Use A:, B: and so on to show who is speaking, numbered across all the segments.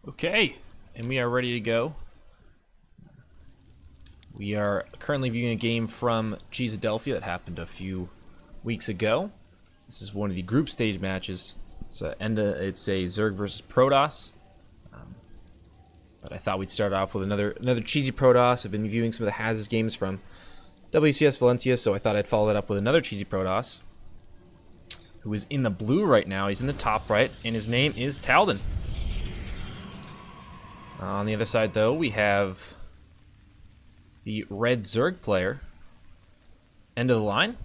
A: Okay, and we are ready to go. We are currently viewing a game from Cheeseadelphia that happened a few weeks ago. This is one of the group stage matches. It's a Zerg versus Protoss. But I thought we'd start off with another cheesy Protoss. I've been viewing some of the Hazes games from WCS Valencia, so I thought I'd follow that up with another cheesy Protoss, who is in the blue right now. He's in the top right, and his name is Taldan. On the other side, though, we have the red Zerg player. End of the line.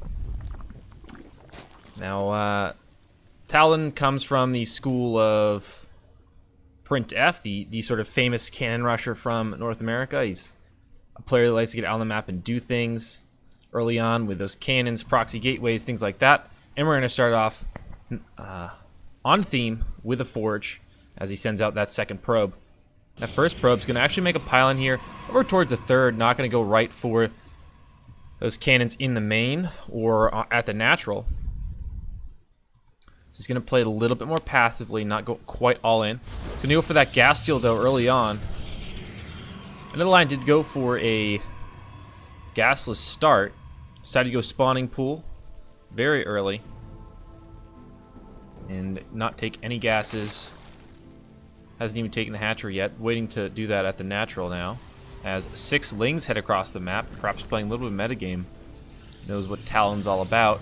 A: Now, Taldan comes from the school of Printf, the sort of famous cannon rusher from North America. He's a player that likes to get out on the map and do things early on with those cannons, proxy gateways, things like that. And we're going to start off on theme with a forge as he sends out that second probe. That first probe's going to actually make a pylon here over towards the third, not going to go right for those cannons in the main or at the natural. So he's going to play it a little bit more passively, not go quite all in. He's going to go for that gas steal, though, early on. Another line did go for a gasless start. Decided to go spawning pool very early and not take any gases. Hasn't even taken the hatchery yet. Waiting to do that at the natural now. As 6 Lings head across the map, perhaps playing a little bit of metagame. Knows what Talon's all about.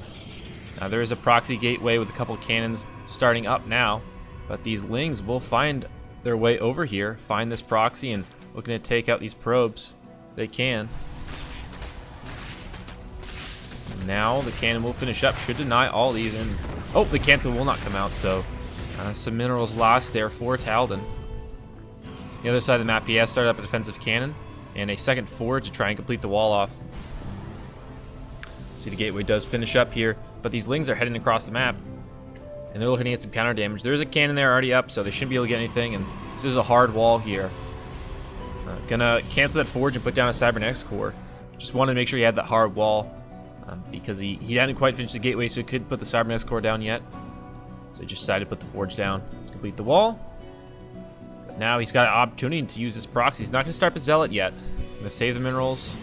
A: Now there is a proxy gateway with a couple cannons starting up now, but these Lings will find their way over here, find this proxy, and looking to take out these probes. They can. Now the cannon will finish up, should deny all these, and oh, the cancel will not come out, so some minerals lost there for Taldan. The other side of the map, he has started up a defensive cannon and a second forge to try and complete the wall off. See, the gateway does finish up here, but these Lings are heading across the map, and they're looking to get some counter damage. There's a cannon there already up, so they shouldn't be able to get anything, and this is a hard wall here. Gonna cancel that forge and put down a Cybernetics core. Just wanted to make sure he had that hard wall, because he hadn't quite finished the gateway, so he couldn't put the Cybernetics core down yet. So he just decided to put the forge down to complete the wall. But now he's got an opportunity to use this proxy. He's not going to start the Zealot yet. Going to save the minerals,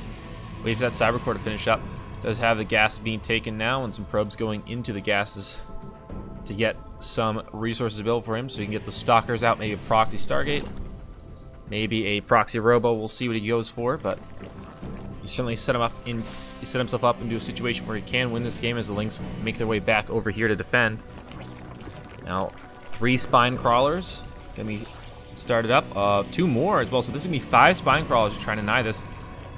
A: wait for that Cyber Core to finish up. Does have the gas being taken now and some probes going into the gases to get some resources available for him so he can get those stalkers out. Maybe a proxy Stargate, maybe a proxy Robo. We'll see what he goes for, but he certainly set himself up into a situation where he can win this game as the Lings make their way back over here to defend. Now, 3 spine crawlers gonna be started up. 2 more as well, so this is gonna be 5 spine crawlers to try and deny this,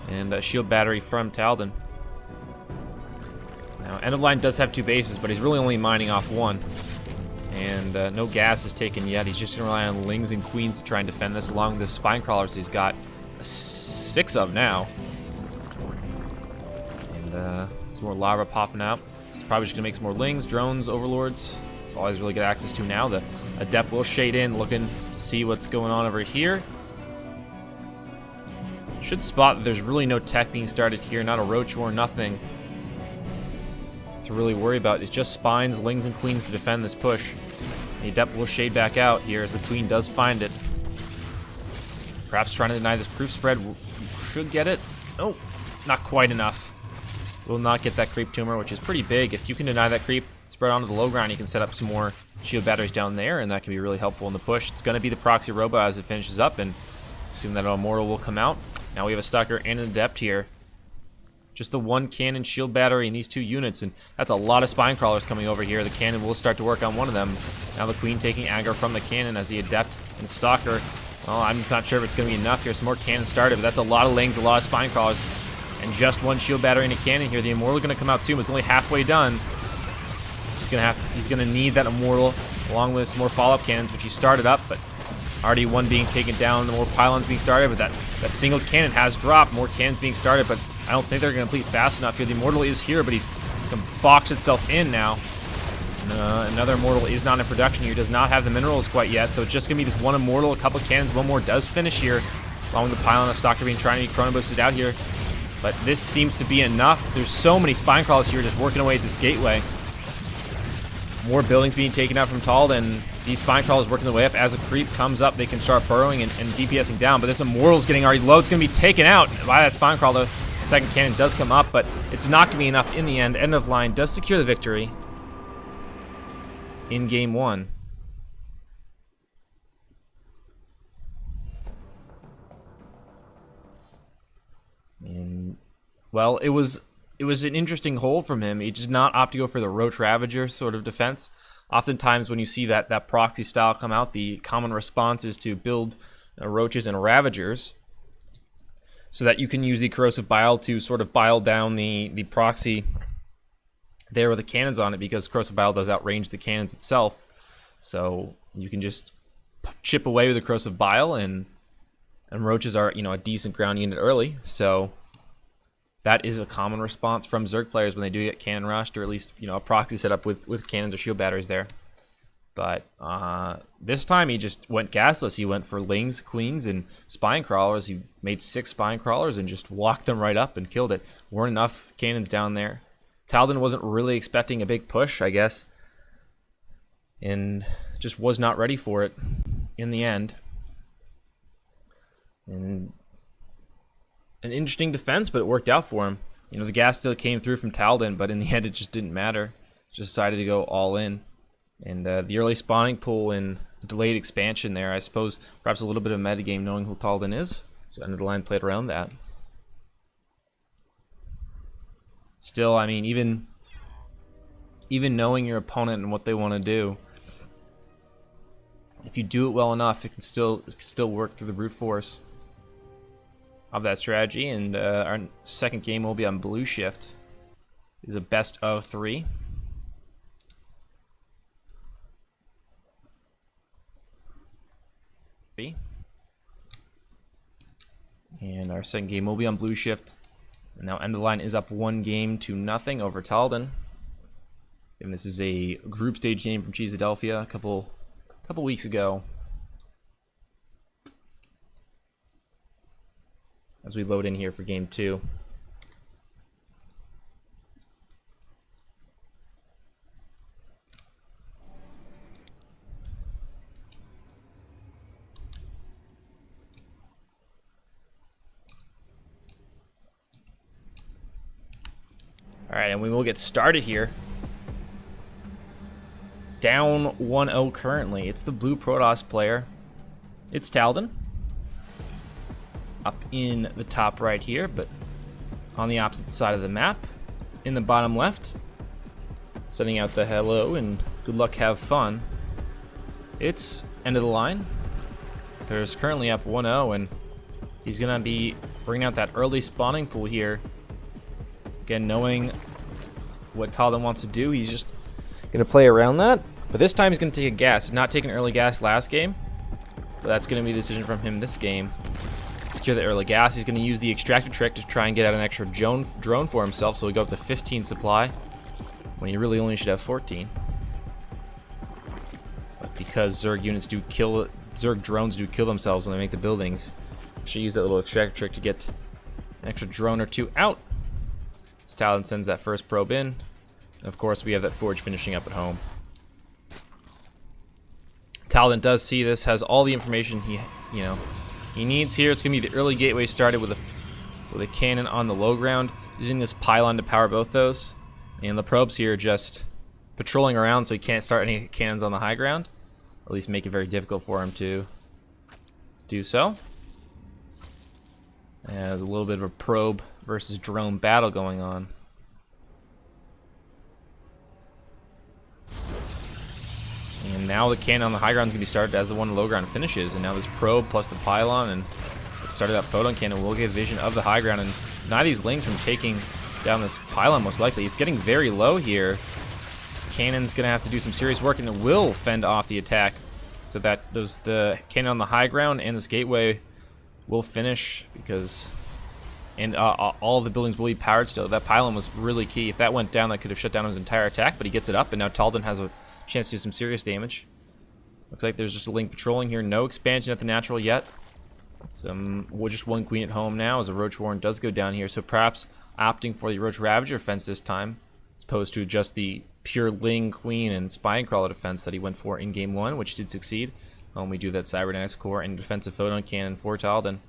A: and a shield battery from Taldan. Now, end of line does have 2 bases, but he's really only mining off 1, and no gas is taken yet. He's just gonna rely on Lings and Queens to try and defend this, along with the spine crawlers he's got 6 of now. And some more lava popping out. He's probably just gonna make some more Lings, drones, overlords. That's all he's really got access to now. The Adept will shade in, looking to see what's going on over here. Should spot that there's really no tech being started here, not a roach war, nothing to really worry about. It's just spines, Lings, and Queens to defend this push. The Adept will shade back out here as the Queen does find it. Perhaps trying to deny this proof spread. Should get it. Oh, not quite enough. Will not get that creep tumor, which is pretty big. If you can deny that creep, spread onto the low ground, you can set up some more shield batteries down there, and that can be really helpful in the push. It's going to be the proxy Robo as it finishes up, and assume that an Immortal will come out. Now we have a Stalker and an Adept here. Just the 1 cannon shield battery in these 2 units, and that's a lot of spine crawlers coming over here. The cannon will start to work on one of them. Now the Queen taking aggro from the cannon as the Adept and Stalker. Well, I'm not sure if it's going to be enough here. Some more cannons started, but that's a lot of Lings, a lot of spine crawlers, and just 1 shield battery and a cannon here. The Immortal going to come out soon, but it's only halfway done. He's gonna need that Immortal along with some more follow-up cannons, which he started up, but already 1 being taken down, the more pylons being started, but that single cannon has dropped, more cannons being started, but I don't think they're gonna complete fast enough here. The Immortal is here, but he's gonna box itself in now. Another Immortal is not in production here, does not have the minerals quite yet, so it's just gonna be this 1 Immortal, a couple cannons, 1 more does finish here, along with the pylon of Stalker being trying to be chrono boosted out here. But this seems to be enough. There's so many spine crawlers here just working away at this gateway. More buildings being taken out from Taldan. these Spine Crawlers working their way up. As the creep comes up, they can start burrowing and DPSing down, but this Immortal's getting already low. It's going to be taken out by that Spine Crawler. The second cannon does come up, but it's not going to be enough in the end. End of line does secure the victory in game 1. And, well, it was an interesting hold from him. He did not opt to go for the Roach Ravager sort of defense. Oftentimes when you see that proxy style come out, the common response is to build Roaches and Ravagers so that you can use the Corrosive Bile to sort of bile down the proxy there with the cannons on it, because Corrosive Bile does outrange the cannons itself. So you can just chip away with the Corrosive Bile, and Roaches are, a decent ground unit early. So that is a common response from Zerg players when they do get cannon rushed, or at least, a proxy set up with cannons or shield batteries there. But this time he just went gasless. He went for Lings, Queens, and Spine Crawlers. He made 6 Spine Crawlers and just walked them right up and killed it. Weren't enough cannons down there. Taldan wasn't really expecting a big push, I guess, and just was not ready for it in the end. And an interesting defense, but it worked out for him. The gas still came through from Taldan, but in the end it just didn't matter. Just decided to go all in. And the early spawning pool and delayed expansion there, I suppose perhaps a little bit of metagame knowing who Taldan is. So end of the line played around that. Still, I mean, even knowing your opponent and what they want to do, if you do it well enough, it can still work through the brute force of that strategy. And our second game will be on Blue Shift. It's a best of 3. And our second game will be on Blue Shift. And now end of the line is up 1-0 over Taldan. And this is a group stage game from Cheeseadelphia a couple weeks ago. As we load in here for game 2. Alright, and we will get started here. Down 1-0 currently. It's the blue Protoss player. It's Taldan. Up in the top right here, but on the opposite side of the map. In the bottom left. Sending out the hello and good luck, have fun. It's end of the line. There's currently up 1-0, and he's going to be bringing out that early spawning pool here. Again, knowing what Taldan wants to do, he's just going to play around that. But this time he's going to take a gas. Not taking early gas last game, but that's going to be a decision from him this game. Secure the early gas. He's going to use the extractor trick to try and get out an extra drone for himself, so we go up to 15 supply when you really only should have 14. But because Zerg drones do kill themselves when they make the buildings, should use that little extractor trick to get an extra drone or 2 out. As Taldan sends that first probe in. And of course, we have that forge finishing up at home. Taldan does see this, has all the information he needs here. It's going to be the early gateway started with a cannon on the low ground, using this pylon to power both those. And the probes here just patrolling around so he can't start any cannons on the high ground. Or at least make it very difficult for him to do so. And there's a little bit of a probe versus drone battle going on. And now the cannon on the high ground is going to be started as the one on the low ground finishes. And now this probe plus the pylon, and it started that photon cannon will get vision of the high ground and deny these Lings from taking down this pylon most likely. It's getting very low here. This cannon's going to have to do some serious work, and it will fend off the attack. So that the cannon on the high ground and this gateway will finish, because all of the buildings will be powered still. That pylon was really key. If that went down, that could have shut down his entire attack, but he gets it up, and now Taldan has a chance to do some serious damage. Looks like there's just a Ling patrolling here. No expansion at the natural yet. Just one queen at home now as a Roach Warren does go down here, so perhaps opting for the Roach Ravager fence this time. as opposed to just the pure Ling, Queen, and Spinecrawler defense that he went for in Game 1, which did succeed. We do that Cybernetics Core and Defensive Photon Cannon for Taldan.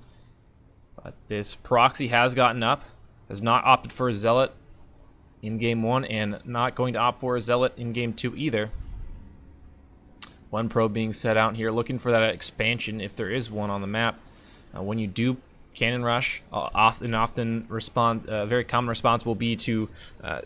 A: But this Proxy has gotten up, has not opted for a Zealot in Game 1, and not going to opt for a Zealot in Game 2 either. One probe being set out here, looking for that expansion if there is one on the map. When you do cannon rush, often respond. Very common response will be to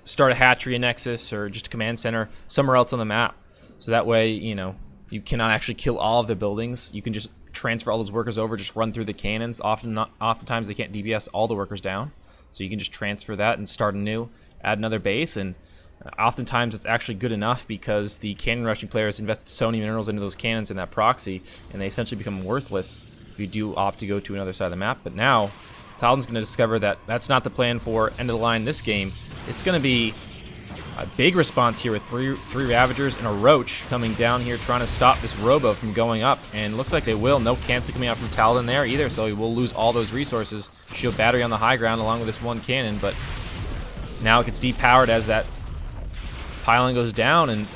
A: start a hatchery, a nexus, or just a command center somewhere else on the map. So that way, you know, you cannot actually kill all of the buildings. You can just transfer all those workers over, just run through the cannons. Oftentimes they can't DPS all the workers down, so you can just transfer that and start anew, add another base, and oftentimes it's actually good enough because the cannon rushing players invested so many minerals into those cannons in that proxy, and they essentially become worthless if you do opt to go to another side of the map. But now, Taldan's going to discover that that's not the plan for end of the line this game. It's going to be a big response here with three Ravagers and a Roach coming down here trying to stop this Robo from going up, and looks like they will. No cancel coming out from Taldan there either, so he will lose all those resources. Shield battery on the high ground along with this one cannon, but now it gets depowered as that pylon goes down, and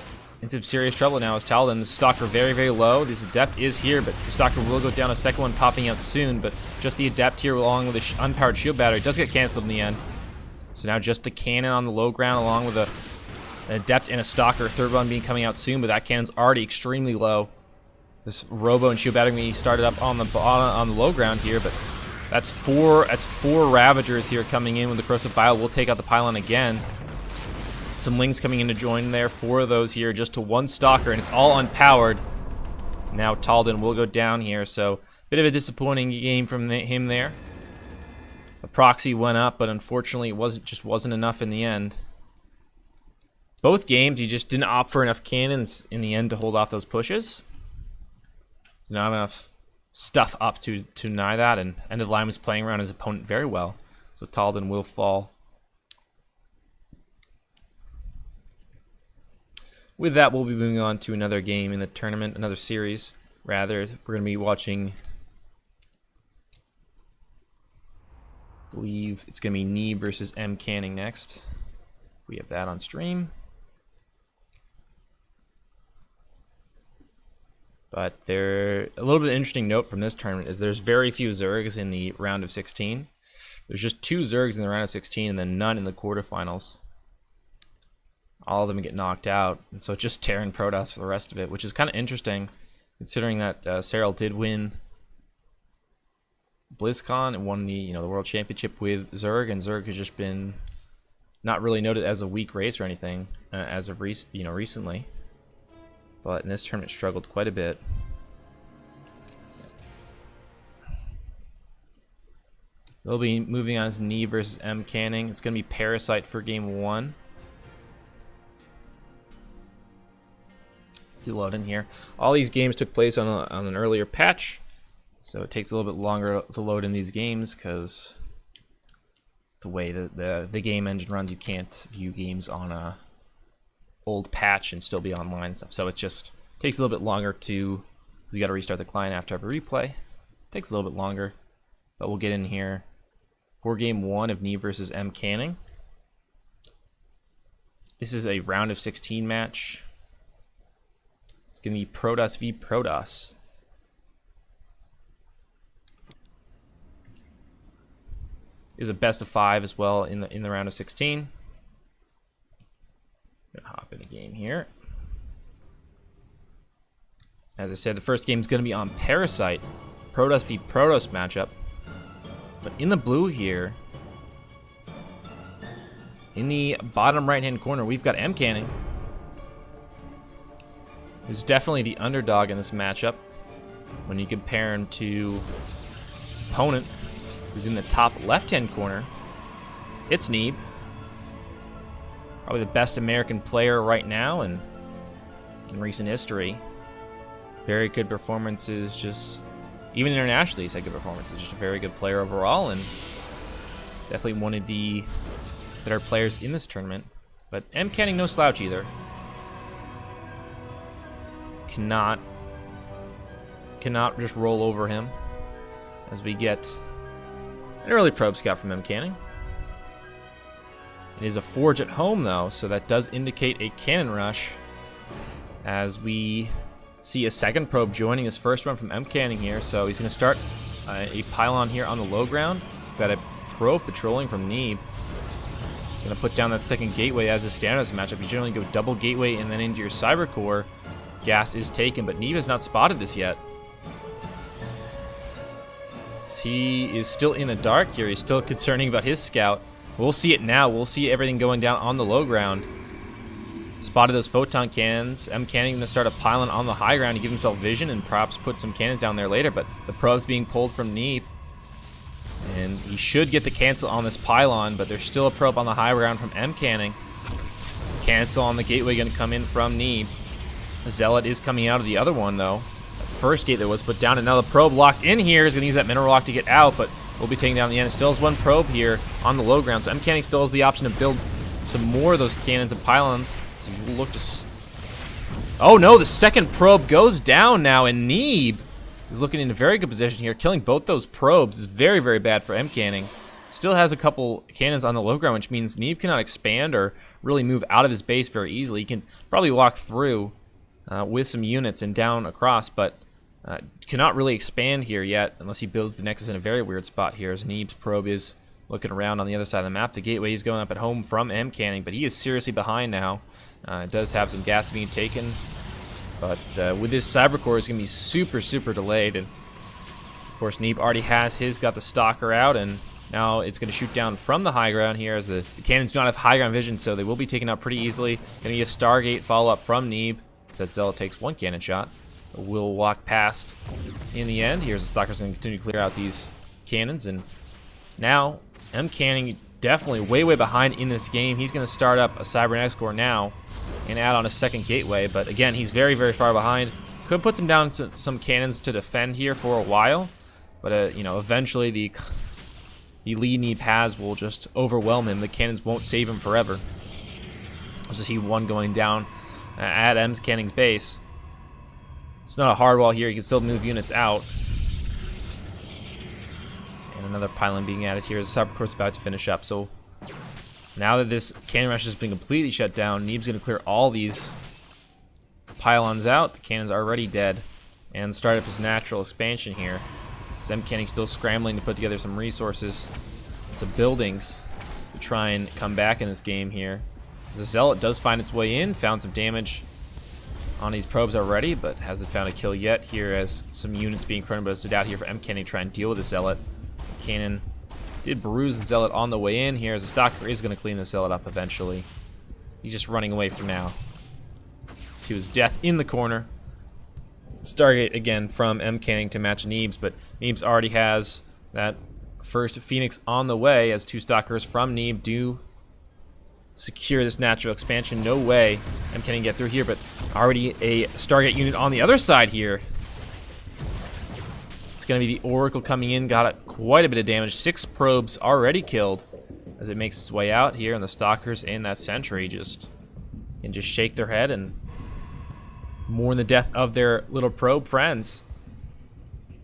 A: into some serious trouble now as Taldan. The Stalker very, very low. This Adept is here, but the Stalker will go down. A second one popping out soon, but just the Adept here along with the unpowered shield battery does get canceled in the end. So now just the cannon on the low ground along with an Adept and a Stalker. Third one being coming out soon, but that cannon's already extremely low. This Robo and shield battery started up on the low ground here, but that's four Ravagers here coming in with the Corrosive Bile. We'll take out the pylon again. Some Lings coming in to join there. 4 of those here just to one Stalker, and it's all unpowered. Now Taldan will go down here, so bit of a disappointing game from him there. The Proxy went up, but unfortunately it just wasn't enough in the end. Both games, you just didn't opt for enough cannons in the end to hold off those pushes. Not enough stuff up to deny that, and end of the line was playing around his opponent very well, so Taldan will fall. With that, we'll be moving on to another game in the tournament, another series, rather. We're going to be watching, I believe it's going to be Knee versus M. Canning next. We have that on stream. But a little bit of interesting note from this tournament is there's very few Zergs in the round of 16. There's just 2 Zergs in the round of 16 and then none in the quarterfinals. All of them get knocked out, and so it's just Terran Protoss for the rest of it, which is kind of interesting, considering that Serral did win BlizzCon and won the World Championship with Zerg, and Zerg has just been not really noted as a weak race or anything as of recently, but in this tournament struggled quite a bit. They'll be moving on to Knee versus M. Canning. It's going to be Parasite for Game 1. To load in here. All these games took place on an earlier patch, so it takes a little bit longer to load in these games because the way that the game engine runs, you can't view games on a old patch and still be online and stuff. So it just takes a little bit longer you got to restart the client after every replay. It takes a little bit longer, but we'll get in here for Game 1 of Knee versus M. Canning. This is a round of 16 match. It's going to be Protoss v Protoss. Is a best of 5 as well in the round of 16. Gonna hop in the game here. As I said, the first game is going to be on Parasite, Protoss v Protoss matchup. But in the blue here, in the bottom right-hand corner, we've got M. Canning, who's definitely the underdog in this matchup when you compare him to his opponent, who's in the top left-hand corner. It's Neeb, probably the best American player right now and in recent history. Very good performances, just even internationally he's had good performances. Just a very good player overall, and definitely one of the better players in this tournament. But M. Canning no slouch either. Cannot just roll over him as we get an early probe scout from M. Canning. It is a forge at home, though, so that does indicate a cannon rush. As we see a second probe joining his first one from M-Canning here, so he's going to start a pylon here on the low ground. We've got a probe patrolling from Neeb. Going to put down that second gateway as a standards matchup. You generally go double gateway and then into your cyber core. Gas is taken, but Neeb has not spotted this yet. He is still in the dark here. He's still concerning about his scout. We'll see it now. We'll see everything going down on the low ground. Spotted those photon cannons. M-Canning going to start a pylon on the high ground to give himself vision and perhaps put some cannons down there later, but the probe's being pulled from Neeb. And he should get the cancel on this pylon, but there's still a probe on the high ground from M-Canning. Cancel on the gateway going to come in from Neeb. Zealot is coming out of the other one, though. First gate that was put down. Another probe locked in here is going to use that mineral rock to get out, but will be taking down the end. Still has one probe here on the low ground, so M-Canning still has the option to build some more of those cannons and pylons. So we'll look to... Oh no, the second probe goes down now, and Neeb is looking in a very good position here. Killing both those probes is very, very bad for M-Canning. Still has a couple cannons on the low ground, which means Neeb cannot expand or really move out of his base very easily. He can probably walk through with some units and down across, but cannot really expand here yet unless he builds the Nexus in a very weird spot here, as Neeb's probe is looking around on the other side of the map. The gateway is going up at home from M-Canning, but he is seriously behind now. It does have some gas being taken, but with his cyber core, it's going to be super, super delayed. And of course, Neeb already has his, got the stalker out, and now it's going to shoot down from the high ground here, as the cannons do not have high ground vision, so they will be taken out pretty easily. Going to be a Stargate follow-up from Neeb. That Zealot takes one cannon shot. Will walk past in the end. Here's the Stalker's going to continue to clear out these cannons, and now M-Canning definitely way, way behind in this game. He's going to start up a Cybernetics core now and add on a second gateway, but again, he's very, very far behind. Could put some cannons to defend here for a while, but you know, eventually the lead Neeb has will just overwhelm him. The cannons won't save him forever. Let's just see one going down at M-Canning's base. It's not a hard wall here. You can still move units out. And another pylon being added here as the cyber core is about to finish up. So now that this cannon rush has been completely shut down, Neeb's going to clear all these pylons out. The cannons are already dead. And start up his natural expansion here. M-Canning still scrambling to put together some resources and some buildings to try and come back in this game here. The Zealot does find its way in, found some damage on these probes already, but hasn't found a kill yet here, as some units being chronoboosted out here for M-Canning to try and deal with the Zealot. Cannon did bruise the Zealot on the way in here, as the Stalker is going to clean the Zealot up eventually. He's just running away for now to his death in the corner. Stargate again from M-Canning to match Neeb's, but Neeb's already has that first Phoenix on the way, as two Stalkers from Neeb do secure this natural expansion. No way M-Canning get through here, but already a Stargate unit on the other side here. It's going to be the Oracle coming in, got quite a bit of damage. 6 probes already killed as it makes its way out here, and the Stalkers in that Sentry just can just shake their head and mourn the death of their little probe friends.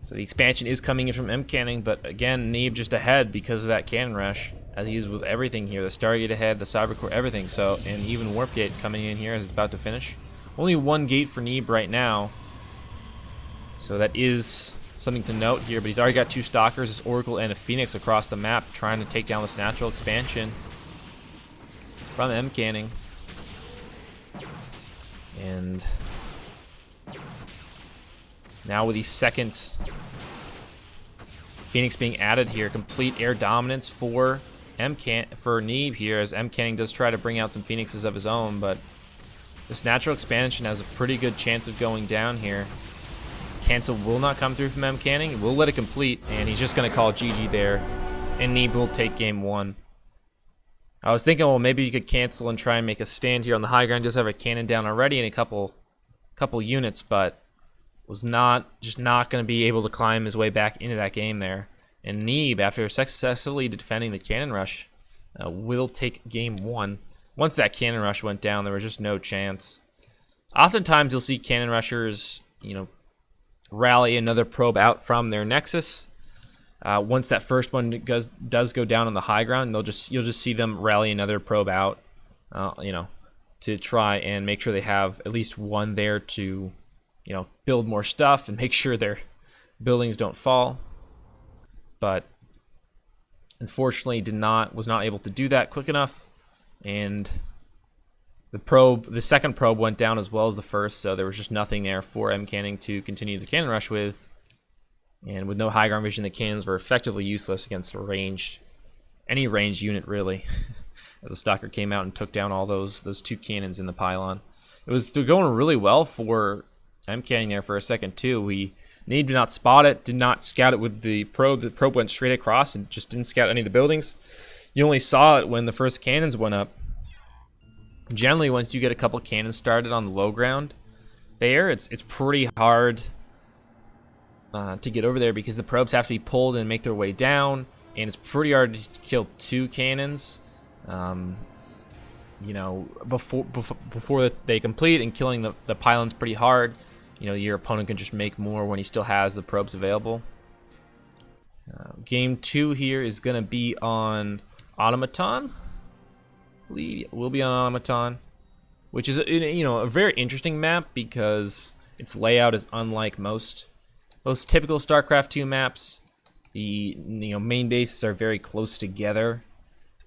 A: So the expansion is coming in from M-Canning, but again, Neeb just ahead because of that cannon rush, as he is with everything here. The Stargate ahead, the Cyber Core, everything. So, and even Warp Gate coming in here as it's about to finish. Only one gate for Neeb right now, so that is something to note here. But he's already got 2 Stalkers, this Oracle, and a Phoenix across the map, trying to take down this natural expansion from M-Canning. And now with the second Phoenix being added here, complete air dominance for Neeb here, as M-Canning does try to bring out some Phoenixes of his own, but this natural expansion has a pretty good chance of going down here. Cancel will not come through from M-Canning. We'll let it complete, and he's just going to call GG there, and Neeb will take game 1. I was thinking, well, maybe you could cancel and try and make a stand here on the high ground. Does have a cannon down already and a couple units, but was not going to be able to climb his way back into that game there. And Neeb, after successfully defending the cannon rush, will take game 1. Once that cannon rush went down, there was just no chance. Oftentimes, you'll see cannon rushers, rally another probe out from their nexus. Once that first one does go down on the high ground, you'll just see them rally another probe out, to try and make sure they have at least one there to, build more stuff and make sure their buildings don't fall. But unfortunately, was not able to do that quick enough, and the second probe went down as well as the first, so there was just nothing there for M Canning to continue the cannon rush with. And with no high ground vision, the cannons were effectively useless against any ranged unit, really. As the stalker came out and took down all those 2 cannons in the pylon. It was still going really well for M Canning there for a second, too. Need did not spot it, did not scout it with the probe. The probe went straight across and just didn't scout any of the buildings. You only saw it when the first cannons went up. Generally, once you get a couple cannons started on the low ground there, it's pretty hard to get over there because the probes have to be pulled and make their way down, and it's pretty hard to kill 2 cannons, before they complete, and killing the pylon's pretty hard. Your opponent can just make more when he still has the probes available. Game 2 here is going to be on Automaton. I believe it will be on Automaton, which is a very interesting map because its layout is unlike most typical StarCraft 2 maps. The main bases are very close together,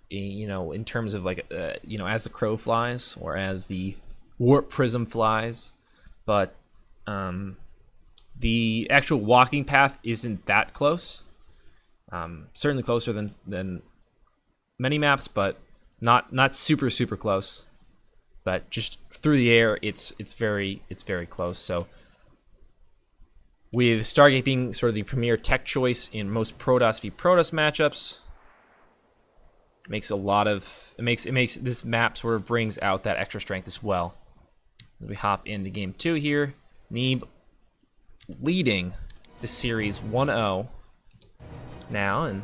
A: in terms of as the crow flies or as the warp prism flies, but the actual walking path isn't that close. Certainly closer than many maps, but not super close. But just through the air, it's very close. So with Stargate being sort of the premier tech choice in most Protoss v Protoss matchups, it makes this map sort of brings out that extra strength as well. As we hop into game 2 here, Neeb leading the series 1-0 now, and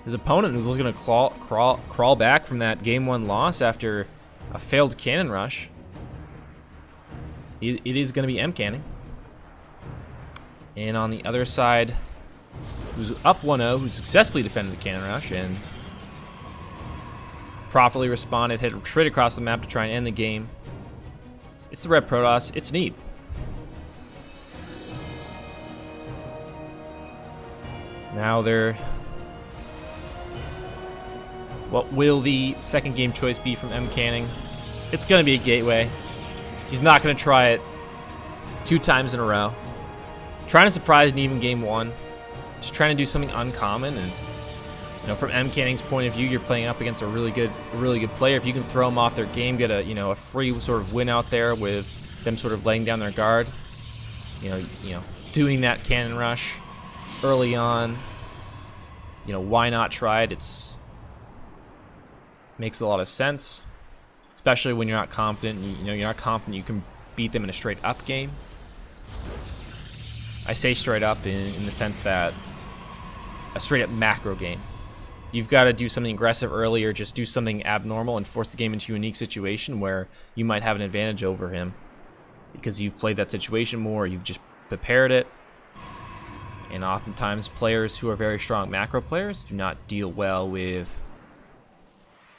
A: his opponent, who's looking to crawl back from that game 1 loss after a failed cannon rush, it is going to be M Canning. And on the other side, who's up 1-0, who successfully defended the cannon rush and properly responded, hit straight across the map to try and end the game. It's the Red Protoss, it's Neeb. Now what will the second game choice be from M Canning? It's going to be a gateway. He's not going to try it 2 times in a row. Trying to surprise Neeb in game 1. Just trying to do something uncommon, and from M Canning's point of view, you're playing up against a really good player. If you can throw them off their game, get a free sort of win out there with them sort of laying down their guard. Doing that cannon rush early on. Why not try it? Makes a lot of sense, especially when you're not confident. You're not confident you can beat them in a straight up game. I say straight up in the sense that a straight up macro game. You've got to do something aggressive early, or just do something abnormal and force the game into a unique situation where you might have an advantage over him because you've played that situation more, you've just prepared it. And oftentimes players who are very strong macro players do not deal well with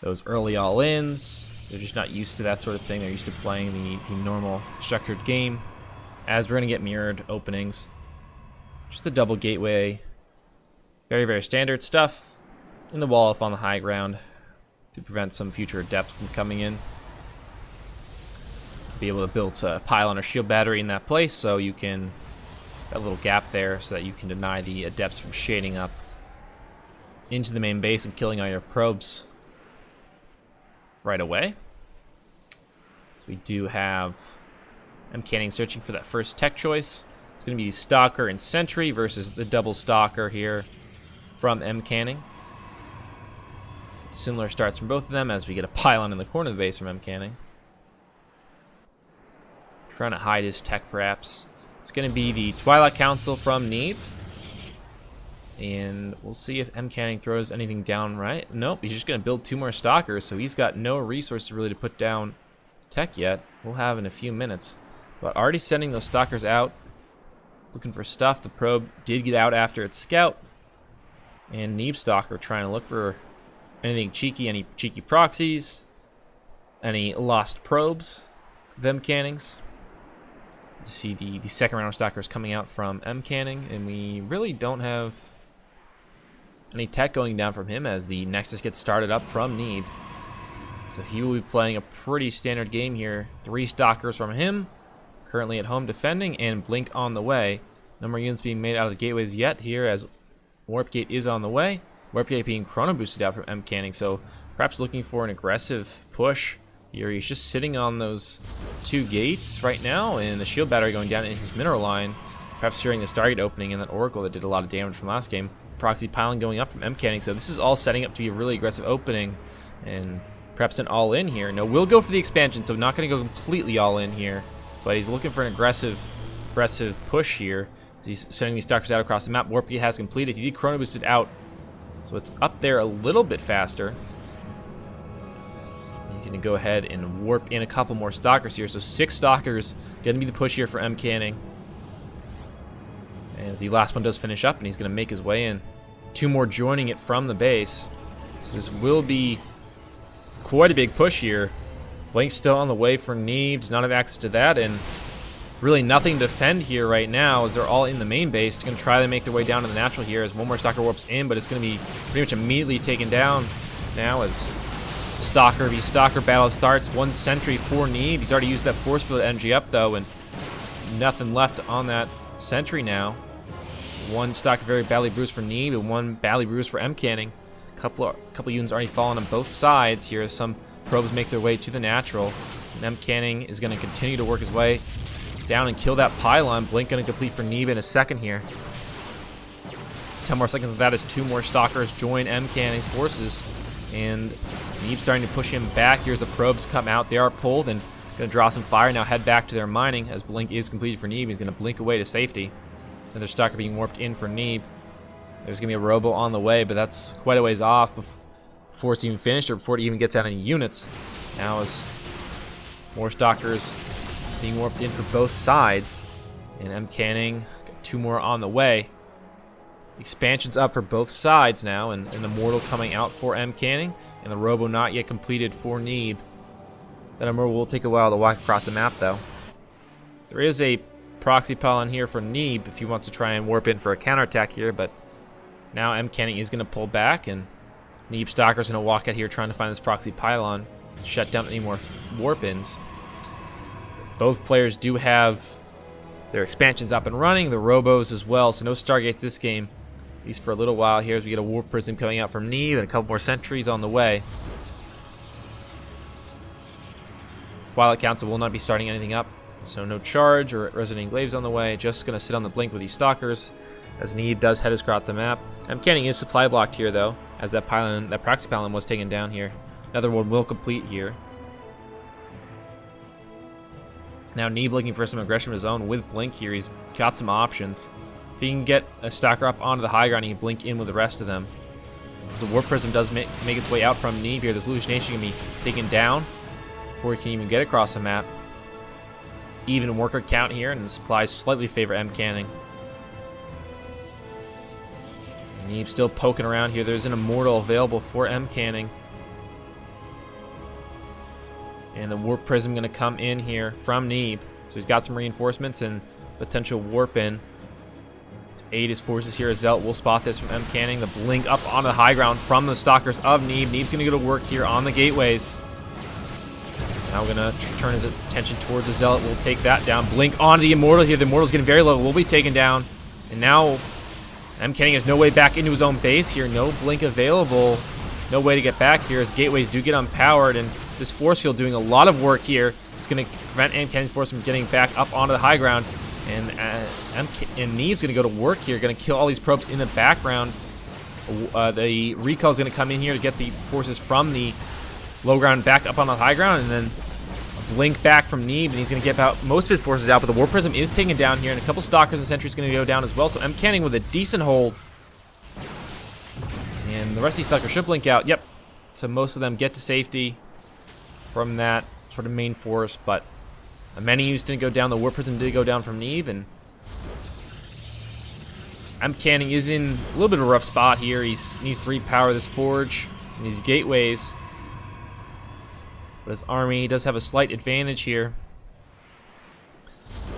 A: those early all-ins. They're just not used to that sort of thing. They're used to playing the normal structured game. As we're going to get mirrored openings. Just a double gateway. Very standard stuff. In the wall if on the high ground to prevent some future adepts from coming in. Be able to build a pylon or shield battery in that place so you can... That little gap there so that you can deny the adepts from shading up into the main base and killing all your probes right away. So we do have M Canning searching for that first tech choice. It's going to be Stalker and Sentry versus the double Stalker here from M Canning. Similar starts from both of them as we get a pylon in the corner of the base from M Canning. Trying to hide his tech perhaps. It's going to be the Twilight Council from Neeb. And we'll see if M Canning throws anything down right. Nope, he's just going to build 2 more Stalkers, so he's got no resources really to put down tech yet. We'll have in a few minutes. But already sending those Stalkers out, looking for stuff. The probe did get out after its scout. And Neebstalker trying to look for anything cheeky, any cheeky proxies, any lost probes, them cannings. You see the second round of stalkers coming out from M canning, and we really don't have any tech going down from him as the Nexus gets started up from Neeb. So he will be playing a pretty standard game here. 3 stalkers from him, currently at home defending, and Blink on the way. No more units being made out of the gateways yet here as Warp Gate is on the way. Warp Gate being chrono boosted out from M canning, so perhaps looking for an aggressive push here. He's just sitting on those 2 gates right now, and the shield battery going down in his mineral line. Perhaps fearing the Stargate opening and that Oracle that did a lot of damage from last game. Proxy pylon going up from M canning, so this is all setting up to be a really aggressive opening, and perhaps an all-in here. No, we'll go for the expansion, so not going to go completely all-in here, but he's looking for an aggressive push here. He's sending these stalkers out across the map. Warp Gate has completed. He did chrono boosted out, so it's up there a little bit faster. He's going to go ahead and warp in a couple more stalkers here. So 6 stalkers going to be the push here for M canning. As the last one does finish up, and he's going to make his way in. 2 more joining it from the base. So this will be quite a big push here. Blink's still on the way for Neeb. Does not have access to that, and really nothing to defend here right now as they're all in the main base. They're going to try to make their way down to the natural here as one more stalker warps in, but it's going to be pretty much immediately taken down now as Stalker v Stalker battle starts. 1 sentry for Neeb. He's already used that force field energy up though, and nothing left on that sentry now. 1 Stalker very badly bruised for Neeb and 1 badly bruised for M canning. Couple units already fallen on both sides here as some probes make their way to the natural. And M canning is going to continue to work his way down and kill that pylon. Blink going to complete for Neeb in a second here. 10 more seconds of that as 2 more stalkers join M canning's forces, and Neeb starting to push him back. Here's the probes come out. They are pulled and going to draw some fire. Now head back to their mining as Blink is completed for Neeb. He's going to blink away to safety. Another stalker being warped in for Neeb. There's going to be a robo on the way, but that's quite a ways off before it's even finished or before it even gets out any units. Now as more stalkers being warped in for both sides, and M canning got 2 more on the way. Expansion's up for both sides now, and the Immortal coming out for M canning, and the robo not yet completed for Neeb. That Immortal will take a while to walk across the map though. There is a proxy pylon here for Neeb if he wants to try and warp in for a counterattack here, but now M canning is going to pull back, and Neeb Stalker's going to walk out here trying to find this proxy pylon, shut down any more warp-ins. Both players do have their expansions up and running, the robos as well, so no Stargates this game, at least for a little while here as we get a Warp Prism coming out from Neeb and a couple more sentries on the way. Twilight Council will not be starting anything up, so no charge or resonating glaives on the way, just going to sit on the blink with these stalkers as Neeb does head across the map. M canning is supply blocked here though, as that proxy pylon was taken down here. Another one will complete here. Now Neeb looking for some aggression of his own with Blink here. He's got some options. If he can get a stalker up onto the high ground, he can blink in with the rest of them. As the Warp Prism does make its way out from Neeb here, this hallucination can be taken down before he can even get across the map. Even worker count here, and the supplies slightly favor M canning. Neeb still poking around here. There's an Immortal available for M canning. And the Warp Prism going to come in here from Neeb. So he's got some reinforcements and potential warp in. To aid his forces here, Zelt will spot this from M canning. The blink up onto the high ground from the stalkers of Neeb. Neeb's going to go to work here on the gateways. Now we're going to turn his attention towards the Zealot. We'll take that down. Blink onto the Immortal here. The Immortal's getting very low. Will be taken down. And now M canning has no way back into his own base here. No blink available. No way to get back here as gateways do get unpowered, and this force field doing a lot of work here. It's going to prevent M canning's force from getting back up onto the high ground, and Neeb's going to go to work here, going to kill all these probes in the background. The recall is going to come in here to get the forces from the low ground back up on the high ground, and then a blink back from Neeb, and he's going to get about most of his forces out, but the Warp Prism is taken down here, and a couple Stalkers and Sentries going to go down as well, so M canning with a decent hold. And the rest of these Stalkers should blink out. Yep. So most of them get to safety from that sort of main force, but many units didn't go down. The Warp Prism did go down from Neeb, and Canning is in a little bit of a rough spot here. He needs to repower this forge and these gateways. But his army does have a slight advantage here.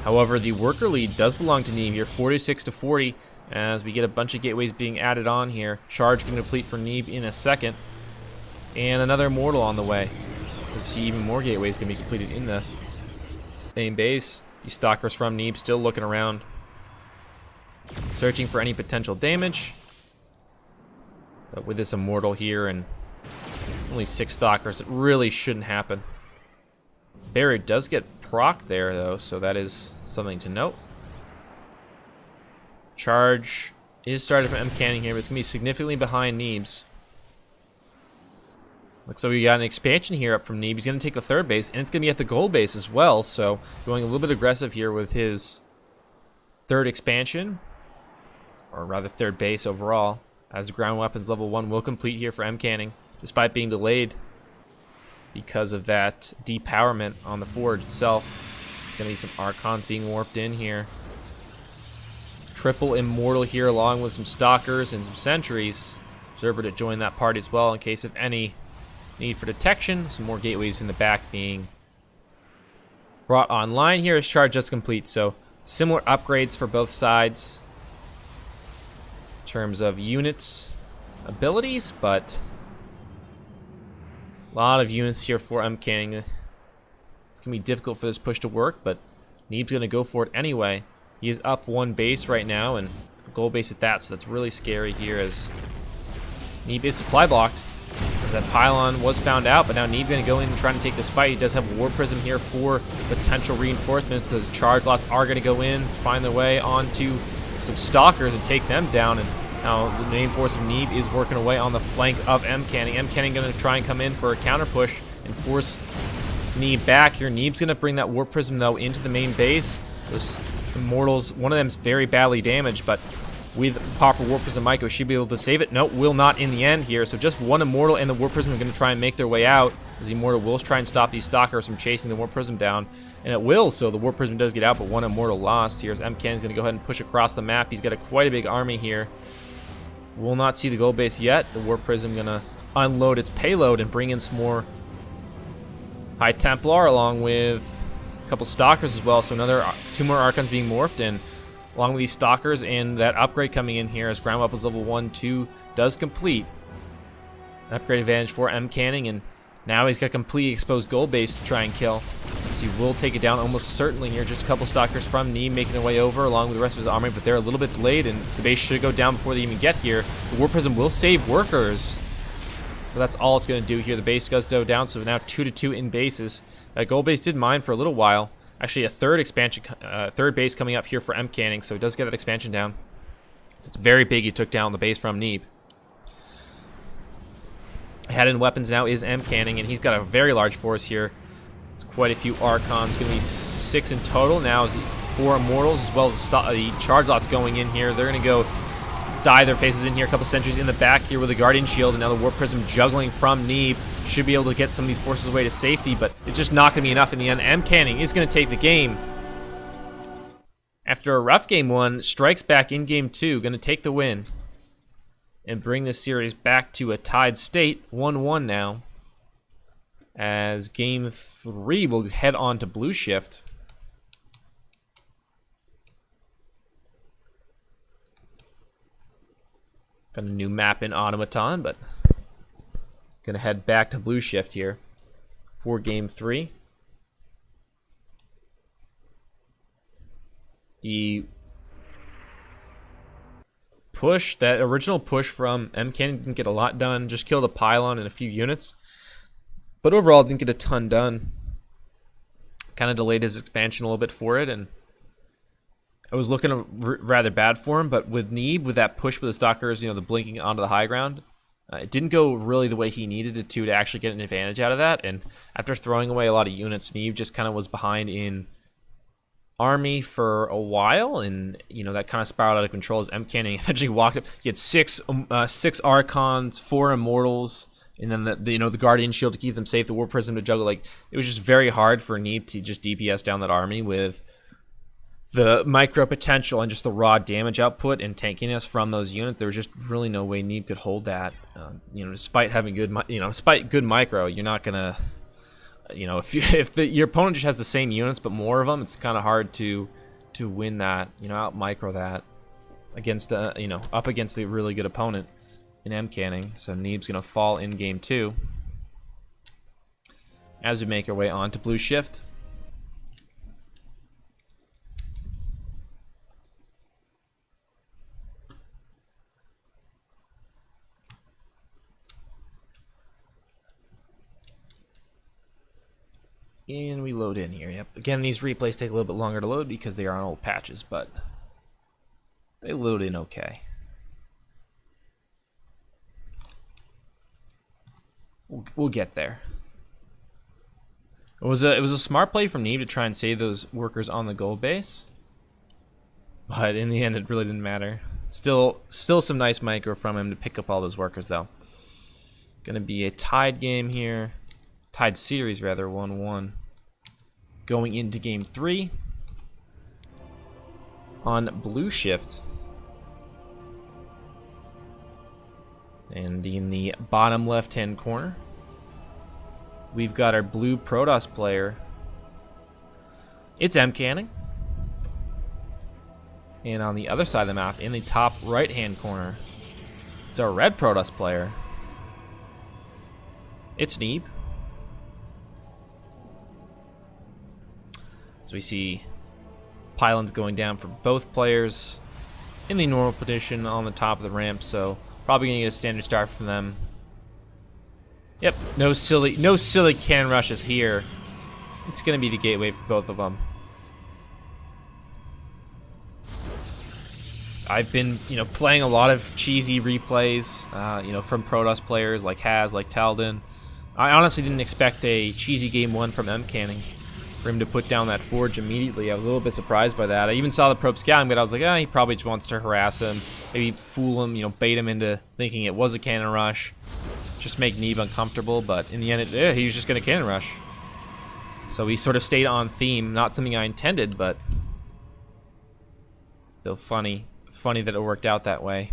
A: However, the worker lead does belong to Neeb here, 46 to 40, as we get a bunch of gateways being added on here. Charge going to complete for Neeb in a second. And another Immortal on the way. We'll see even more gateways going to be completed in the main base. These stalkers from Neeb still looking around, searching for any potential damage. But with this Immortal here and only 6 stalkers, it really shouldn't happen. Barrier does get proc there, though, so that is something to note. Charge is started from Canning here, but it's going to be significantly behind Neeb's. Looks like we got an expansion here up from Neeb. He's going to take the 3rd base, and it's going to be at the gold base as well, so going a little bit aggressive here with his 3rd expansion, or rather 3rd base overall, as ground weapons level 1 will complete here for Canning, despite being delayed because of that depowerment on the forge itself. Gonna be some Archons being warped in here. Triple Immortal here along with some Stalkers and some Sentries. Observer to join that party as well in case of any need for detection. Some more gateways in the back being brought online here as charge just complete. So similar upgrades for both sides in terms of units, abilities, but a lot of units here for Canning. It's going to be difficult for this push to work, but Neeb's going to go for it anyway. He is up 1 base right now, and a gold base at that, so that's really scary here as Neeb is supply blocked. As that pylon was found out, but now Neeb going to go in and try to take this fight. He does have War Prism here for potential reinforcements. Those charge lots are going to go in, find their way onto some Stalkers and take them down. And now the main force of Neeb is working away on the flank of Canning. Canning going to try and come in for a counter push and force Neeb back here. Neeb's going to bring that War Prism, though, into the main base. Those Immortals, one of them's very badly damaged, but with proper War Prism, Maiko should be able to save it. No, will not in the end here. So just one Immortal and the War Prism are going to try and make their way out, as the Immortal will try and stop these Stalkers from chasing the War Prism down. And it will, so the War Prism does get out, but one Immortal lost here. As Canning's going to go ahead and push across the map. He's got quite a big army here. Will not see the gold base yet. The War Prism going to unload its payload and bring in some more High Templar along with a couple Stalkers as well. So another 2 more Archons being morphed in, along with these Stalkers and that upgrade coming in here as ground weapons level 1, 2 does complete. An upgrade advantage for Canning, and now he's got completely exposed gold base to try and kill. So he will take it down almost certainly here. Just a couple Stalkers from Neeb making their way over along with the rest of his army, but they're a little bit delayed, and the base should go down before they even get here. The War Prism will save workers, but that's all it's going to do here. The base does go down, so now 2-2 in bases. That gold base did mine for a little while. Actually, a 3rd expansion, 3rd base coming up here for Canning, so he does get that expansion down. It's very big. He took down the base from Neeb. Ahead in weapons now is Canning, and he's got a very large force here. It's quite a few Archons. Going to be 6 in total now. Is 4 Immortals as well as the charge lots going in here. They're going to go dye their faces in here. A couple Sentries in the back here with a Guardian Shield, and now the War Prism juggling from Neeb. Should be able to get some of these forces away to safety, but it's just not going to be enough in the end. Canning is going to take the game. After a rough game 1, strikes back in game 2, going to take the win and bring this series back to a tied state, 1-1 now. As game 3 will head on to Blue Shift. Got a new map in Automaton, but gonna head back to Blue Shift here for game 3. The push, that original push from Canning didn't get a lot done, just killed a pylon and a few units. But overall, didn't get a ton done. Kind of delayed his expansion a little bit for it, and I was looking rather bad for him. But with Neeb, with that push with the Stalkers, the blinking onto the high ground, it didn't go really the way he needed it to actually get an advantage out of that. And after throwing away a lot of units, Neeb just kind of was behind in army for a while, and that kind of spiraled out of control as Canning eventually walked up. He had 6 Archons, 4 Immortals, and then the Guardian Shield to keep them safe, the War Prism to juggle. Like, it was just very hard for Neeb to just DPS down that army with the micro potential and just the raw damage output and tankiness from those units, there was just really no way Neeb could hold that. You know, despite having good, despite good micro, you're not gonna, you know, if your opponent just has the same units but more of them, it's kind of hard to win that, you know, out micro that against you know, up against a really good opponent in M canning. So Neeb's gonna fall in game 2 as we make our way on to blue shift. And we load in here. Yep. Again, these replays take a little bit longer to load because they are on old patches, but they load in okay. We'll get there. It was a smart play from Neeb to try and save those workers on the gold base, but in the end, it really didn't matter. Still some nice micro from him to pick up all those workers, though. Gonna be a tied game here. Tied series, rather, 1-1. Going into game 3 on blue shift. And in the bottom left-hand corner, we've got our blue Protoss player. It's M canning. And on the other side of the map, in the top right-hand corner, it's our red Protoss player. It's Neeb. So we see pylons going down for both players in the normal position on the top of the ramp, so probably gonna get a standard start from them. Yep, no silly cannon rushes here. It's gonna be the gateway for both of them. I've been, you know, playing a lot of cheesy replays, you know, from Protoss players like Haz, like Taldan. I honestly didn't expect a cheesy game 1 from M canning. For him to put down that forge immediately. I was a little bit surprised by that. I even saw the probe scouting, but I was like, he probably just wants to harass him, maybe fool him, you know, bait him into thinking it was a cannon rush, just make Neeb uncomfortable. But in the end, he was just going to cannon rush. So he sort of stayed on theme. Not something I intended, but still funny that it worked out that way.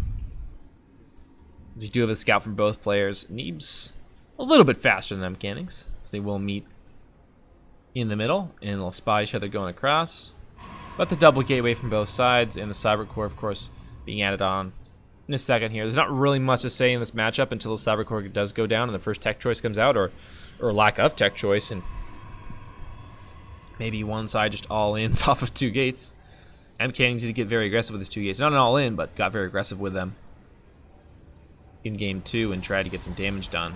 A: We do have a scout from both players. Neeb's a little bit faster than M canning's, so they will meet in the middle, and they'll spot each other going across. But the double gateway from both sides, and the cyber core, of course, being added on in a second here. There's not really much to say in this matchup until the cyber core does go down and the first tech choice comes out, or lack of tech choice, and maybe one side just all ins off of 2 gates. M canning did get very aggressive with his 2 gates. Not an all in, but got very aggressive with them in game 2 and tried to get some damage done.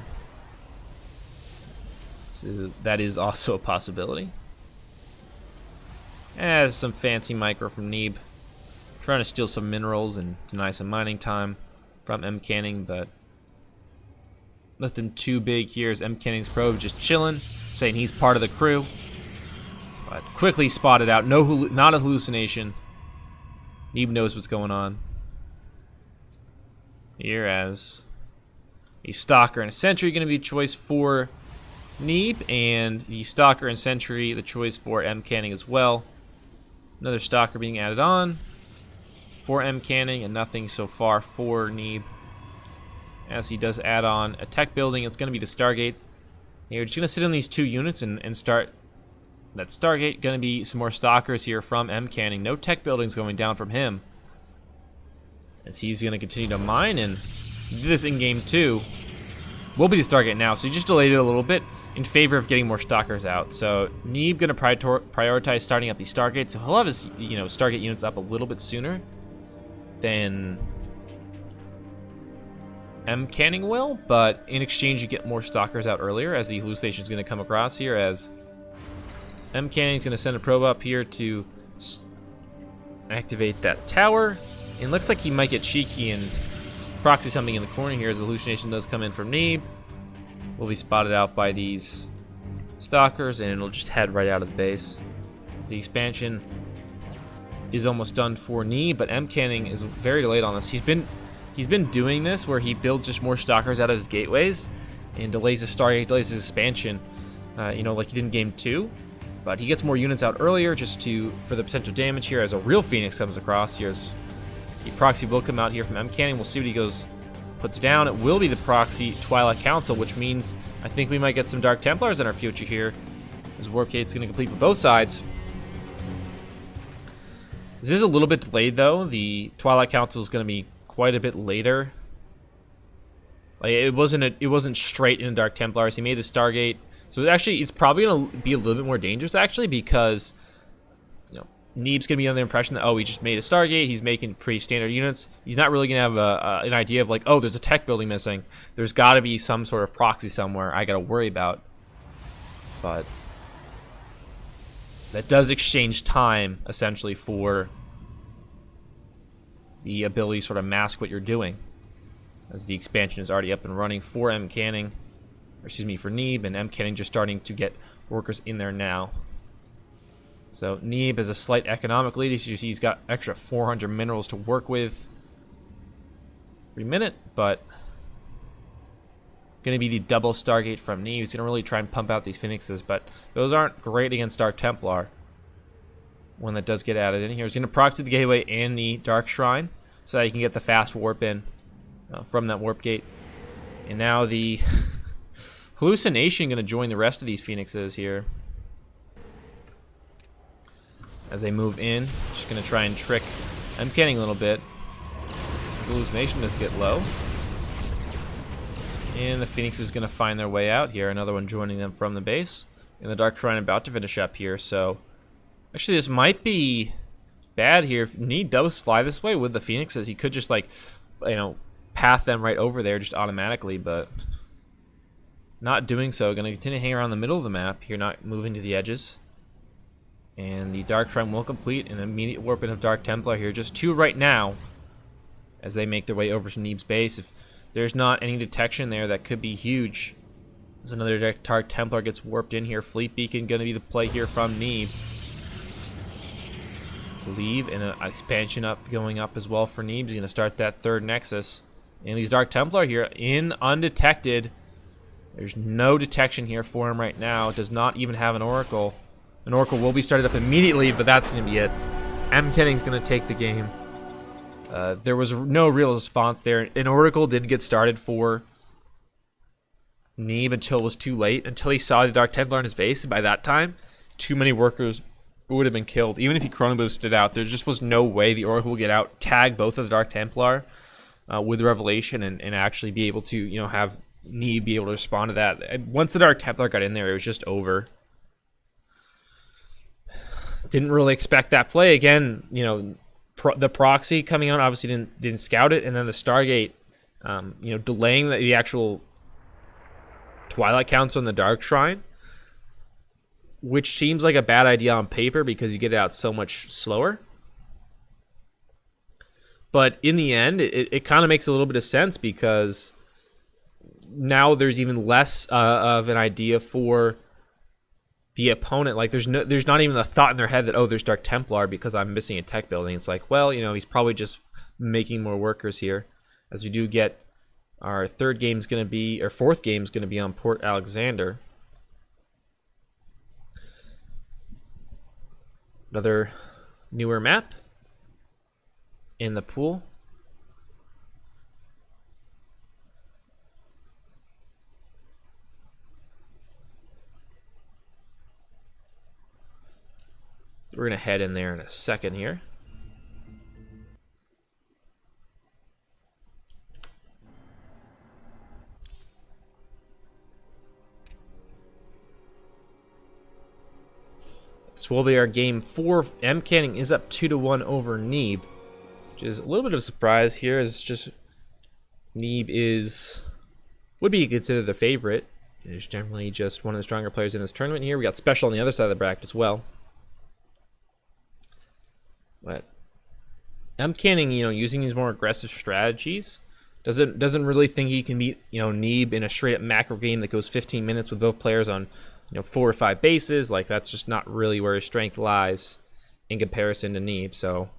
A: So that is also a possibility. As some fancy micro from Neeb, trying to steal some minerals and deny some mining time from M canning, but nothing too big here as M canning's probe just chilling, saying he's part of the crew. But quickly spotted out, not a hallucination. Neeb knows what's going on. Here as a Stalker and a Sentry going to be choice for Neeb, and the Stalker and Sentry the choice for M canning as well. Another Stalker being added on for M canning, and nothing so far for Neeb. As he does add on a tech building, it's going to be the Stargate. You're just going to sit in these 2 units and start that Stargate. Going to be some more Stalkers here from M canning. No tech buildings going down from him, as he's going to continue to mine, and do this in game 2. Will be the Stargate now, so he just delayed it a little bit in favor of getting more Stalkers out. So Neeb going to prioritize starting up the Stargate, so he'll have his, you know, Stargate units up a little bit sooner than M canning will, but in exchange you get more Stalkers out earlier, as the hallucination is going to come across here, as M canning is going to send a probe up here to activate that tower. And looks like he might get cheeky and proxy something in the corner here, as the hallucination does come in from Neeb. Will be spotted out by these Stalkers, and it'll just head right out of the base. As the expansion is almost done for Neeb, but M canning is very delayed on this. He's been doing this where he builds just more Stalkers out of his gateways and delays his Stargate, delays his expansion. You know, like he did in game 2. But he gets more units out earlier just for the potential damage here as a real Phoenix comes across. Here's the proxy will come out here from M. Canning. We'll see what he puts down. It will be the proxy Twilight Council, which means I think we might get some Dark Templars in our future here. As Warp Gate's going to complete for both sides. This is a little bit delayed, though. The Twilight Council is going to be quite a bit later. Like it wasn't straight into Dark Templars. He made the Stargate, so it's probably going to be a little bit more dangerous actually, because Neeb's going to be under the impression that, oh, he just made a Stargate. He's making pretty standard units. He's not really going to have an idea of like, oh, there's a tech building missing. There's got to be some sort of proxy somewhere I got to worry about. But that does exchange time, essentially, for the ability to sort of mask what you're doing, as the expansion is already up and running for M. Canning, or excuse me, for Neeb, and M. Canning just starting to get workers in there now. So Neeb is a slight economic lead. As you see, he's got extra 400 minerals to work with every minute, but going to be the double Stargate from Neeb. He's going to really try and pump out these Phoenixes, but those aren't great against Dark Templar. One that does get added in here. He's going to proxy the Gateway and the Dark Shrine so that he can get the fast warp in from that Warp Gate. And now the Hallucination going to join the rest of these Phoenixes here as they move in. Just going to try and trick M. Canning a little bit. His Hallucination does get low. And the Phoenix is going to find their way out here. Another one joining them from the base. And the Dark Shrine about to finish up here. So, actually, this might be bad here. If Need does fly this way with the Phoenixes, he could just, like, path them right over there just automatically. But not doing so. Going to continue to hang around the middle of the map here, not moving to the edges. And the Dark Shrine will complete an immediate warping of Dark Templar here. Just 2 right now as they make their way over to Neeb's base. If there's not any detection there, that could be huge. As another Dark Templar gets warped in here. Fleet Beacon going to be the play here from Neeb. Leave and an expansion going up as well for Neeb. He's going to start that 3rd Nexus. And these Dark Templar here in undetected. There's no detection here for him right now. Does not even have an Oracle. An Oracle will be started up immediately, but that's going to be it. M. Kenning's going to take the game. There was no real response there. An Oracle did get started for Neeb until it was too late. Until he saw the Dark Templar in his base. And by that time, too many workers would have been killed. Even if he chrono boosted out, there just was no way the Oracle would get out, tag both of the Dark Templar with the Revelation, and actually be able to, have Neeb be able to respond to that. Once the Dark Templar got in there, it was just over. Didn't really expect that play. Again, the proxy coming out obviously didn't scout it, and then the Stargate, delaying the actual Twilight Council and the Dark Shrine, which seems like a bad idea on paper because you get it out so much slower. But in the end, it kind of makes a little bit of sense because now there's even less of an idea for the opponent. Like there's not even a thought in their head that, oh, there's Dark Templar because I'm missing a tech building. It's like, well, he's probably just making more workers here. As we do get our 4th game's going to be on Port Alexander. Another newer map in the pool. We're going to head in there in a second here. This will be our game 4. M. Canning is up 2-1 over Neeb, which is a little bit of a surprise here, as just Neeb would be considered the favorite. He's generally just one of the stronger players in this tournament here. We got Special on the other side of the bracket as well. But M. Canning, using these more aggressive strategies, doesn't really think he can beat, Neeb in a straight up macro game that goes 15 minutes with both players on, 4 or 5 bases. Like, that's just not really where his strength lies in comparison to Neeb. So,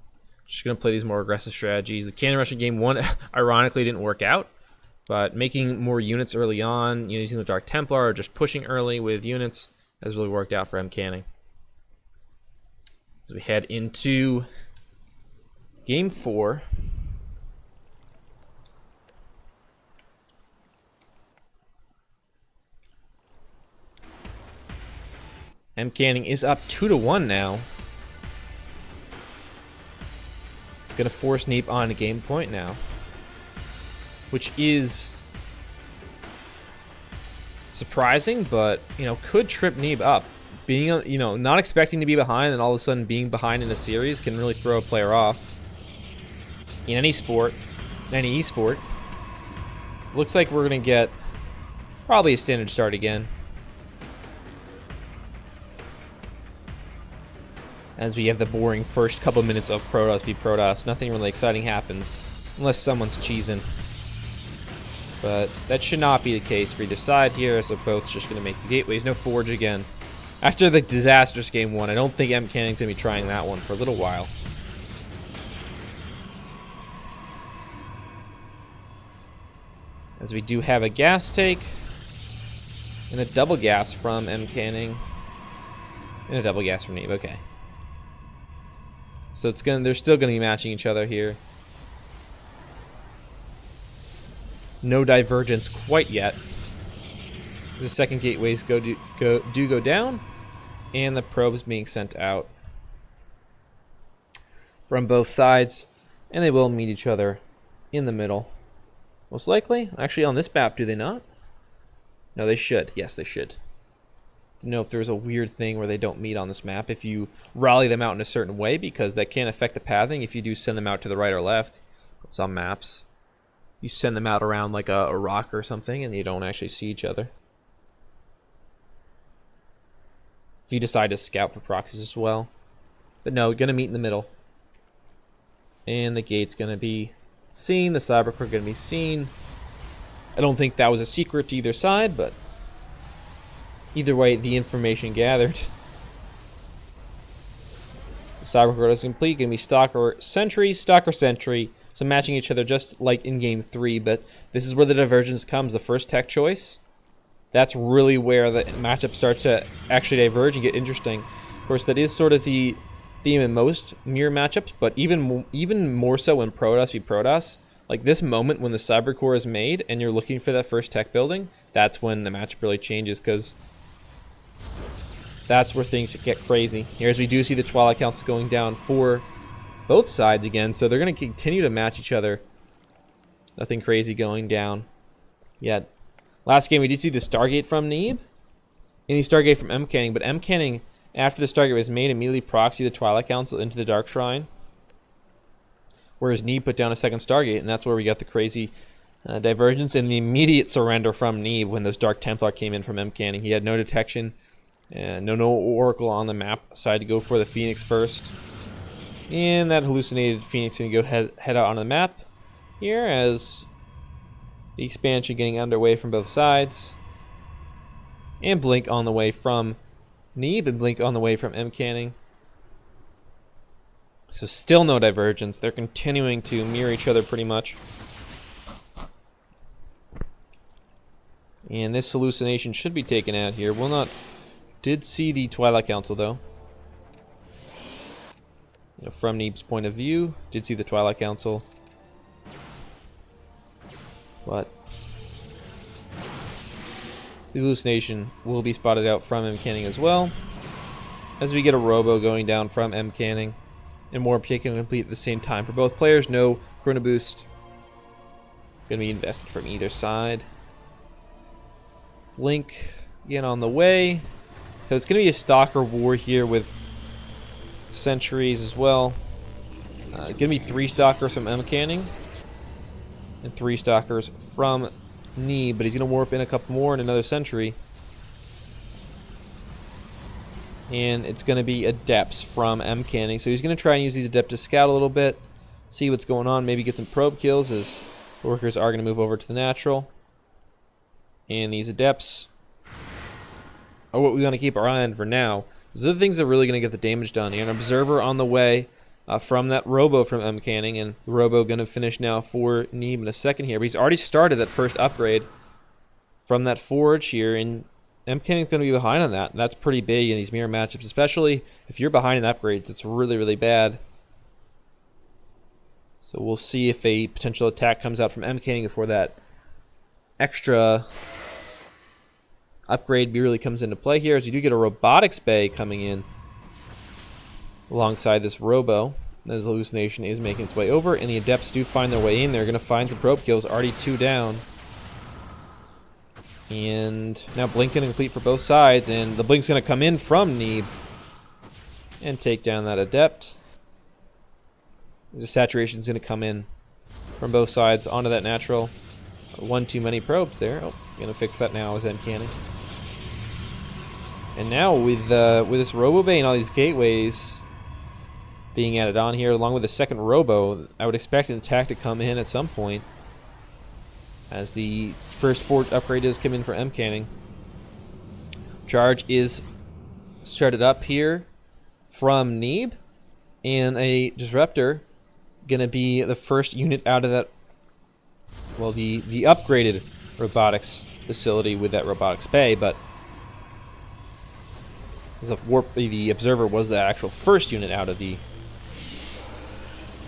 A: just gonna play these more aggressive strategies. The cannon rushing game 1, ironically, didn't work out, but making more units early on, using the Dark Templar or just pushing early with units has really worked out for M. Canning. So we head into Game 4. M. Canning is up 2-1 now. Gonna force Neep on a game point now, which is surprising, but could trip Neep up. Being not expecting to be behind and all of a sudden being behind in a series can really throw a player off. In any sport, any esport. Looks like we're gonna get probably a standard start again, as we have the boring first couple minutes of Protoss v Protoss. Nothing really exciting happens unless someone's cheesing. But that should not be the case for either side here, as they're both just going to make the gateways. No Forge again. After the disastrous Game 1, I don't think M. Canning's going to be trying that one for a little while. As we do have a gas take and a double gas from M. Canning. And a double gas from Neve, okay. So they're still going to be matching each other here. No divergence quite yet. The second gateways do go down, and the probes being sent out from both sides, and they will meet each other in the middle, most likely. Actually, on this map, do they not? No, they should. Yes, they should. Don't know if there's a weird thing where they don't meet on this map if you rally them out in a certain way, because that can affect the pathing if you do send them out to the right or left. Some maps, you send them out around like a rock or something, and you don't actually see each other. If you decide to scout for proxies as well. But no, gonna meet in the middle. And the gate's gonna be seen, the Cybercore gonna be seen. I don't think that was a secret to either side, but either way, the information gathered. The Cybercore is complete, gonna be Stalker Sentry, Stalker Sentry. So matching each other just like in Game 3, but this is where the divergence comes, the first tech choice. That's really where the matchup starts to actually diverge and get interesting. Of course, that is sort of the theme in most mirror matchups, but even more so in Protoss v Protoss. Like this moment when the Cybercore is made and you're looking for that first tech building, that's when the matchup really changes, because that's where things get crazy. Here, as we do see the Twilight Council going down for both sides again, so they're going to continue to match each other. Nothing crazy going down yet. Last game we did see the Stargate from Neeb and the Stargate from M. Canning, but M. Canning, after the Stargate was made, immediately proxied the Twilight Council into the Dark Shrine, whereas Neeb put down a second Stargate, and that's where we got the crazy divergence and the immediate surrender from Neeb when those Dark Templar came in from M. Canning. He had no detection and no Oracle on the map, decided to go for the Phoenix first. And that hallucinated Phoenix going to go head out on the map here, as the expansion getting underway from both sides. And Blink on the way from Neeb and Blink on the way from M. Canning. So still no divergence. They're continuing to mirror each other pretty much. And this hallucination should be taken out here. Will not. Did see the Twilight Council though. From Neeb's point of view, did see the Twilight Council, but the hallucination will be spotted out from M. Canning as well, as we get a Robo going down from M. Canning, and more taken complete at the same time for both players. No Chrono Boost going to be invested from either side. Blink again on the way, so it's going to be a Stalker war here with sentries as well. Gonna be 3 Stalkers from M. Canning and 3 Stalkers from Neeb, but he's gonna warp in a couple more and another sentry. And it's gonna be Adepts from M. Canning, so he's gonna try and use these Adepts to scout a little bit, see what's going on, maybe get some probe kills, as the workers are gonna move over to the natural. And these Adepts are what we want to keep our eye on for now. Those are the things that are really going to get the damage done. An Observer on the way from that Robo from M. Canning, and the Robo going to finish now for Neeb in a second here. But he's already started that first upgrade from that Forge here, and MKing's going to be behind on that. And that's pretty big in these mirror matchups, especially if you're behind in upgrades. It's really, really bad. So we'll see if a potential attack comes out from MKing before that extra upgrade really comes into play here, as you do get a robotics bay coming in alongside this robo. As hallucination is making its way over, and the adepts do find their way in. They're going to find some probe kills. Already 2 down. And now blink and complete for both sides, and the blink's going to come in from Neeb and take down that adept. The saturation's going to come in from both sides onto that natural. One too many probes there. Oh, going to fix that now as end cannon. And now with this robo bay and all these gateways being added on here, along with the second robo, I would expect an attack to come in at some point as the first 4 upgrade does come in for M-canning. Charge is started up here from Neeb, and a disruptor gonna be the first unit out of that, well, the upgraded robotics facility with that robotics bay, but as a warp, the observer was the actual first unit out of the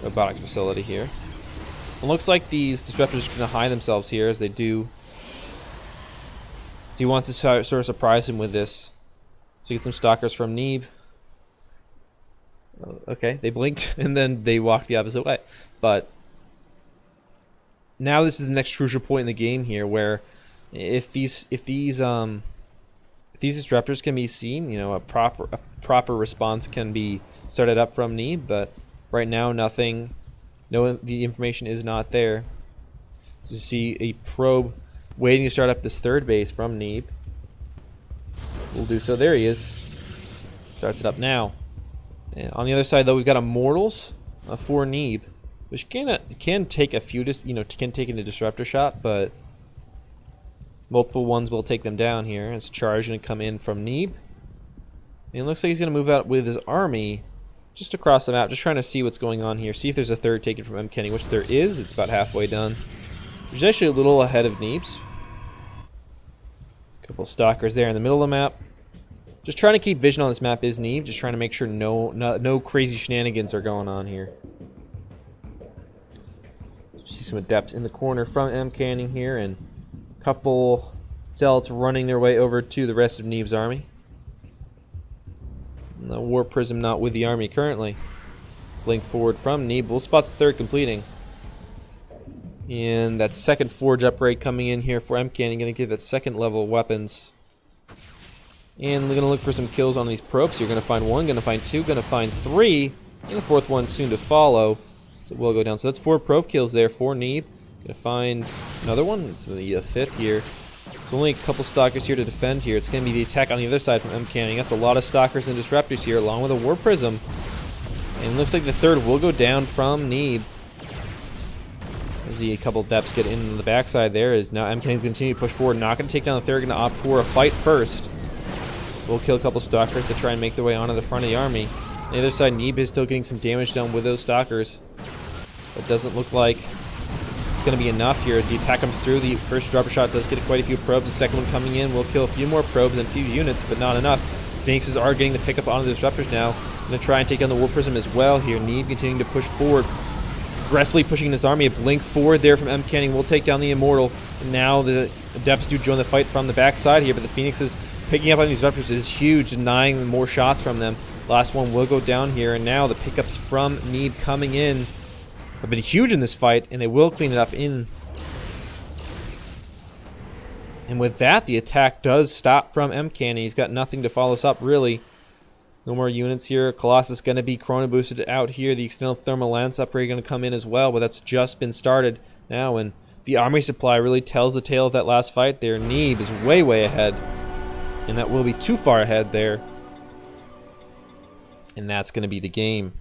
A: robotics facility here. It looks like these disruptors are going to hide themselves here as they do. He wants to sort of surprise him with this. So you get some stalkers from Neeb. Okay, they blinked and then they walked the opposite way. But now this is the next crucial point in the game here, where if these disruptors can be seen, you know, a proper response can be started up from Neeb, but right now the information is not there. So you see a probe waiting to start up this third base from Neeb. We'll do so. There he is. Starts it up now. And on the other side, though, we've got Immortals for Neeb, which can take a few, can take into disruptor shot, but multiple ones will take them down here. It's Charge going to come in from Neeb. And it looks like he's going to move out with his army just across the map, just trying to see what's going on here. See if there's a third taken from M-Kenny, which there is. It's about halfway done. There's actually a little ahead of Neeb's. A couple stalkers there in the middle of the map. Just trying to keep vision on this map is Neeb. Just trying to make sure no crazy shenanigans are going on here. See some adepts in the corner from M-Canning here, and a couple zealots running their way over to the rest of Neeb's army. The War Prism not with the army currently. Blink forward from Neeb. We'll spot the third completing. And that second Forge upgrade coming in here for M-Canning. Going to get that second level weapons. And we're going to look for some kills on these probes. You're going to find 1, going to find 2, going to find 3. And the 4th one soon to follow. So we'll go down. So that's 4 probe kills there for Neeb. Going to find another one. It's the 5th here. So only a couple stalkers here to defend here. It's going to be the attack on the other side from M-Canning. That's a lot of stalkers and disruptors here, along with a War Prism. And it looks like the third will go down from Neeb. As a couple depths get in the backside there, is now M-Canning's going to continue to push forward. Not going to take down the third, going to opt for a fight first. We'll kill a couple stalkers to try and make their way onto the front of the army. On the other side, Neeb is still getting some damage done with those stalkers. But doesn't look like going to be enough here as the attack comes through. The first dropper shot does get quite a few probes. The second one coming in will kill a few more probes and a few units, but not enough. Phoenixes are getting the pickup on the disruptors now. Going to try and take down the War Prism as well here. Neeb continuing to push forward, aggressively pushing this army. A blink forward there from M-Canning will take down the Immortal. And now the Adepts do join the fight from the backside here, but the Phoenixes picking up on these disruptors is huge, denying them more shots from them. Last one will go down here, and now the pickups from Neeb coming in have been huge in this fight, and they will clean it up in. And with that, the attack does stop from M-Canning. He's got nothing to follow us up, really. No more units here. Colossus going to be chrono boosted out here. The external thermal lance upgrade going to come in as well, but that's just been started now. And the army supply really tells the tale of that last fight there. Neeb is way, way ahead, and that will be too far ahead there. And that's going to be the game.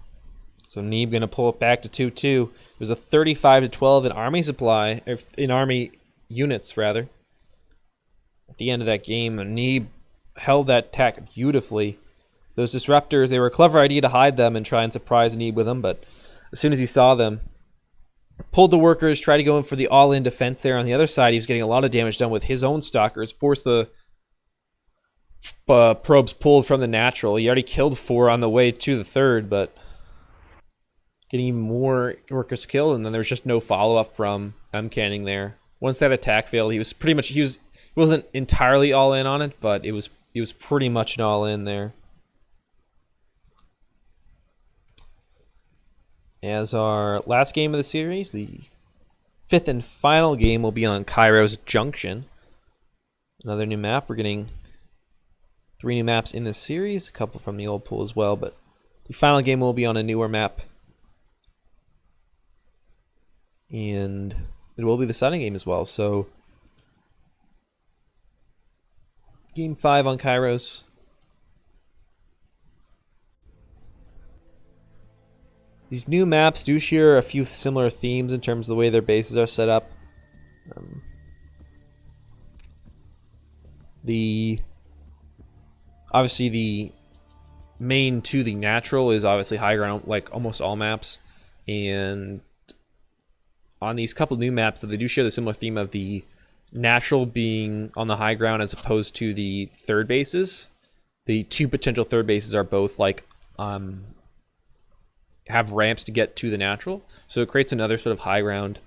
A: So Neeb going to pull it back to 2-2. There's a 35-12 in army supply, in army units rather. At the end of that game, Neeb held that attack beautifully. Those disruptors, they were a clever idea to hide them and try and surprise Neeb with them, but as soon as he saw them, pulled the workers, tried to go in for the all-in defense there. On the other side, he was getting a lot of damage done with his own stalkers, forced the probes pulled from the natural. He already killed 4 on the way to the 3rd, but getting even more workers killed, and then there's just no follow-up from Canning there. Once that attack failed, he was pretty much he wasn't entirely all in on it, but he was pretty much an all in there. As our last game of the series, the 5th and final game will be on Kairos Junction. Another new map. We're getting 3 new maps in this series, a couple from the old pool as well, but the final game will be on a newer map. And it will be the Sunday game as well. So, Game 5 on Kairos. These new maps do share a few similar themes in terms of the way their bases are set up. Obviously the main to the natural is obviously high ground, like almost all maps, and on these couple new maps that they do share the similar theme of the natural being on the high ground as opposed to the third bases. The 2 potential third bases are both like have ramps to get to the natural, so it creates another sort of high ground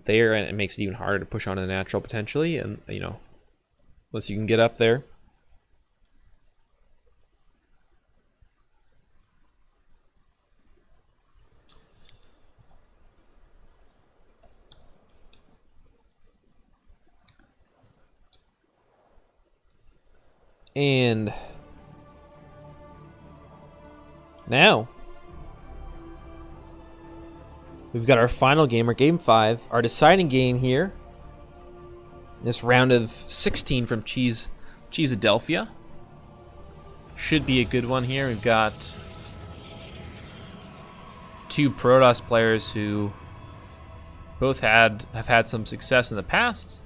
A: there, and it makes it even harder to push onto the natural potentially, and you know, unless you can get up there. And now we've got our final game, or Game 5, our deciding game here. This round of 16 from Cheeseadelphia. Should be a good one here. We've got 2 Protoss players who both have had some success in the past.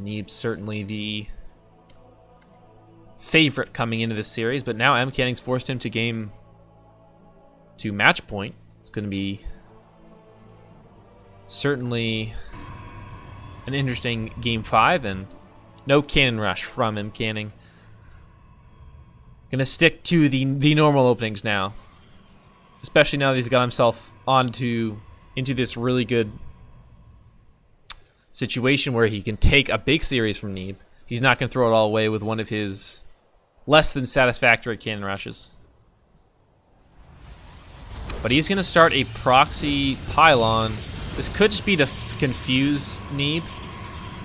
A: Neeb's certainly the favorite coming into this series, but now Canning's forced him to match point. It's going to be certainly an interesting Game 5, and no cannon rush from Canning. Gonna stick to the normal openings now, especially now that he's got himself into this really good situation where he can take a big series from Neeb. He's not going to throw it all away with one of his less than satisfactory cannon rushes. But he's going to start a proxy pylon. This could just be to confuse Neeb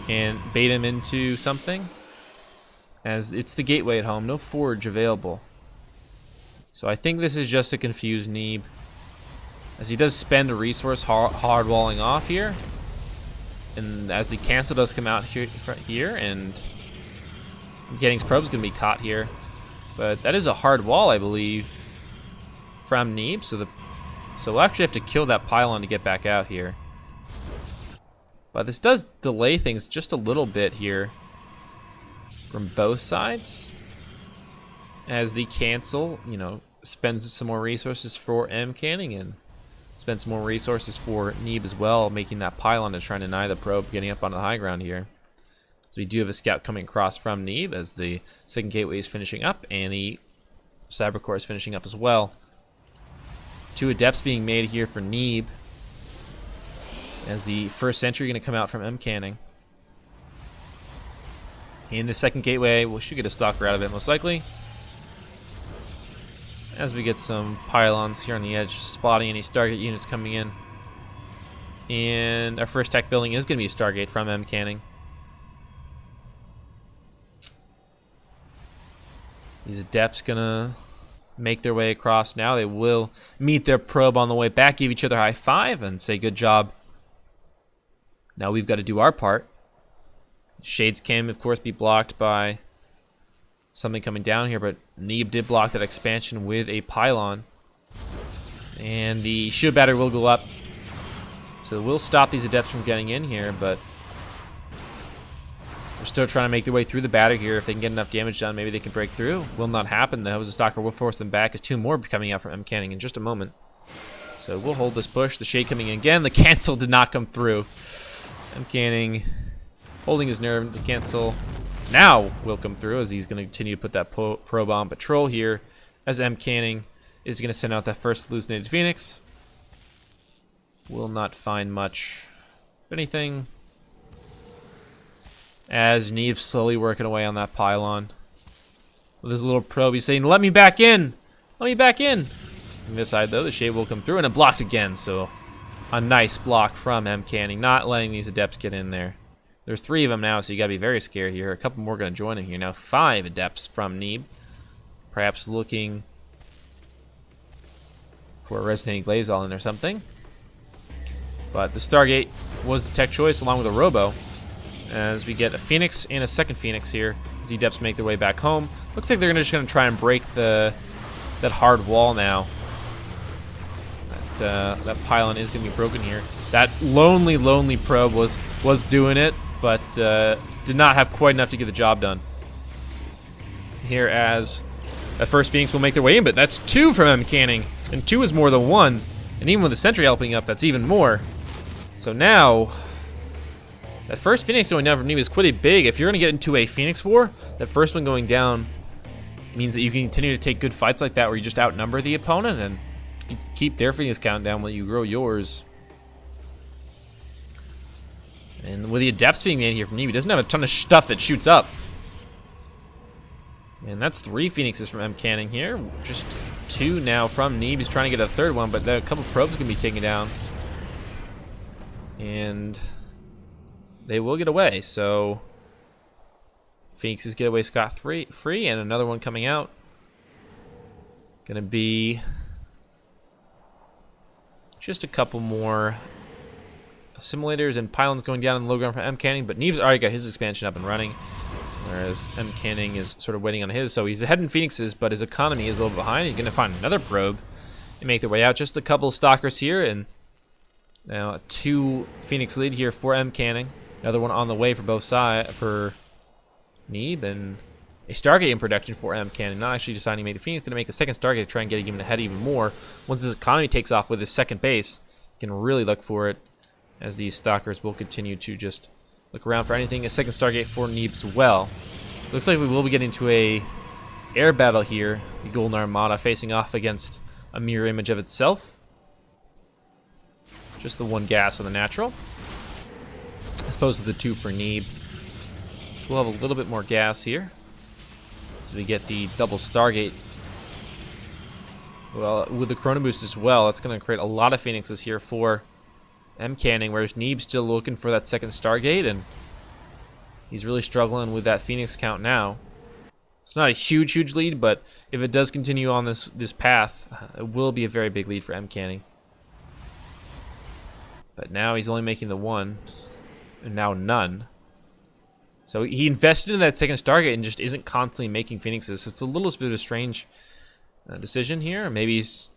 A: and bait him into something, as it's the gateway at home. No forge available. So I think this is just to confuse Neeb, as he does spend a resource hard walling off here. And as the cancel does come out here, and Gettings Probe's going to be caught here. But that is a hard wall, I believe, from Neeb. So we'll actually have to kill that pylon to get back out here. But this does delay things just a little bit here from both sides, as the cancel, you know, spends some more resources for Canning and spends some more resources for Neeb as well, making that pylon to try and deny the probe getting up on the high ground here. So we do have a scout coming across from Neeb as the second gateway is finishing up, and the Cyber Core is finishing up as well. 2 adepts being made here for Neeb, as the first sentry going to come out from Canning. In the second gateway, we should get a stalker out of it most likely, as we get some pylons here on the edge, spotting any Stargate units coming in. And our first tech building is going to be a Stargate from Canning. These adepts gonna make their way across now. They will meet their probe on the way back, give each other a high five, and say good job. Now we've got to do our part. Shades can, of course, be blocked by something coming down here, but Neeb did block that expansion with a pylon. And the shield battery will go up. So we'll stop these adepts from getting in here, but they're still trying to make their way through the battery here. If they can get enough damage done, maybe they can break through. Will not happen. The Hose Stalker will force them back, as 2 more coming out from Canning in just a moment. So we'll hold this push. The Shade coming in again. The cancel did not come through. Canning holding his nerve. The cancel now will come through, as he's going to continue to put that probe on patrol here, as M. Canning is going to send out that first hallucinated Phoenix. Will not find much of anything, as Neeb's slowly working away on that pylon. With his little probe, he's saying, let me back in! Let me back in! On this side, though, the Shade will come through, and it blocked again, so a nice block from M. Canning, not letting these Adepts get in there. There's 3 of them now, so you gotta be very scared here. A couple more gonna join in here now. 5 Adepts from Neeb. Perhaps looking for a Resonating Glaze all in or something. But the Stargate was the tech choice, along with a Robo, as we get a Phoenix and a second Phoenix here as the Adepts make their way back home. Looks like they're just gonna try and break that hard wall now. That pylon is gonna be broken here. That lonely probe was doing it, but did not have quite enough to get the job done. Here, as that first Phoenix will make their way in, but that's 2 from M. Canning, and 2 is more than 1. And even with the Sentry helping up, that's even more. So now, that first Phoenix going down from Neeb is quite big. If you're gonna get into a Phoenix war, that first one going down means that you can continue to take good fights like that, where you just outnumber the opponent and keep their Phoenix count down while you grow yours. And with the Adepts being made here from Neeb, he doesn't have a ton of stuff that shoots up. And that's 3 Phoenixes from M. Canning here. Just 2 now from Neeb. He's trying to get a third one, but a couple probes can be taken down. And they will get away, so Phoenixes get away scot-free, and another one coming out. Gonna be just a couple more simulators and pylons going down in the low ground from M. Canning, but Neeb's already got his expansion up and running, whereas M. Canning is sort of waiting on his. So he's ahead in Phoenixes, but his economy is a little behind. He's going to find another probe and make their way out. Just a couple Stalkers here, and now a 2 Phoenix lead here for M. Canning. Another one on the way for both sides for Neeb, and a Stargate in production for M. Canning. Not actually deciding to make the Phoenix, going to make a second Stargate to try and get him ahead even more. Once his economy takes off with his second base, he can really look for it, as these Stalkers will continue to just look around for anything. A second Stargate for Neeb as well. Looks like we will be getting to a air battle here. The Golden Armada facing off against a mirror image of itself. Just the 1 gas on the natural, as opposed to the 2 for Neeb. So we'll have a little bit more gas here. We get the double Stargate. Well, with the Chrono Boost as well, that's going to create a lot of Phoenixes here for M. Canning, whereas Neeb's still looking for that second Stargate, and he's really struggling with that Phoenix count now. It's not a huge lead, but if it does continue on this path, it will be a very big lead for M. Canning. But now he's only making the 1, and now none. So he invested in that second Stargate and just isn't constantly making Phoenixes. So it's a little bit of a strange decision here. Maybe he's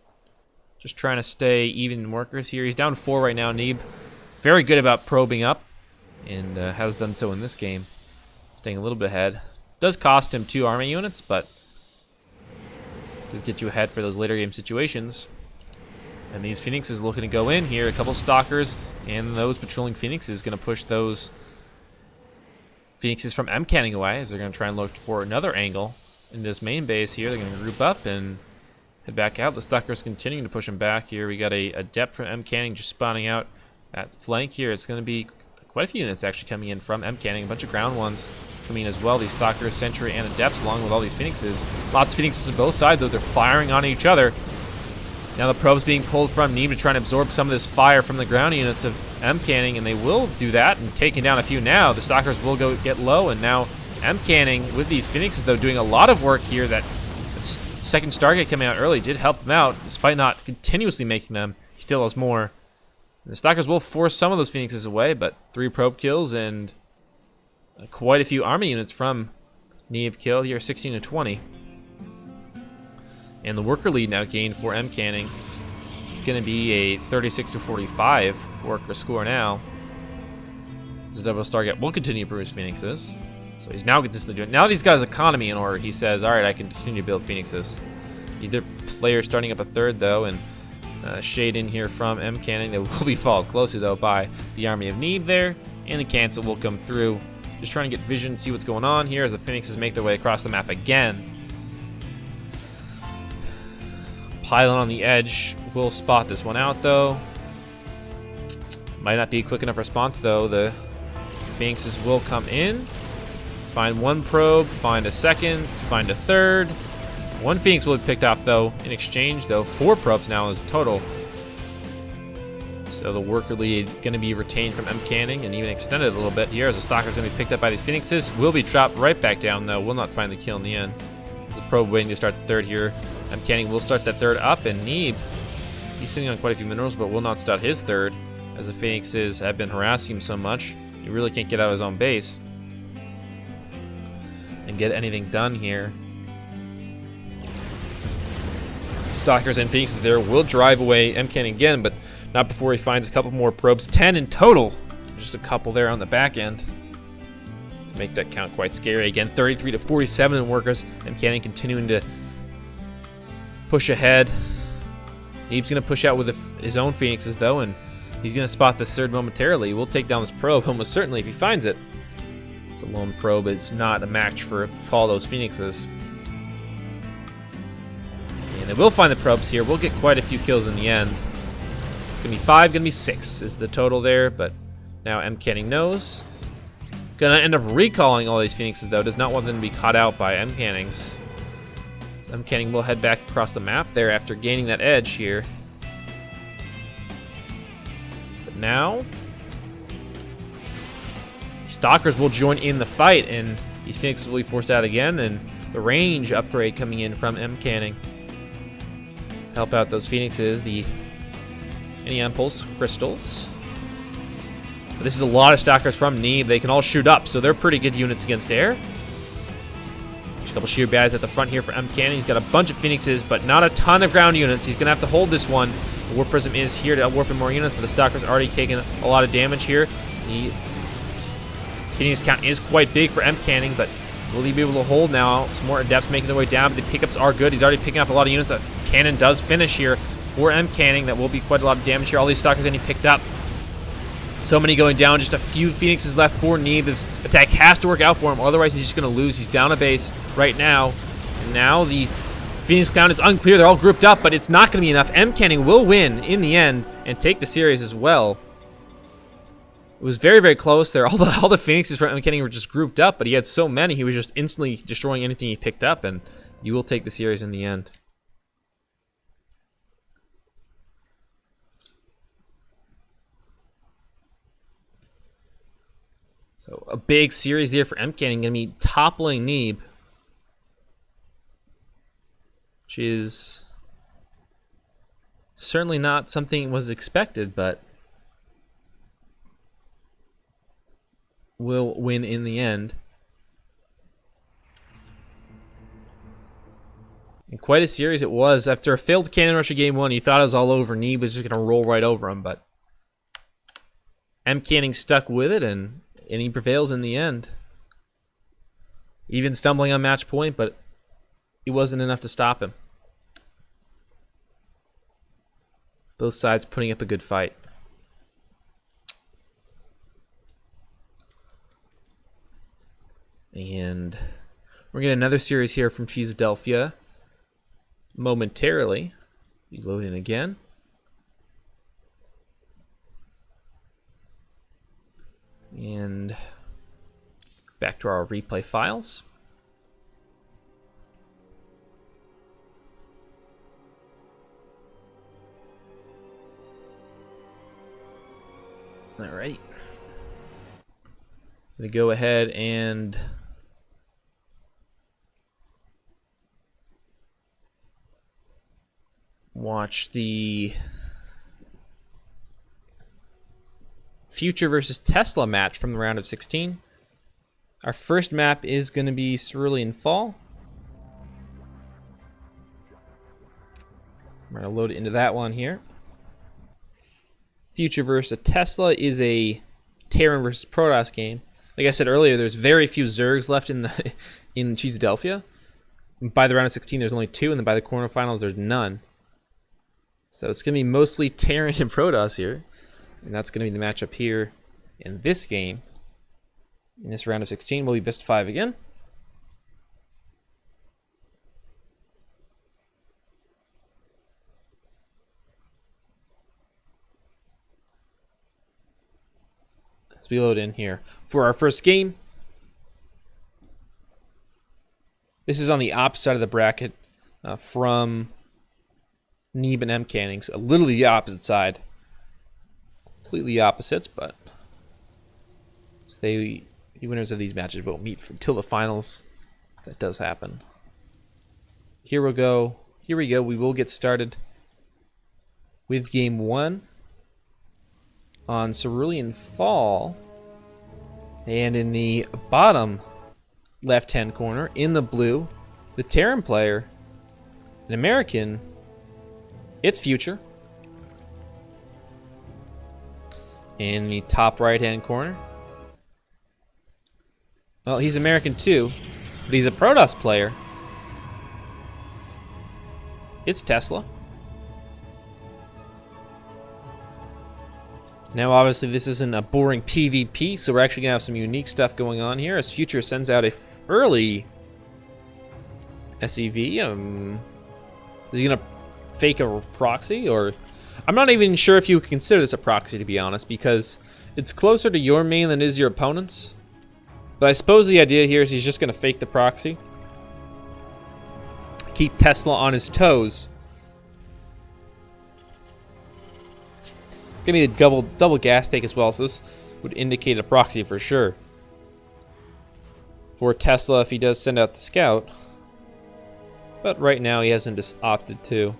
A: just trying to stay even workers here. He's down 4 right now, Neeb. Very good about probing up, and has done so in this game. Staying a little bit ahead. Does cost him 2 army units, but does get you ahead for those later game situations. And these Phoenixes looking to go in here. A couple Stalkers, and those patrolling Phoenixes going to push those Phoenixes from M. Canning away, as they're going to try and look for another angle in this main base here. They're going to group up and head back out. The Stalkers continuing to push them back here. We got a Adept from M. Canning just spawning out that flank here. It's going to be quite a few units actually coming in from M. Canning. A bunch of ground ones coming in as well. These Stalkers, Sentry, and Adepts, along with all these Phoenixes. Lots of Phoenixes on both sides, though. They're firing on each other. Now the probe's being pulled from Neeb to try and absorb some of this fire from the ground units of M. Canning, and they will do that, and taking down a few now. The Stalkers will go get low, and now M. Canning, with these Phoenixes, though, doing a lot of work here. That second Stargate coming out early did help him out, despite not continuously making them. He still has more. The Stalkers will force some of those Phoenixes away, but 3 probe kills and quite a few army units from Neeb killed here, 16 to 20. And the worker lead now gained for M. Canning. It's going to be a 36 to 45 worker score now. This double Stargate will continue to produce Phoenixes. So he's now consistently doing it. Now that he's got his economy in order, he says, all right, I can continue to build Phoenixes. Either player starting up a third, though, and shade in here from M. Canning. They will be followed closely, though, by the army of Neeb there. And the cancel will come through Just trying to get vision, see what's going on here as the Phoenixes make their way across the map again. Pylon on the edge will spot this one out, though. Might not be a quick enough response, though. The Phoenixes will come in, find one probe, find a second, find a third. One Phoenix will be picked off, though. In exchange, though, 4 probes now is total. So the worker lead going to be retained from M. Canning and even extended a little bit here as the Stalker's going to be picked up by these Phoenixes. Will be dropped right back down, though. Will not find the kill in the end. There's a probe waiting to start the third here. M. Canning will start that third up, and Neeb, he's sitting on quite a few minerals, but will not start his third as the Phoenixes have been harassing him so much. He really can't get out of his own base and get anything done here. Stalkers and Phoenixes there will drive away M. Canning again, but not before he finds a couple more probes. 10 in total. Just a couple there on the back end to make that count quite scary. Again, 33 to 47 in workers. M. Canning continuing to push ahead. Neeb's going to push out with his own Phoenixes, though, and he's going to spot this third momentarily. He will take down this probe almost certainly if he finds it. It's a lone probe. It's not a match for all those Phoenixes. And they will find the probes here. We'll get quite a few kills in the end. It's going to be 5, going to be 6 is the total there, but now M. Canning knows. Going to end up recalling all these Phoenixes, though. Does not want them to be caught out by M. Canning's. So M. Canning will head back across the map there after gaining that edge here. But now, Stalkers will join in the fight, and these Phoenixes will be forced out again, and the range upgrade coming in from M. Canning. Help out those Phoenixes, the Impulse crystals. But this is a lot of Stalkers from Neeb. They can all shoot up, so they're pretty good units against air. There's a couple sheer bads at the front here for M. Canning. He's got a bunch of Phoenixes, but not a ton of ground units. He's going to have to hold this one. The Warp Prism is here to warp in more units, but the Stalker's already taken a lot of damage here. Canning's count is quite big for M. Canning, but will he be able to hold now? Some more Adepts making their way down, but the pickups are good. He's already picking up a lot of units. That cannon does finish here for M. Canning. That will be quite a lot of damage here. All these Stalkers that he picked up. So many going down. Just a few Phoenixes left for Neeb. His attack has to work out for him, otherwise he's just going to lose. He's down a base right now. And now the Phoenix count is unclear. They're all grouped up, but it's not going to be enough. M. Canning will win in the end and take the series as well. It was very, very close there. All the Phoenixes from M. Canning were just grouped up, but he had so many, he was just instantly destroying anything he picked up, and you will take the series in the end. So a big series there for M. Canning, going to be toppling Neeb, which is certainly not something was expected, but will win in the end. And quite a series it was. After a failed cannon rush of game 1, you thought it was all over. Neeb was just going to roll right over him, but M. Canning stuck with it, and he prevails in the end. Even stumbling on match point, but it wasn't enough to stop him. Both sides putting up a good fight. And we're getting another series here from Cheeseadelphia momentarily. We load in again. And back to our replay files. All right. I'm going to go ahead and watch the Future versus Tesla match from the round of 16. Our first map is going to be Cerulean Fall. I'm going to load it into that one here. Future versus Tesla is a Terran versus Protoss game. Like I said earlier, there's very few Zergs left in Cheeseadelphia. By the round of 16, there's only 2, and then by the quarterfinals, there's none. So it's going to be mostly Terran and Protoss here. And that's going to be the matchup here in this game. In this round of 16, we'll be best of 5 again. Let's be loaded in here for our first game. This is on the opposite side of the bracket from Neeb and M Cannings. Literally the opposite side. Completely opposites, but the winners of these matches won't meet until the finals. That does happen. Here we go. Here we go. We will get started with game 1 on Cerulean Fall. And in the bottom left-hand corner, in the blue, the Terran player, an American, it's Future. In the top right-hand corner, well, he's American too, but he's a Protoss player. It's Tesla. Now, obviously, this isn't a boring PvP, so we're actually going to have some unique stuff going on here as Future sends out a early SEV. Is he going to fake a proxy? Or I'm not even sure if you would consider this a proxy, to be honest, because it's closer to your main than it is your opponent's. But I suppose the idea here is he's just going to fake the proxy. Keep Tesla on his toes. Give me a double gas take as well, so this would indicate a proxy for sure. For Tesla, if he does send out the scout. But right now he hasn't just opted to.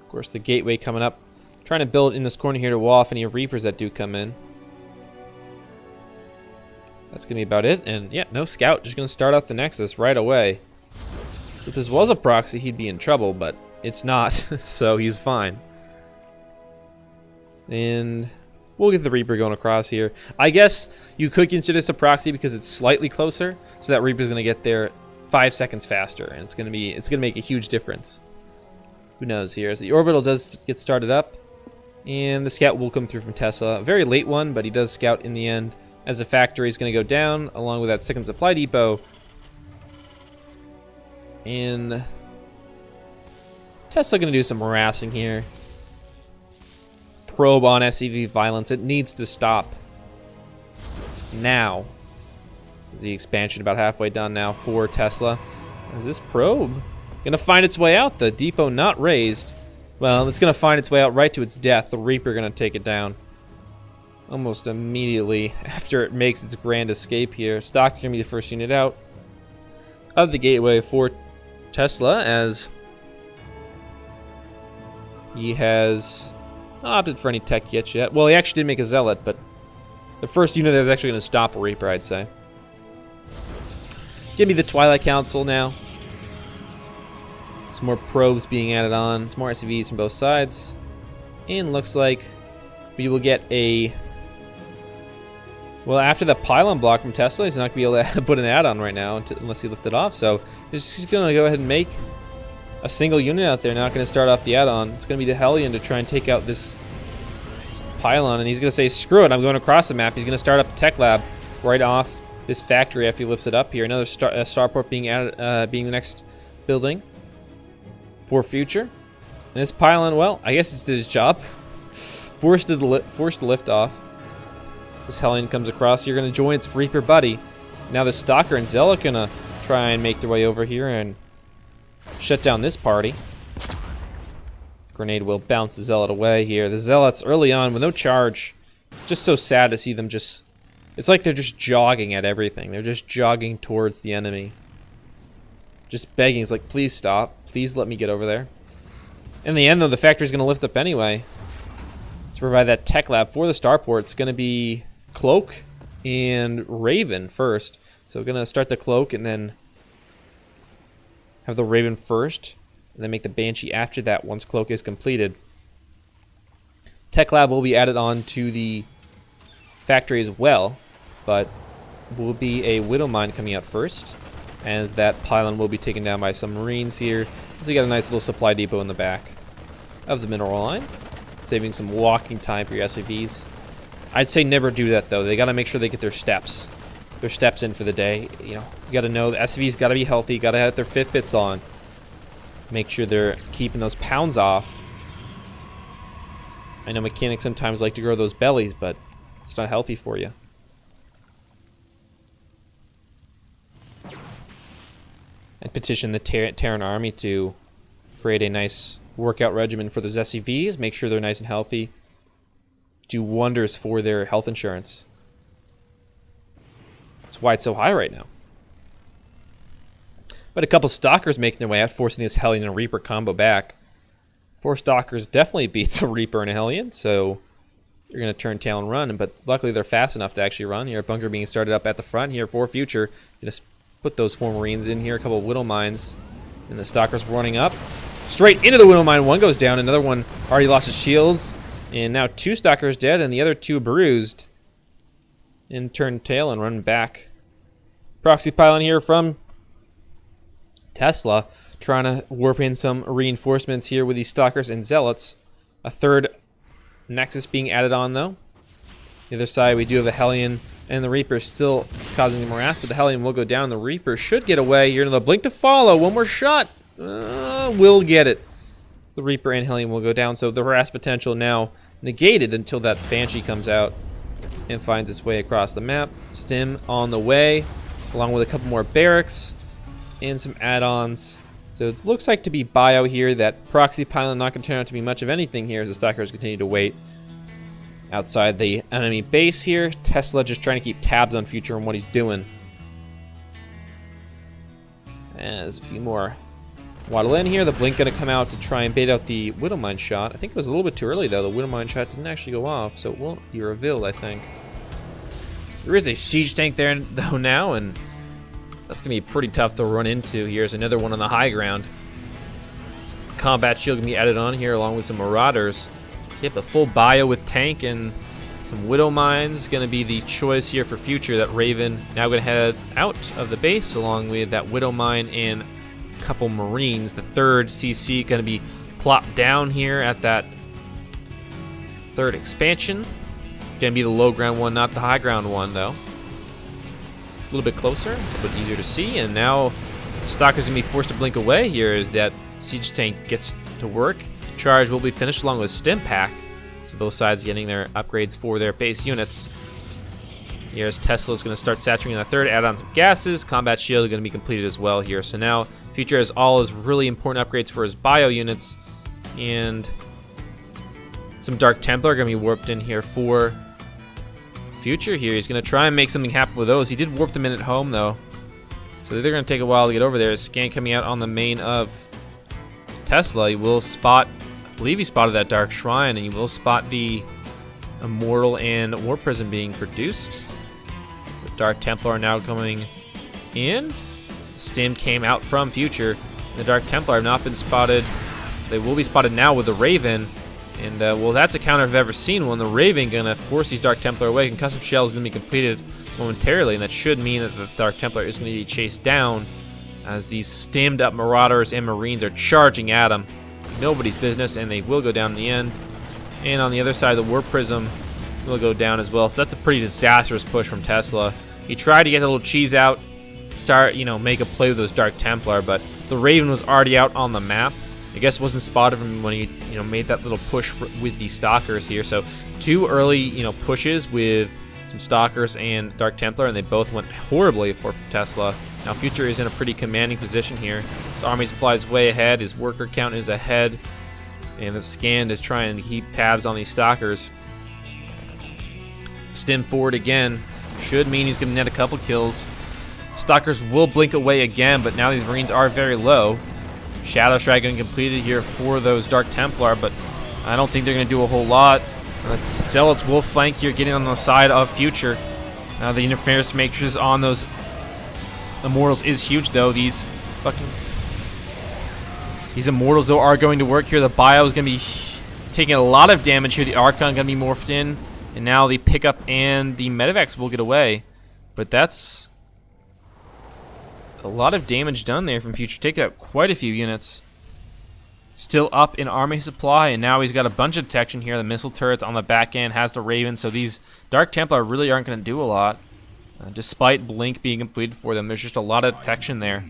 A: Of course, the gateway coming up. Trying to build in this corner here to wall off any Reapers that do come in. That's going to be about it. And yeah, no scout. Just going to start out the Nexus right away. If this was a proxy, he'd be in trouble, but it's not. So he's fine. And we'll get the Reaper going across here. I guess you could consider this a proxy because it's slightly closer, so that Reaper's going to get there 5 seconds faster, and it's going to make a huge difference. Who knows here? As the orbital does get started up, and the scout will come through from Tesla. A very late one, but he does scout in the end. As the factory is going to go down, along with that second supply depot. And Tesla going to do some harassing here. Probe on SEV violence. It needs to stop now. The expansion about halfway done now for Tesla. Is this probe going to find its way out? The depot not raised. Well, it's going to find its way out right to its death. The Reaper going to take it down almost immediately after it makes its grand escape here. Stock going to be the first unit out of the gateway for Tesla, as he has not opted for any tech kits yet. Well, he actually did make a Zealot, but the first unit that is actually going to stop a Reaper, I'd say. Give me the Twilight Council now. Some more probes being added on. Some more SCVs from both sides. And looks like we will get a... Well, after the pylon block from Tesla, he's not going to be able to put an add-on right now unless he lifts it off. So he's just going to go ahead and make a single unit out there. Not going to start off the add-on. It's going to be the Hellion to try and take out this pylon. And he's going to say, screw it, I'm going across the map. He's going to start up a tech lab right off this factory after he lifts it up here. Another starport being added, being the next building for Future. And this pylon, well, I guess it's did its job. Forced the lift off. This Hellion comes across. You're going to join its Reaper buddy. Now the Stalker and Zealot going to try and make their way over here and shut down this party. Grenade will bounce the Zealot away here. The Zealots early on with no charge. Just so sad to see them just... It's like they're just jogging at everything. They're just jogging towards the enemy. Just begging. It's like, please stop. Please let me get over there. In the end, though, the factory's going to lift up anyway. To provide that tech lab for the starport, it's going to be Cloak and Raven first. So we're going to start the Cloak and then have the Raven first. And then make the Banshee after that once Cloak is completed. Tech lab will be added on to the factory as well. But will be a Widow Mine coming out first. As that pylon will be taken down by some Marines here. So you got a nice little supply depot in the back of the mineral line. Saving some walking time for your SCVs. I'd say never do that, though. They got to make sure they get their steps. their steps in for the day. You know, you got to know the SCV's got to be healthy, got to have their Fitbits on. Make sure they're keeping those pounds off. I know mechanics sometimes like to grow those bellies, but it's not healthy for you. And petition the Terran army to create a nice workout regimen for those SCVs. Make sure they're nice and healthy. Do wonders for their health insurance. That's why it's so high right now. But a couple Stalkers making their way out, forcing this Hellion and Reaper combo back. 4 Stalkers definitely beats a Reaper and a Hellion, so you're going to turn tail and run. But luckily they're fast enough to actually run. Here, bunker being started up at the front here for future. Going to put those 4 Marines in here, a couple of Widow Mines. And the Stalkers running up. Straight into the Widow Mine. One goes down, another one already lost his shields. And now 2 Stalkers dead and the other 2 bruised. And turn tail and run back. Proxy pylon here from Tesla, trying to warp in some reinforcements here with these Stalkers and Zealots. A 3rd Nexus being added on, though. The other side, we do have the Hellion and the Reaper still causing the morass, but the Hellion will go down. The Reaper should get away here. The blink to follow. One more shot. Will get it. So the Reaper and Hellion will go down, so the harass potential now negated until that Banshee comes out and finds its way across the map. Stim on the way, along with a couple more barracks and some add-ons. So it looks like to be bio here. That proxy pylon not going to turn out to be much of anything here as the Stalkers continue to wait outside the enemy base here. Tesla just trying to keep tabs on future and what he's doing. And there's a few more waddle in here. The blink going to come out to try and bait out the Widow Mine shot. I think it was a little bit too early though. The Widow Mine shot didn't actually go off, so it won't be revealed, I think. There is a siege tank there though now, and that's going to be pretty tough to run into. Here's another one on the high ground. Combat shield can be added on here along with some Marauders. Yep, a full bio with tank and some Widow Mines. Going to be the choice here for future. That Raven now going to head out of the base along with that Widow Mine and a couple Marines. The 3rd CC going to be plopped down here at that 3rd expansion. Going to be the low ground one, not the high ground one though. A little bit closer, a little bit easier to see, and now Stalker's gonna be forced to blink away here as that siege tank gets to work. Charge will be finished along with Stim Pack, so both sides getting their upgrades for their base units. Here's Tesla's gonna start saturating the 3rd, add on some gases. Combat shield gonna be completed as well here. So now Future has all his really important upgrades for his bio units, and some Dark Templar gonna be warped in here for Future here. He's going to try and make something happen with those. He did warp them in at home, though. So they're going to take a while to get over there. Scan coming out on the main of Tesla. He will spot, I believe he spotted that Dark Shrine, and he will spot the Immortal and War Prism being produced. The Dark Templar are now coming in. Stim came out from Future. The Dark Templar have not been spotted. They will be spotted now with the Raven. And, well, that's a counter I've ever seen one. The Raven going to force these Dark Templar away. Concussive Shell is going to be completed momentarily, and that should mean that the Dark Templar is going to be chased down as these stemmed up Marauders and Marines are charging at him. Nobody's business, and they will go down in the end. And on the other side, the War Prism will go down as well. So that's a pretty disastrous push from Tesla. He tried to get a little cheese out, start, make a play with those Dark Templar, but the Raven was already out on the map. I guess it wasn't spotted from when he, made that little push with the Stalkers here. So 2 early, pushes with some Stalkers and Dark Templar, and they both went horribly for Tesla. Now Future is in a pretty commanding position here. His army supply is way ahead. His worker count is ahead, and the Scan is trying to keep tabs on these Stalkers. Stim forward again. Should mean he's going to net a couple kills. Stalkers will blink away again, but now these Marines are very low. Shadow Strike getting completed here for those Dark Templar, but I don't think they're going to do a whole lot. Zealots will flank here, getting on the side of Future. The interference matrix on those Immortals is huge, though. These Immortals, though, are going to work here. The bio is going to be taking a lot of damage here. The Archon going to be morphed in, and now the pickup and the Medivacs will get away. But that's a lot of damage done there from Future. Taking out quite a few units. Still up in army supply, and now he's got a bunch of detection here. The missile turrets on the back end has the Raven, so these Dark Templar really aren't going to do a lot. Despite Blink being completed for them, there's just a lot of detection there.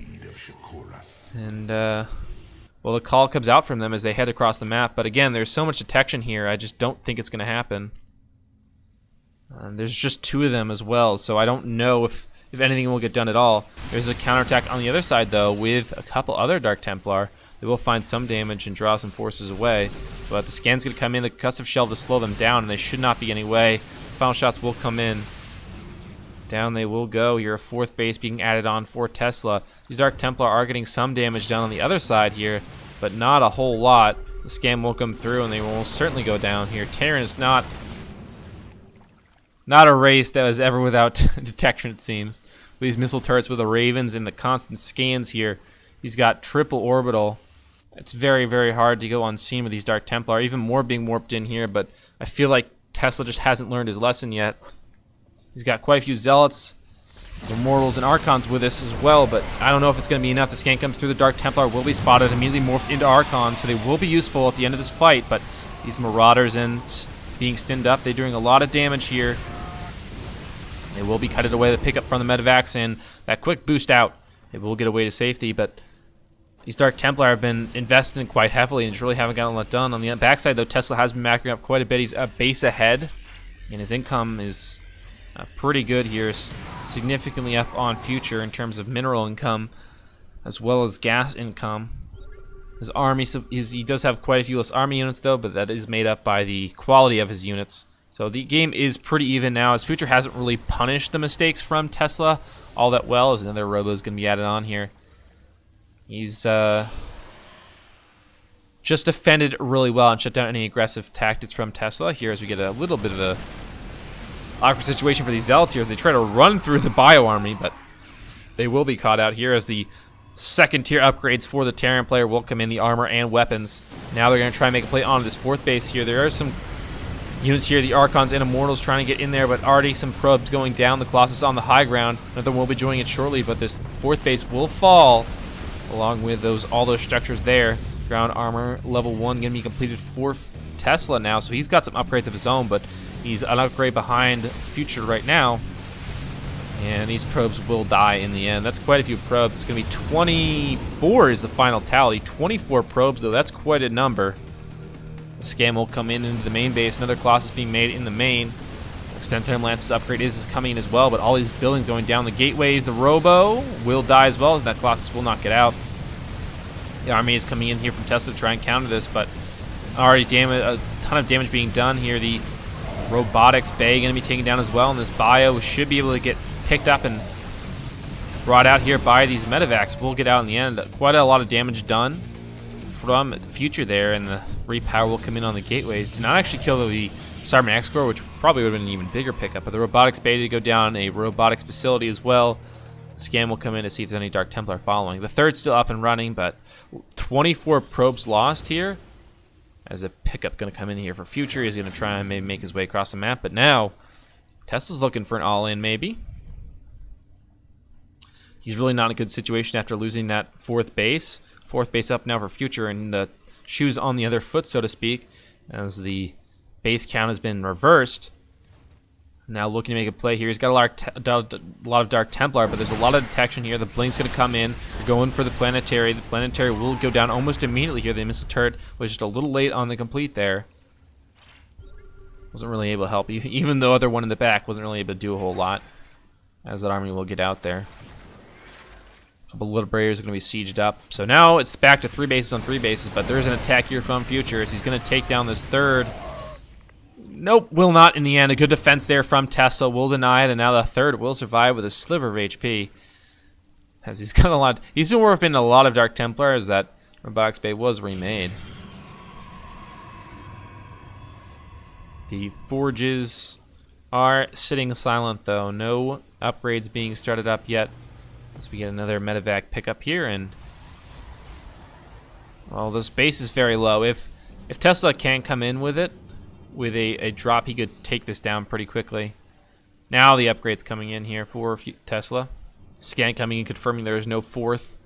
A: And, well, the call comes out from them as they head across the map. But again, there's so much detection here, I just don't think it's going to happen. There's just 2 of them as well, so I don't know if anything will get done at all. There's a counterattack on the other side, though, with a couple other Dark Templar. They will find some damage and draw some forces away. But the scan's going to come in, the concussive shell to slow them down, and they should not be any way. Final shots will come in. Down they will go. Here, a 4th base being added on for Tesla. These Dark Templar are getting some damage down on the other side here, but not a whole lot. The scan will come through, and they will certainly go down here. Terran is not a race that was ever without detection, it seems. With these missile turrets with the Ravens and the constant scans here, he's got triple orbital. It's very, very hard to go unseen with these Dark Templar, even more being warped in here, but I feel like Tesla just hasn't learned his lesson yet. He's got quite a few Zealots, some Immortals and Archons with us as well, but I don't know if it's going to be enough. The scan comes through, the Dark Templar will be spotted, immediately morphed into Archons, so they will be useful at the end of this fight, but these Marauders and being stinned up, they're doing a lot of damage here. They will be cutted away, the pickup from the medevacs, and that quick boost out, they will get away to safety, but these Dark Templar have been invested in quite heavily and just really haven't gotten a lot done. On the backside, though, Tesla has been macking up quite a bit. He's a base ahead, and his income is pretty good here, significantly up on future in terms of mineral income as well as gas income. His army, he does have quite a few less army units though, but that is made up by the quality of his units. So the game is pretty even now, as Future hasn't really punished the mistakes from Tesla all that well, as another robo is going to be added on here. He's just defended really well and shut down any aggressive tactics from Tesla here, as we get a little bit of a awkward situation for these Zealots here as they try to run through the Bio Army, but they will be caught out here as the 2nd tier upgrades for the Terran player will come in, the armor and weapons. Now they're going to try and make a play onto this 4th base here. There are some units here, the Archons and Immortals trying to get in there, but already some probes going down. The Colossus on the high ground. Another one will be joining it shortly, but this 4th base will fall along with all those structures there. Ground armor level 1 going to be completed for Tesla now, so he's got some upgrades of his own, but he's an upgrade behind Future right now, and these probes will die in the end. That's quite a few probes. It's going to be 24 is the final tally. 24 probes, though. That's quite a number. The scan will come into the main base. Another Colossus being made in the main. Extended Lance's upgrade is coming in as well, but all these buildings going down the gateways. The Robo will die as well. That Colossus will not get out. The army is coming in here from Tesla to try and counter this, but already a ton of damage being done here. The Robotics Bay going to be taken down as well, and this Bio should be able to get picked up and brought out here by these medevacs. We'll get out in the end. Quite a lot of damage done from the Future there, and the repower will come in on the gateways. Did not actually kill the Cyberman X-Core, which probably would have been an even bigger pickup, but the Robotics Bay to go down, a robotics facility as well. The scan will come in to see if there's any Dark Templar following. The 3rd's still up and running, but 24 probes lost here. As a pickup going to come in here for Future. He's going to try and maybe make his way across the map, but now Tesla's looking for an all-in maybe. He's really not in a good situation after losing that 4th base. 4th base up now for Future, and the shoes on the other foot, so to speak, as the base count has been reversed. Now looking to make a play here. He's got a lot of Dark Templar, but there's a lot of detection here. The Blink's going to come in. They're going for the Planetary. The Planetary will go down almost immediately here. The missile turret was just a little late on the complete there. Wasn't really able to help, even though other one in the back wasn't really able to do a whole lot, as that army will get out there. A couple little Liberators are going to be sieged up. So now it's back to 3 bases on 3 bases, but there's an attack here from Future as he's going to take down this 3rd. Nope, will not in the end. A good defense there from Tesla. Will deny it, and now the 3rd will survive with a sliver of HP. As he's got a lot. He's been warping a lot of Dark Templar as that Robotics Bay was remade. The forges are sitting silent though. No upgrades being started up yet. As we get another medevac pickup here, and well, this base is very low. If Tesla can't come in with it, with a drop, he could take this down pretty quickly. Now the upgrade's coming in here for Tesla. Scan coming in confirming there is no 4th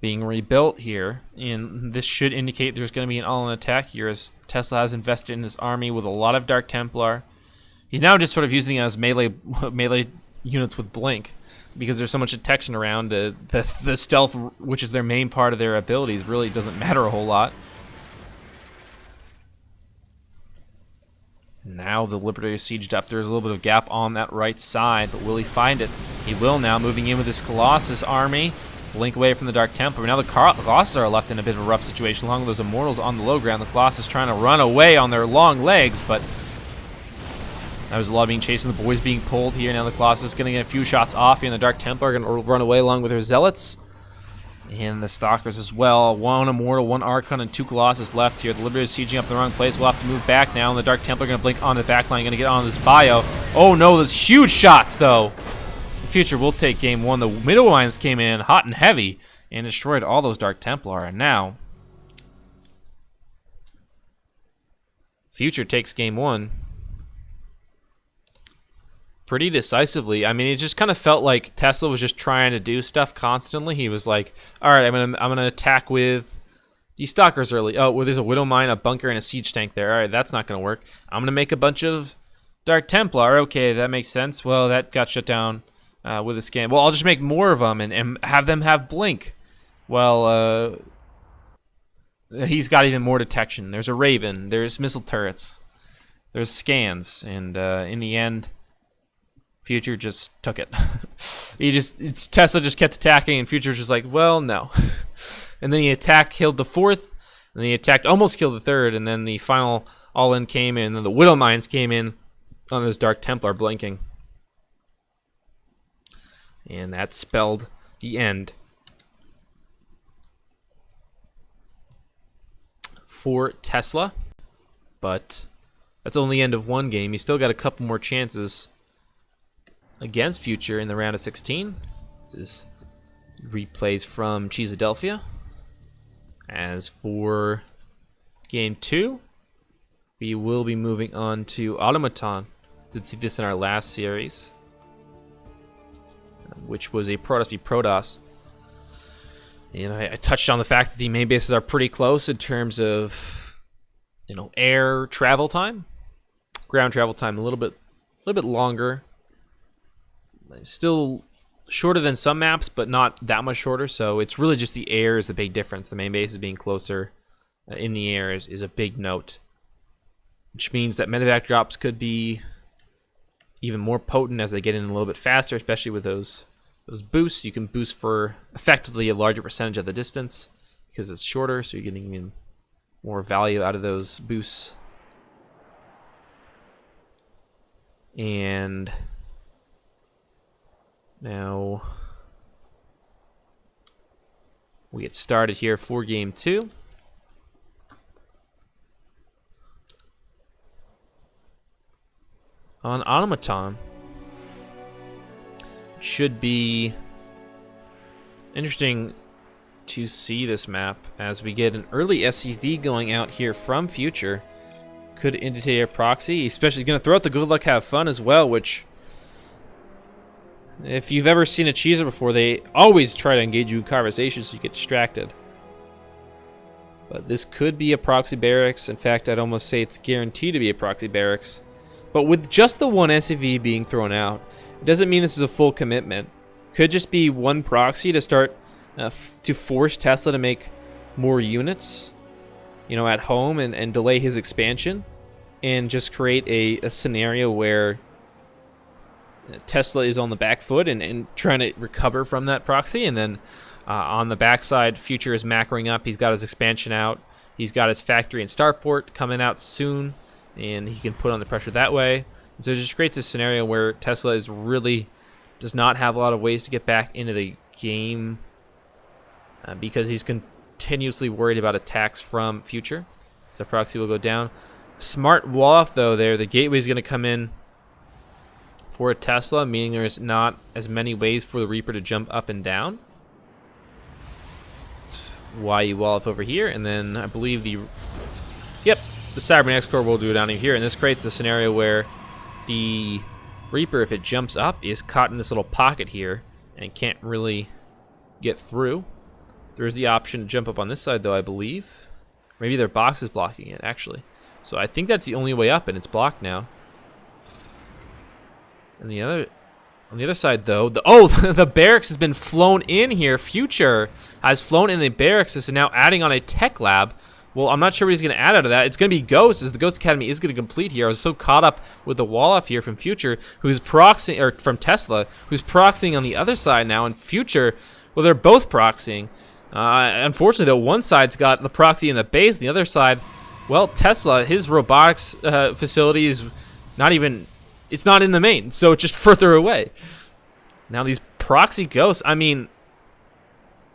A: being rebuilt here, and this should indicate there's going to be an all-in attack here as Tesla has invested in this army with a lot of Dark Templar. He's now just sort of using it as melee units with blink, because there's so much detection around. The stealth, which is their main part of their abilities, really doesn't matter a whole lot. Now the Liberator is sieged up. There's a little bit of gap on that right side, but will he find it? He will now, moving in with his Colossus army. Blink away from the Dark Templar. Now the Colossus are left in a bit of a rough situation, along with those Immortals on the low ground. The Colossus trying to run away on their long legs, but that was a lot being chased and the boys being pulled here. Now the Colossus is going to get a few shots off here, and the Dark Templar are going to run away along with their Zealots. And the Stalkers as well. One Immortal, one Archon, and two Colossus left here. The Liberator is sieging up in the wrong place. We'll have to move back now, and the Dark Templar are going to blink on the back line, going to get on this bio. Oh no, those huge shots though. The Future will take game one. The middle lines came in hot and heavy and destroyed all those Dark Templar. And now Future takes game one pretty decisively. I mean, it just kind of felt like Tesla was just trying to do stuff constantly. He was like, all right, I'm gonna attack with these Stalkers early. Oh, well, there's a Widow Mine, a bunker, and a siege tank there. All right, that's not gonna work. I'm gonna make a bunch of Dark Templar. Okay, that makes sense. Well, that got shut down with a scan. Well, I'll just make more of them and have them have blink. Well, he's got even more detection. There's a Raven. There's missile turrets. There's scans, and in the end, Future just took it. Tesla just kept attacking, and Future was just like, well, no. And then he attacked, killed the fourth, and then he attacked, almost killed the third, and then the final all-in came in, and then the Widow Mines came in on those Dark Templar blinking. And that spelled the end for Tesla. But that's only the end of one game. He's still got a couple more chances against Future in the round of 16. This is replays from Cheeseadelphia. As for game 2, we will be moving on to Automaton. Did see this in our last series, which was a Protoss v Protoss. And I touched on the fact that the main bases are pretty close in terms of, air travel time, ground travel time a little bit longer. Still shorter than some maps, but not that much shorter. So it's really just the air is the big difference. The main base is being closer in the air is a big note, which means that medevac drops could be even more potent as they get in a little bit faster, especially with those boosts. You can boost for effectively a larger percentage of the distance because it's shorter, so you're getting even more value out of those boosts. And now we get started here for game 2. On Automaton, should be interesting to see this map as we get an early SCV going out here from Future. Could indicate a proxy, especially going to throw out the good luck, have fun as well, which, if you've ever seen a cheeser before, they always try to engage you in conversation so you get distracted. But this could be a proxy barracks. In fact, I'd almost say it's guaranteed to be a proxy barracks. But with just the one SCV being thrown out, it doesn't mean this is a full commitment. Could just be one proxy to start to force Tesla to make more units, at home and delay his expansion, and just create a scenario where Tesla is on the back foot and trying to recover from that proxy. And then on the backside, Future is macroing up. He's got his expansion out. He's got his factory and starport coming out soon, and he can put on the pressure that way. And so it just creates a scenario where Tesla does not have a lot of ways to get back into the game because he's continuously worried about attacks from Future. So proxy will go down. Smart wall off though there. The gateway is going to come in for a Tesla, meaning there's not as many ways for the Reaper to jump up and down. That's why you wall off over here, and then I believe the Cyber X-Core will do it down here, and this creates a scenario where the Reaper, if it jumps up, is caught in this little pocket here and can't really get through. There's the option to jump up on this side though, I believe. Maybe their box is blocking it, actually. So I think that's the only way up, and it's blocked now. And on the other side, though, the barracks has been flown in here. Future has flown in the barracks, is now adding on a tech lab. Well, I'm not sure what he's going to add out of that. It's going to be Ghost, as the Ghost Academy is going to complete here. I was so caught up with the wall off here from Future, who's proxying, or from Tesla, who's proxying on the other side now. And Future, well, they're both proxying. Unfortunately, though, one side's got the proxy in the base, the other side, well, Tesla, his robotics facility is not even, it's not in the main, so it's just further away. Now these proxy ghosts, I mean,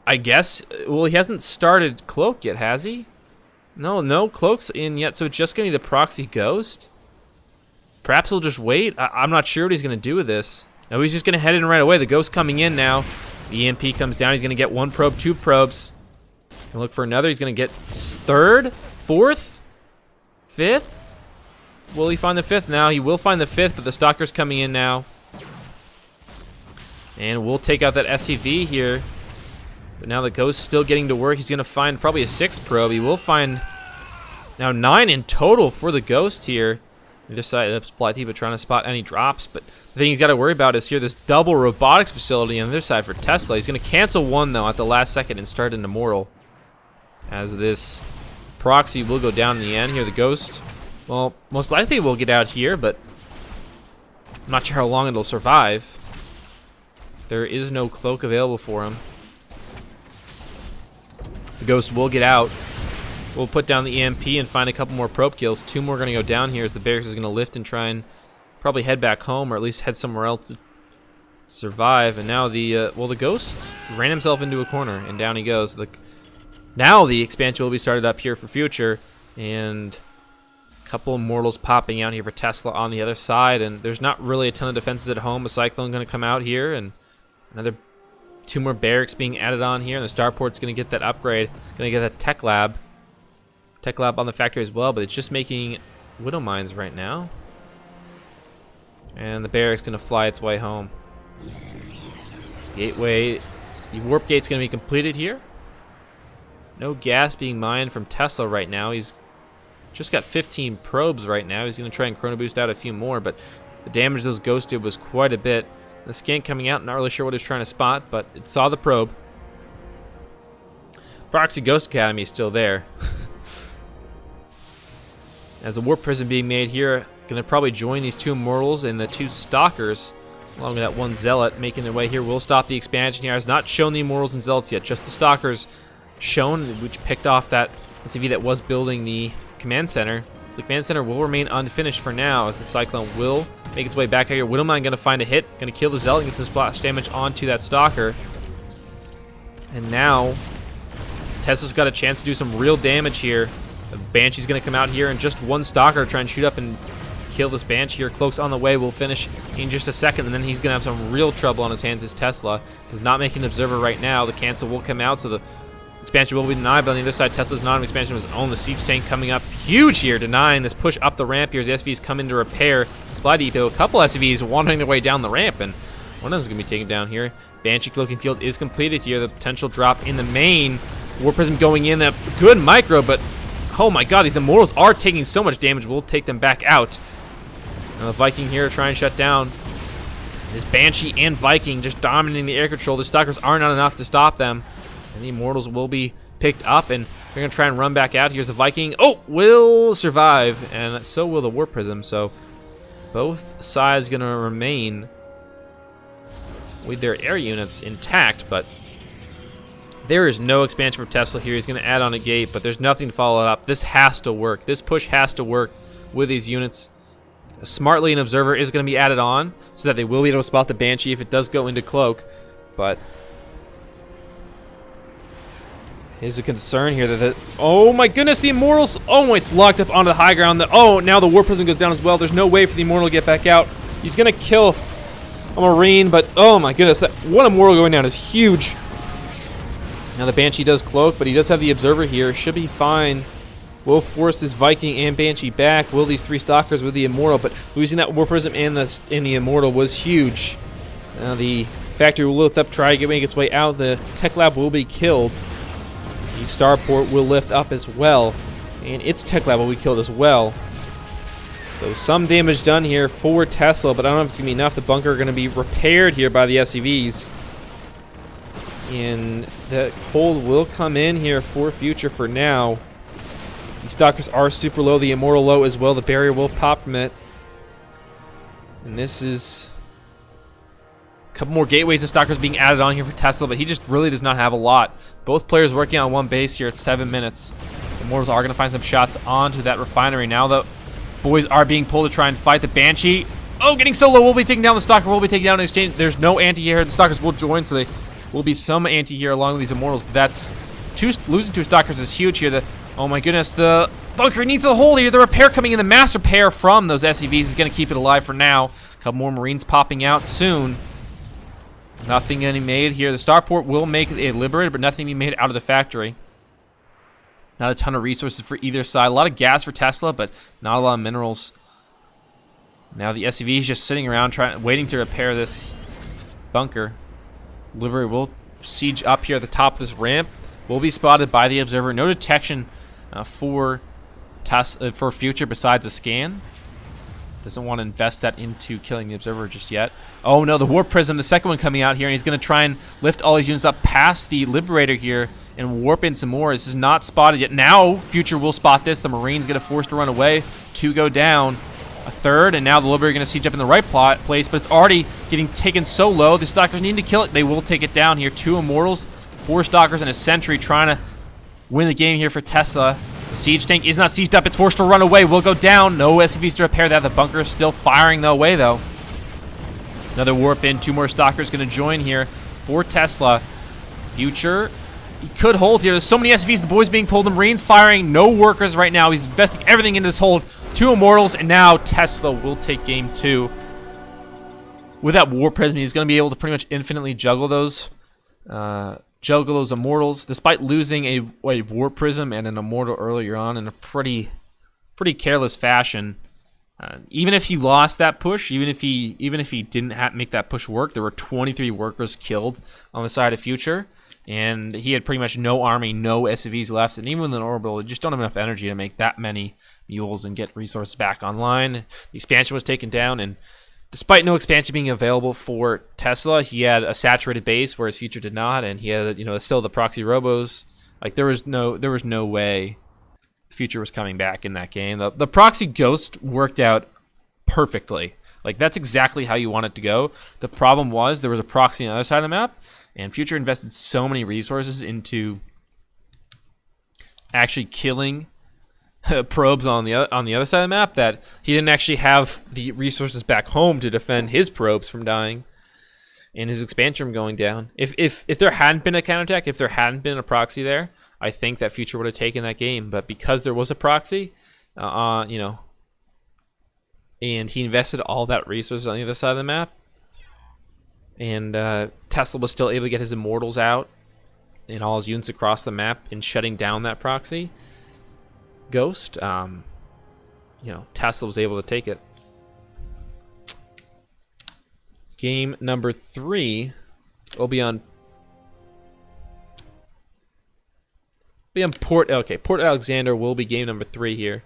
A: I guess, well, he hasn't started Cloak yet, has he? No Cloak's in yet, so it's just going to be the proxy ghost? Perhaps he'll just wait? I'm not sure what he's going to do with this. No, he's just going to head in right away. The ghost coming in now. The EMP comes down. He's going to get 1 probe, 2 probes. Gonna look for another. He's going to get 3rd, 4th, 5th. Will he find the 5th now? He will find the 5th, but the stalker's coming in now. And we'll take out that SCV here. But now the ghost's still getting to work. He's going to find probably a 6th probe. He will find now 9 in total for the ghost here. He decided to supply T, but trying to spot any drops. But the thing he's got to worry about is here this double robotics facility on the other side for Tesla. He's going to cancel 1, though, at the last second and start an Immortal. As this proxy will go down in the end here. The ghost, well, most likely will get out here, but I'm not sure how long it'll survive. There is no cloak available for him. The ghost will get out. We'll put down the EMP and find a couple more probe kills. 2 more are going to go down here as the barracks is going to lift and try and probably head back home, or at least head somewhere else to survive. And now the ghost ran himself into a corner, and down he goes. Now the expansion will be started up here for Future, and a couple Immortals popping out here for Tesla on the other side. And there's not really a ton of defenses at home. A Cyclone going to come out here, and another 2 more barracks being added on here, and the starport's going to get that upgrade. Going to get that tech lab on the factory as well, but it's just making Widow Mines right now. And the barracks going to fly its way home. Gateway, the warp gate's going to be completed here. No gas being mined from Tesla right now. He's just got 15 probes right now. He's going to try and chrono boost out a few more, but the damage those ghosts did was quite a bit. The scan coming out, not really sure what it's trying to spot, but it saw the probe. Proxy Ghost Academy is still there. As the warp prism being made here, going to probably join these 2 Immortals and the 2 Stalkers, along with that 1 Zealot making their way here. We'll stop the expansion here. Has not shown the Immortals and Zealots yet, just the Stalkers shown, which picked off that SCV that was building the command center. So the command center will remain unfinished for now, as the Cyclone will make its way back out here. Widowmine going to find a hit, going to kill the Zealot and get some splash damage onto that Stalker. And now Tesla's got a chance to do some real damage here. The Banshee's going to come out here, and just 1 Stalker try and shoot up and kill this Banshee here. Cloak's on the way. We'll finish in just a second, and then he's going to have some real trouble on his hands as Tesla does not make an observer right now. The cancel will come out, so the expansion will be denied, but on the other side, Tesla's not an expansion of his own. The siege tank coming up huge here, denying this push up the ramp here as the SCVs come in to repair the supply depot. A couple SCVs wandering their way down the ramp, and one of them's going to be taken down here. Banshee cloaking field is completed here. The potential drop in the main. Warp Prism going in, a good micro, but oh my god, these Immortals are taking so much damage. We'll take them back out. Now the Viking here to try and shut down. This Banshee and Viking just dominating the air control. The Stalkers are not enough to stop them. And the Immortals will be picked up, and they're going to try and run back out. Here's the Viking. Oh, will survive, and so will the Warp Prism. So both sides going to remain with their air units intact, but there is no expansion for Tesla here. He's going to add on a gate, but there's nothing to follow it up. This has to work. This push has to work with these units. Smartly, an observer is going to be added on so that they will be able to spot the Banshee if it does go into cloak, but is a concern here that oh my goodness, the Immortals, oh, it's locked up onto the high ground. Oh, now the Warp Prism goes down as well. There's no way for the Immortal to get back out. He's going to kill a Marine, but oh my goodness, that one Immortal going down is huge. Now the Banshee does cloak, but he does have the observer here. Should be fine. Will force this Viking and Banshee back. Will these 3 Stalkers with the Immortal, but losing that Warp Prism and the Immortal was huge. Now the factory will lift up, try to make its way out. The Tech Lab will be killed. The Starport will lift up as well, and its Tech Lab will be killed as well. So some damage done here for Tesla, but I don't know if it's going to be enough. The bunker going to be repaired here by the SCVs. And that hold will come in here for Future for now. These stalkers are super low. The immortal low as well. The barrier will pop from it. And this is a couple more gateways and stalkers being added on here for Tesla, but he just really does not have a lot. Both players working on one base here at 7 minutes. The Immortals are going to find some shots onto that refinery. Now the boys are being pulled to try and fight the Banshee. Oh, getting so low. We'll be taking down the stalker. We'll be taking down in exchange. There's no anti-here. The stalkers will join, so they will be some anti-here along with these Immortals, but that's losing 2 stalkers is huge here. Oh my goodness, the bunker needs a hold here. The repair coming in, the mass repair from those SCVs is going to keep it alive for now. A couple more Marines popping out soon. Nothing getting made here. The starport will make it liberated, but nothing being made out of the factory. Not a ton of resources for either side. A lot of gas for Tesla, but not a lot of minerals. Now the SCV is just sitting around waiting to repair this bunker. Liberator will siege up here at the top of this ramp. Will be spotted by the observer. No detection for Future besides a scan. Doesn't want to invest that into killing the observer just yet. Oh no, the warp prism, the second one coming out here, and he's going to try and lift all his units up past the liberator here and warp in some more. This is not spotted yet. Now Future will spot this. The Marine's going to force to run away. 2 go down. A third, and now the liberator going to siege up in the right place, but it's already getting taken so low. The stalkers need to kill it. They will take it down here. 2 immortals, 4 stalkers, and a sentry trying to win the game here for Tesla. The siege tank is not sieged up. It's forced to run away. Will go down. No SCVs to repair that. The bunker is still firing the way, though. Another warp in. 2 more stalkers going to join here for Tesla. Future, he could hold here. There's so many SCVs. The boys being pulled. The Marines firing. No workers right now. He's investing everything into this hold. 2 immortals, and now Tesla will take game 2. With that war prism, he's going to be able to pretty much infinitely juggle those immortals, despite losing a war prism and an immortal earlier on in a pretty careless fashion. Even if he lost that push, even if he didn't make that push work, there were 23 workers killed on the side of Future, and he had pretty much no army, no SCVs left, and even with an orbital, they just don't have enough energy to make that many mules and get resources back online. The expansion was taken down, and despite no expansion being available for Tesla, he had a saturated base, whereas Future did not, and he had, still the proxy robos. Like there was no way Future was coming back in that game. The proxy ghost worked out perfectly. Like that's exactly how you want it to go. The problem was there was a proxy on the other side of the map, and Future invested so many resources into actually killing probes on the other side of the map that he didn't actually have the resources back home to defend his probes from dying and his expansion from going down. If there hadn't been a counterattack, if there hadn't been a proxy there, I think that Future would have taken that game. But because there was a proxy, and he invested all that resources on the other side of the map, and Tesla was still able to get his immortals out and all his units across the map and shutting down that proxy ghost, Tesla was able to take it. Game number 3 will be on Port. Okay, Port Alexander will be game number 3 here.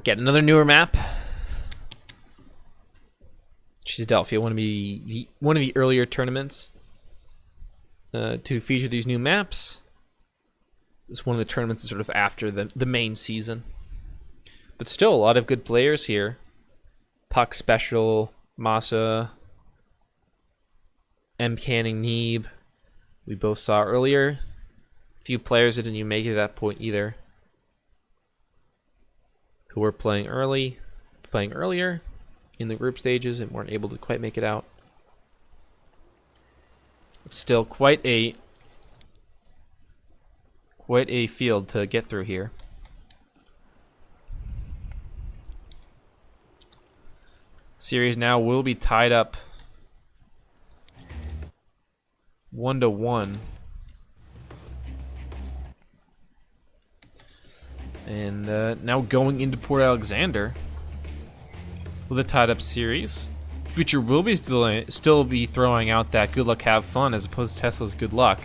A: Get another newer map. Cheeseadelphia, one of the earlier tournaments to feature these new maps. It's one of the tournaments sort of after the main season. But still, a lot of good players here. Puck Special, Massa, M. Canning, Neeb. We both saw earlier. A few players that didn't even make it to that point either, who were playing earlier in the group stages and weren't able to quite make it out. It's still quite a field to get through here. Series now will be tied up 1-1. And now going into Port Alexander with a tied up series. Future will be still be throwing out that good luck, have fun, as opposed to Tesla's good luck.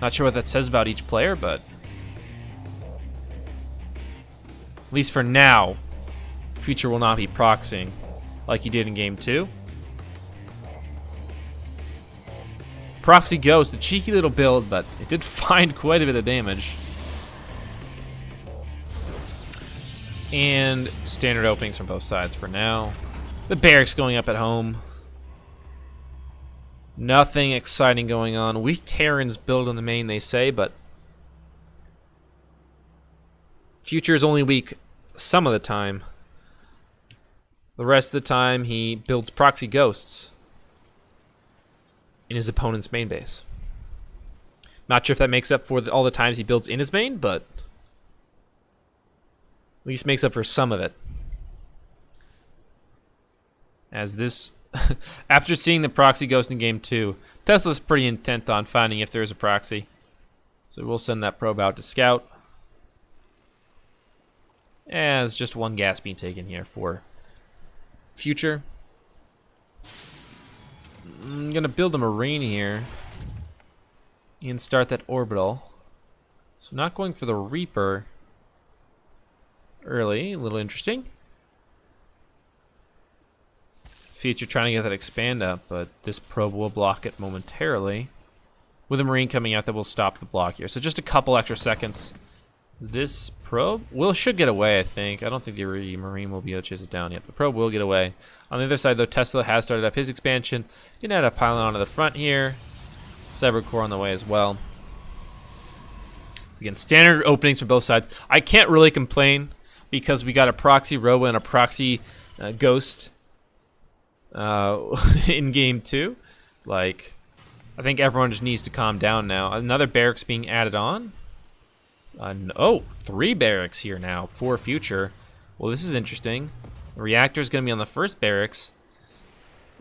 A: Not sure what that says about each player, but at least for now, Future will not be proxying like he did in Game 2. Proxy Ghost, a cheeky little build, but it did find quite a bit of damage. And standard openings from both sides for now. The barracks going up at home. Nothing exciting going on. Weak Terrans build in the main, they say, but Future is only weak some of the time. The rest of the time, he builds proxy ghosts in his opponent's main base. Not sure if that makes up for all the times he builds in his main, but at least makes up for some of it. As this, after seeing the proxy ghost in Game 2, Tesla's pretty intent on finding if there's a proxy. So we'll send that probe out to scout. As just one gas being taken here for Future. I'm going to build a Marine here and start that orbital. So not going for the Reaper early, a little interesting. Future trying to get that expand up, but this probe will block it momentarily. With a Marine coming out that will stop the block here. So just a couple extra seconds. This probe should get away, I think. I don't think the Marine will be able to chase it down yet. The probe will get away. On the other side, though, Tesla has started up his expansion. Gonna add a pylon onto the front here. Severed core on the way as well. Again, standard openings from both sides. I can't really complain because we got a proxy Robo and a proxy Ghost in Game 2. Like, I think everyone just needs to calm down now. Another barracks being added on. Oh, 3 barracks here now for Future. Well, this is interesting. The reactor is going to be on the first barracks.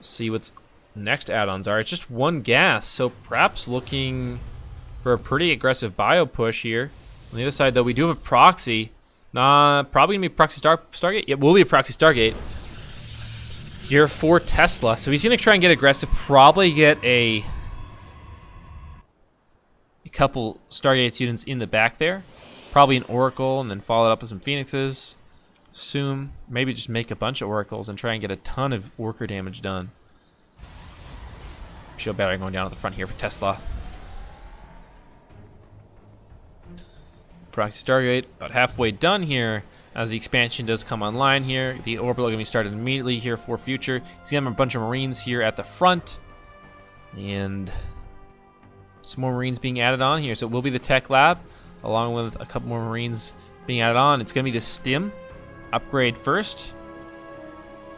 A: See what's next add-ons are. It's just 1 gas, so perhaps looking for a pretty aggressive bio push here. On the other side, though, we do have a proxy. Probably going to be proxy Stargate. It will be a proxy Stargate here for Tesla. So he's going to try and get aggressive. Probably get a couple Stargate students in the back there. Probably an Oracle and then follow it up with some Phoenixes. Assume maybe just make a bunch of Oracles and try and get a ton of worker damage done. Shield battery going down at the front here for Tesla. Proxy Stargate about halfway done here as the expansion does come online here. The orbital going to be started immediately here for Future. He's going to have a bunch of Marines here at the front. And some more Marines being added on here. So it will be the Tech Lab, along with a couple more Marines being added on. It's going to be the Stim upgrade first,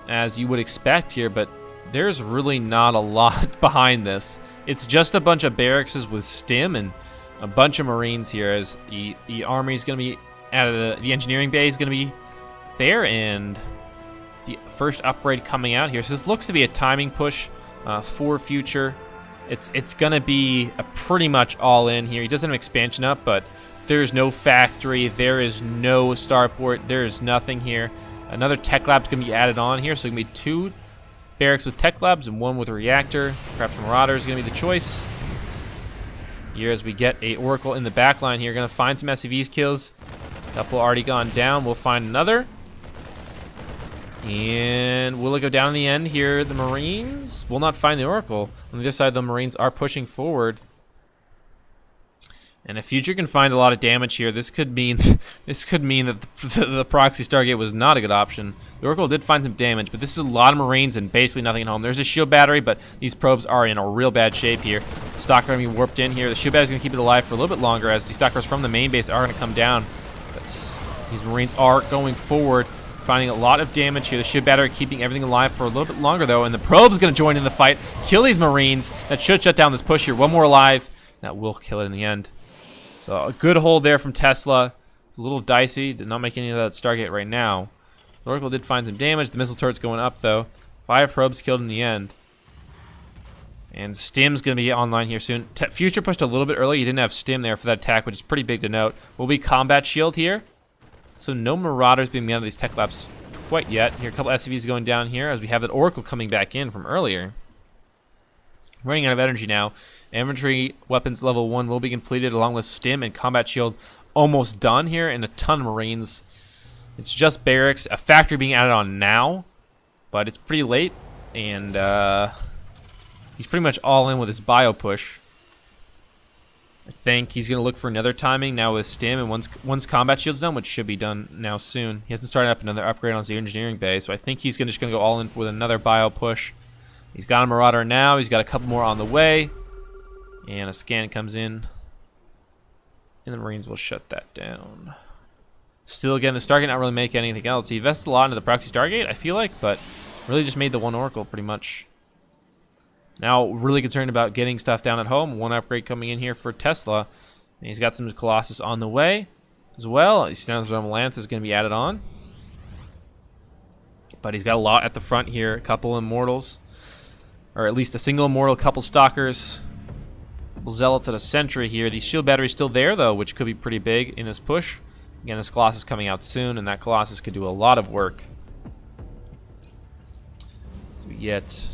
A: as you would expect here, but there's really not a lot behind this. It's just a bunch of barracks with Stim and a bunch of Marines here, as the army is going to be added. The engineering bay is going to be there, and the first upgrade coming out here. So this looks to be a timing push for Future. It's going to be a pretty much all in here. He doesn't have expansion up, but there's no factory. There is no starport. There is nothing here. Another tech lab's going to be added on here, so it's going to be 2 barracks with tech labs and 1 with a reactor. Perhaps Marauder is going to be the choice. Here as we get a Oracle in the back line here. Going to find some SCVs kills. A couple already gone down. We'll find another. And will it go down in the end here? The Marines will not find the Oracle. On the other side, the Marines are pushing forward. And if Future can find a lot of damage here, this could mean that the proxy Stargate was not a good option. The Oracle did find some damage, but this is a lot of Marines and basically nothing at home. There's a shield battery, but these probes are in a real bad shape here. Stalker going to be warped in here. The shield battery is going to keep it alive for a little bit longer, as the Stalkers from the main base are going to come down. These Marines are going forward, finding a lot of damage here. The shield battery keeping everything alive for a little bit longer, though, and the probe's going to join in the fight, kill these Marines. That should shut down this push here. 1 more alive. That will kill it in the end. So a good hold there from Tesla. It's a little dicey. Did not make any of that Stargate right now. The Oracle did find some damage. The missile turret's going up, though. 5 probes killed in the end. And Stim's going to be online here soon. Future pushed a little bit early. He didn't have Stim there for that attack, which is pretty big to note. Will be combat shield here. So no Marauders being made out of these tech labs quite yet. Here, a couple SCVs going down here as we have that Oracle coming back in from earlier. Running out of energy now. Infantry weapons level 1 will be completed, along with stim and combat shield almost done here, and a ton of Marines. It's just barracks, a factory being added on now, but it's pretty late, and he's pretty much all in with his bio push. I think he's going to look for another timing now with stim, and once combat shield's done, which should be done now soon. He hasn't started up another upgrade on his engineering bay, so I think he's just going to go all in with another bio push. He's got a Marauder now. He's got a couple more on the way, and a scan comes in, and the Marines will shut that down. Still, again, the Stargate not really make anything else. He invested a lot into the proxy Stargate, I feel like, but really just made the one Oracle pretty much. Now, really concerned about getting stuff down at home. One upgrade coming in here for Tesla. And he's got some Colossus on the way as well. His Standard Lance is going to be added on. But he's got a lot at the front here. A couple Immortals. Or at least a single Immortal, a couple Stalkers. A couple Zealots and a Sentry here. The shield battery's still there, though, which could be pretty big in this push. Again, this Colossus coming out soon, and that Colossus could do a lot of work. So we get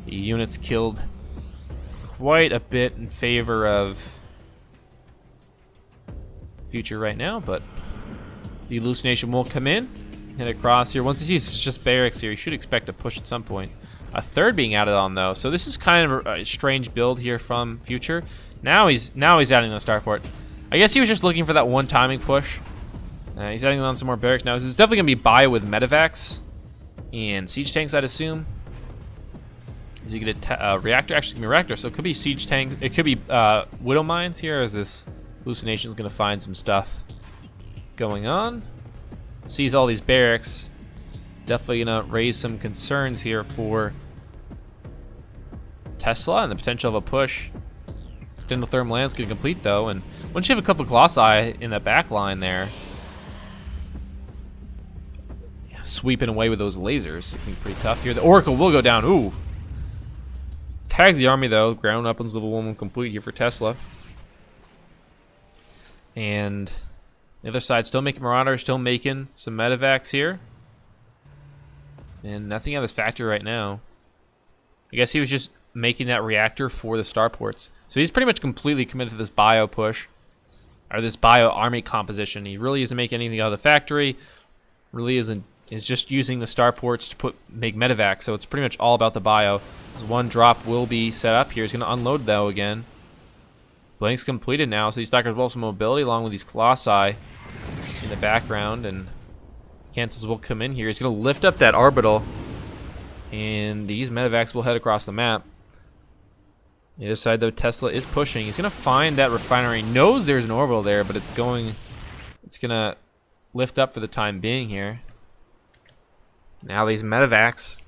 A: the units killed quite a bit in favor of Future right now, but the hallucination will come in, hit across here. Once he sees it's just barracks here, he should expect a push at some point. A third being added on though, so this is kind of a strange build here from Future. Now he's adding the starport. I guess he was just looking for that one timing push. He's adding on some more barracks now. There's definitely gonna be bio with medevacs and siege tanks, I'd assume. So you get a reactor, actually give me a reactor, so it could be siege tank, it could be widow mines here, as this hallucination is going to find some stuff going on. Sees all these barracks, definitely going to raise some concerns here for Tesla and the potential of a push. Endotherm Land's going to complete though, and once you have a couple of Colossi in that back line there, sweeping away with those lasers, it's pretty tough here. The Oracle will go down, ooh. Tags the army though. Ground weapons level 1 will complete here for Tesla. And the other side still making Marauder, still making some medevacs here. And nothing out of this factory right now. I guess he was just making that reactor for the starports. So he's pretty much completely committed to this bio push. Or this bio army composition. He really isn't making anything out of the factory. Really isn't. Is just using the starports to make medevacs. So it's pretty much all about the bio. This one drop will be set up here. He's going to unload though again. Blank's completed now, so these Stalkers will have some mobility along with these Colossi in the background, and cancels will come in here. He's going to lift up that orbital, and these medevacs will head across the map. The other side though, Tesla is pushing. He's going to find that refinery. Knows there's an orbital there, but it's going to lift up for the time being here. Now these medevacs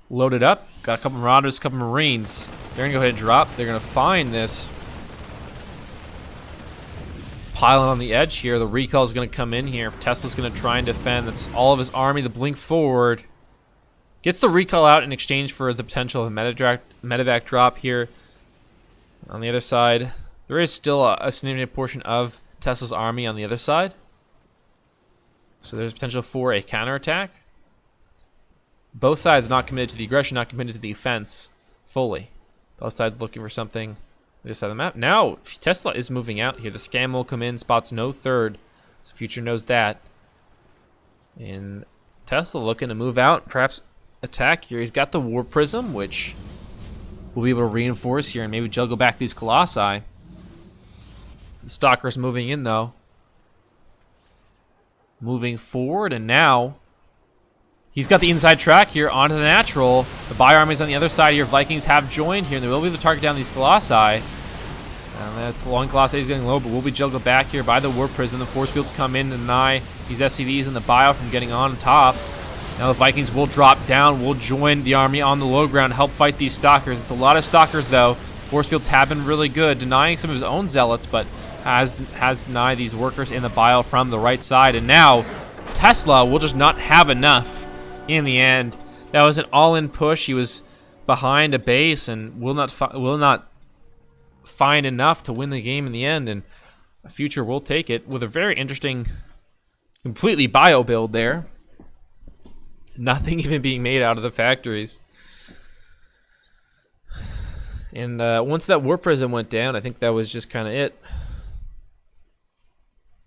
A: loaded up. Got a couple Marauders, a couple Marines. They're gonna go ahead and drop. They're gonna find this pylon on the edge here. The recall is gonna come in here. Tesla's gonna try and defend. That's all of his army. The blink forward gets the recall out in exchange for the potential of a medevac drop here. On the other side, there is still a significant portion of Tesla's army on the other side. So there's potential for a counterattack. Both sides not committed to the aggression, not committed to the offense fully. Both sides looking for something on the other side of the map. Now, Tesla is moving out here. The scam will come in, spots no third. So Future knows that. And Tesla looking to move out, perhaps attack here. He's got the War Prism, which will be able to reinforce here and maybe juggle back these Colossi. The Stalker's moving in, though. Moving forward, and now he's got the inside track here onto the natural. The Bio Army's on the other side here. Vikings have joined here, and they will be able to target down these Colossi. And that's long Colossi is getting low, but will be juggled back here by the War Prison. The force fields come in to deny these SCVs and the Bio from getting on top. Now the Vikings will drop down, will join the army on the low ground, help fight these Stalkers. It's a lot of Stalkers, though. Force fields have been really good, denying some of his own Zealots, but has denied these workers in the Bio from the right side. And now Tesla will just not have enough in the end. That was an all-in push. He was behind a base and will not find enough to win the game in the end. And Future will take it with a very interesting, completely bio build there. Nothing even being made out of the factories. And once that War Prism went down, I think that was just kind of it.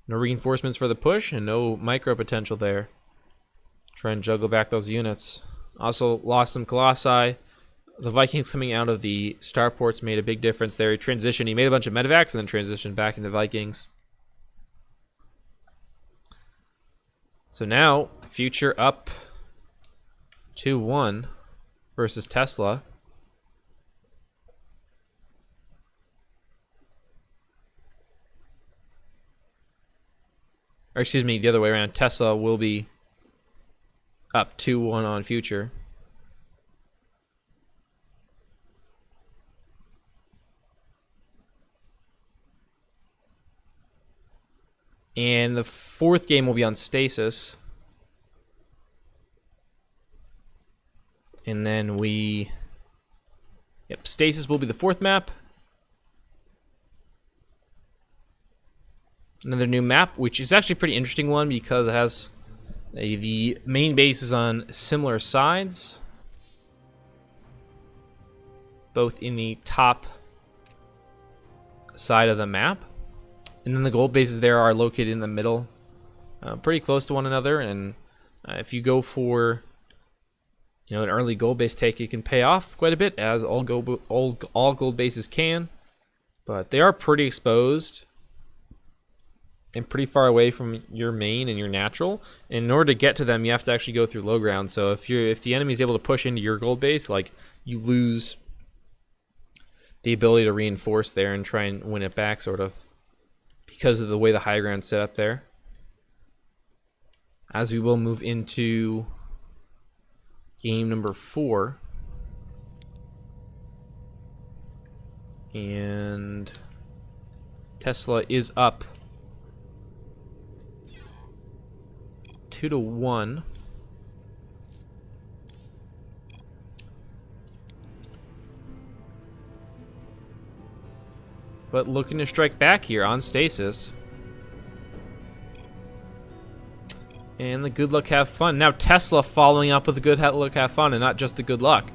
A: No reinforcements for the push, and no micro potential there. Try and juggle back those units. Also lost some Colossi. The Vikings coming out of the starports made a big difference there. He transitioned. He made a bunch of medevacs and then transitioned back into Vikings. So now, Future up 2-1 versus Tesla. Or excuse me, the other way around. Tesla will be up 2-1 on Future. And the fourth game will be on Stasis. And then Stasis will be the fourth map. Another new map, which is actually a pretty interesting one because it has the main base is on similar sides, both in the top side of the map. And then the gold bases there are located in the middle, pretty close to one another. And if you go for, an early gold base take, it can pay off quite a bit, as all gold bases can. But they are pretty exposed and pretty far away from your main and your natural. And in order to get to them, you have to actually go through low ground. So if the enemy is able to push into your gold base, you lose the ability to reinforce there and try and win it back, sort of, because of the way the high ground's set up there. As we will move into game number 4. And Tesla is up 2-1. But looking to strike back here on Stasis. And the good luck, have fun. Now Tesla following up with the good luck, have fun, and not just the good luck.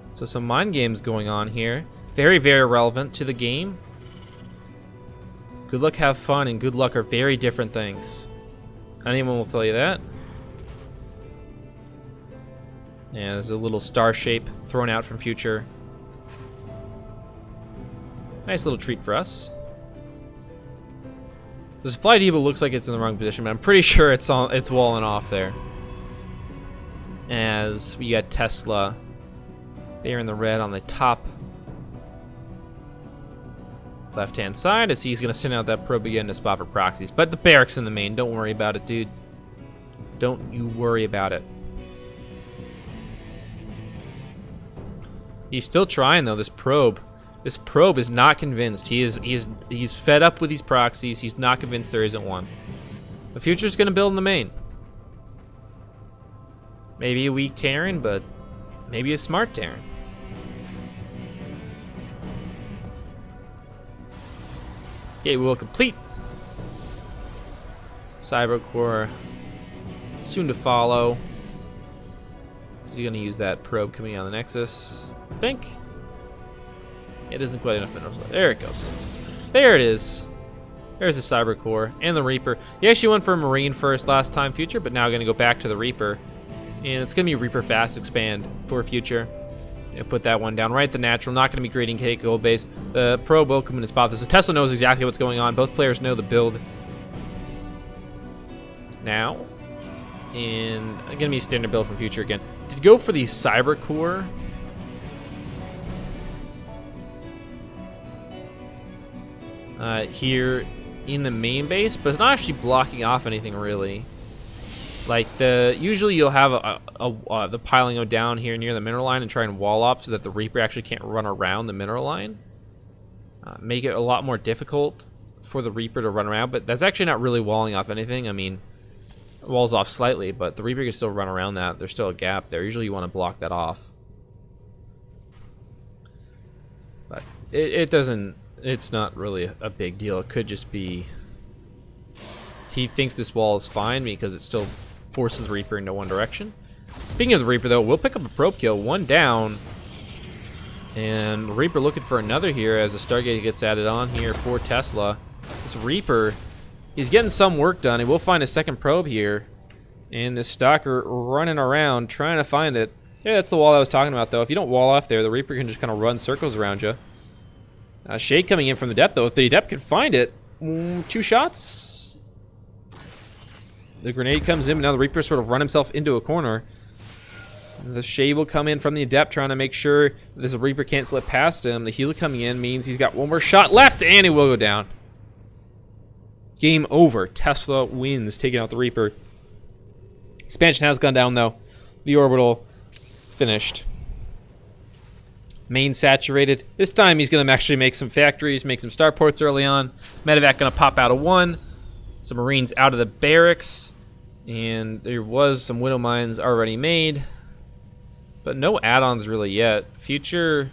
A: So some mind games going on here. Very, very relevant to the game. Good luck, have fun, and good luck are very different things. Anyone will tell you that. Yeah, there's a little star shape thrown out from Future. Nice little treat for us. The supply depot looks like it's in the wrong position, but I'm pretty sure it's walling off there. As we got Tesla there in the red on the top left-hand side, as he's going to send out that probe again to spot for proxies. But the barracks in the main, don't worry about it, dude. Don't you worry about it. He's still trying, though, this probe. This probe is not convinced. He's fed up with these proxies. He's not convinced there isn't one. The Future's going to build in the main. Maybe a weak Terran, but maybe a smart Terran. Okay, we will complete. Cybercore soon to follow. Is he going to use that probe coming on the Nexus? I think. It isn't quite enough minerals. There it goes. There it is. There's the Cybercore and the Reaper. He actually went for a Marine first last time, Future, but now going to go back to the Reaper. And it's going to be Reaper Fast Expand for Future. Put that one down right at the natural. Not going to be grading Cake Gold Base. The Probe will come in and spot this. So Tesla knows exactly what's going on. Both players know the build. Now. And going to be a standard build from Future again. Did go for the Cybercore. Here in the main base, but it's not actually blocking off anything really. Like usually you'll have the piling go down here near the mineral line and try and wall off so that the Reaper actually can't run around the mineral line. Make it a lot more difficult for the Reaper to run around, but that's actually not really walling off anything. I mean, it walls off slightly, but the Reaper can still run around that. There's still a gap there. Usually you want to block that off. But it doesn't, it's not really a big deal. It could just be he thinks this wall is fine because it still forces the Reaper into one direction. Speaking of the Reaper, though, we'll pick up a probe kill. One down. And Reaper looking for another here as the Stargate gets added on here for Tesla. This Reaper, he's getting some work done. He will find a second probe here. And this Stalker running around trying to find it. Yeah, that's the wall I was talking about, though. If you don't wall off there, the Reaper can just kind of run circles around you. Shade coming in from the depth, though. If the Adept can find it, 2 shots. The grenade comes in, but now the Reaper sort of run himself into a corner. The Shade will come in from the Adept, trying to make sure this Reaper can't slip past him. The Healer coming in means he's got 1 more shot left, and he will go down. Game over. Tesla wins, taking out the Reaper. Expansion has gone down, though. The Orbital finished. Main saturated. This time he's going to actually make some factories, make some starports early on. Medevac going to pop out of 1. Some Marines out of the barracks. And there was some Widow Mines already made. But no add-ons really yet. Future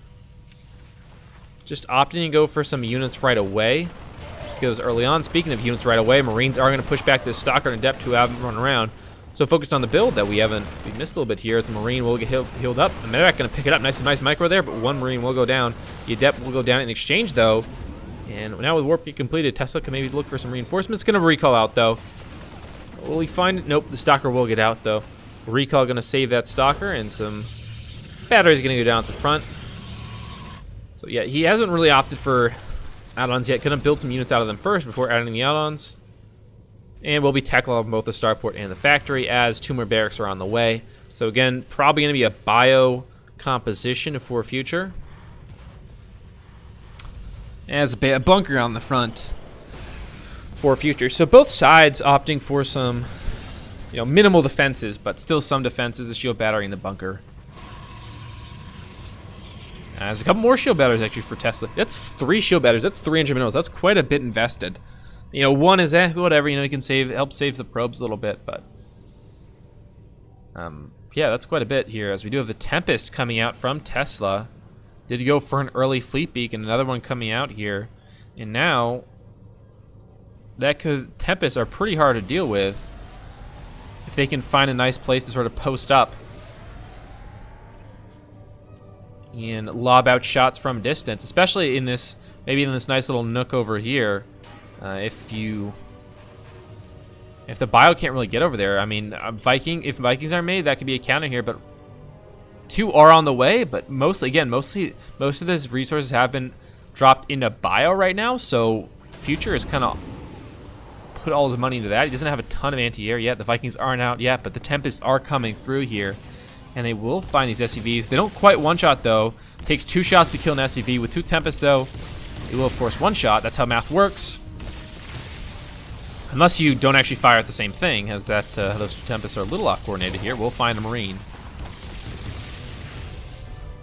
A: just opting to go for some units right away. Goes early on. Speaking of units right away, Marines are going to push back this Stalker and Adept who haven't run around. So focused on the build that we missed a little bit here as the Marine will get healed up. The Medevac going to pick it up. Nice micro there, but 1 Marine will go down. The Adept will go down in exchange, though. And now with Warp Gate completed, Tesla can maybe look for some reinforcements. Going to recall out, though. Will he find it? Nope, the Stalker will get out, though. Recall going to save that Stalker, and some batteries going to go down at the front. So yeah, he hasn't really opted for add-ons yet. Going to build some units out of them first before adding the add-ons. And we'll be tackling both the starport and the factory as 2 more barracks are on the way. So again, probably going to be a bio composition for future. As a bunker on the front for future. So both sides opting for some, minimal defenses, but still some defenses. The shield battery in the bunker. There's a couple more shield batteries actually for Tesla. That's 3 shield batteries. That's 300 minerals. That's quite a bit invested. 1 is whatever. You can help save the probes a little bit, but yeah, that's quite a bit here. As we do have the Tempest coming out from Tesla. Did go for an early fleet beak and another one coming out here, and now Tempests are pretty hard to deal with if they can find a nice place to sort of post up and lob out shots from distance, especially in this nice little nook over here. If the bio can't really get over there, I mean, if Vikings are made, that could be a counter here, but 2 are on the way, but most of those resources have been dropped into bio right now, so Future is kind of put all his money into that. He doesn't have a ton of anti-air yet. The Vikings aren't out yet, but the Tempests are coming through here, and they will find these SCVs. They don't quite one-shot, though. Takes 2 shots to kill an SCV. With 2 Tempests, though, it will, of course, one-shot. That's how math works. Unless you don't actually fire at the same thing, as those 2 Tempests are a little off-coordinated here. We'll find a Marine.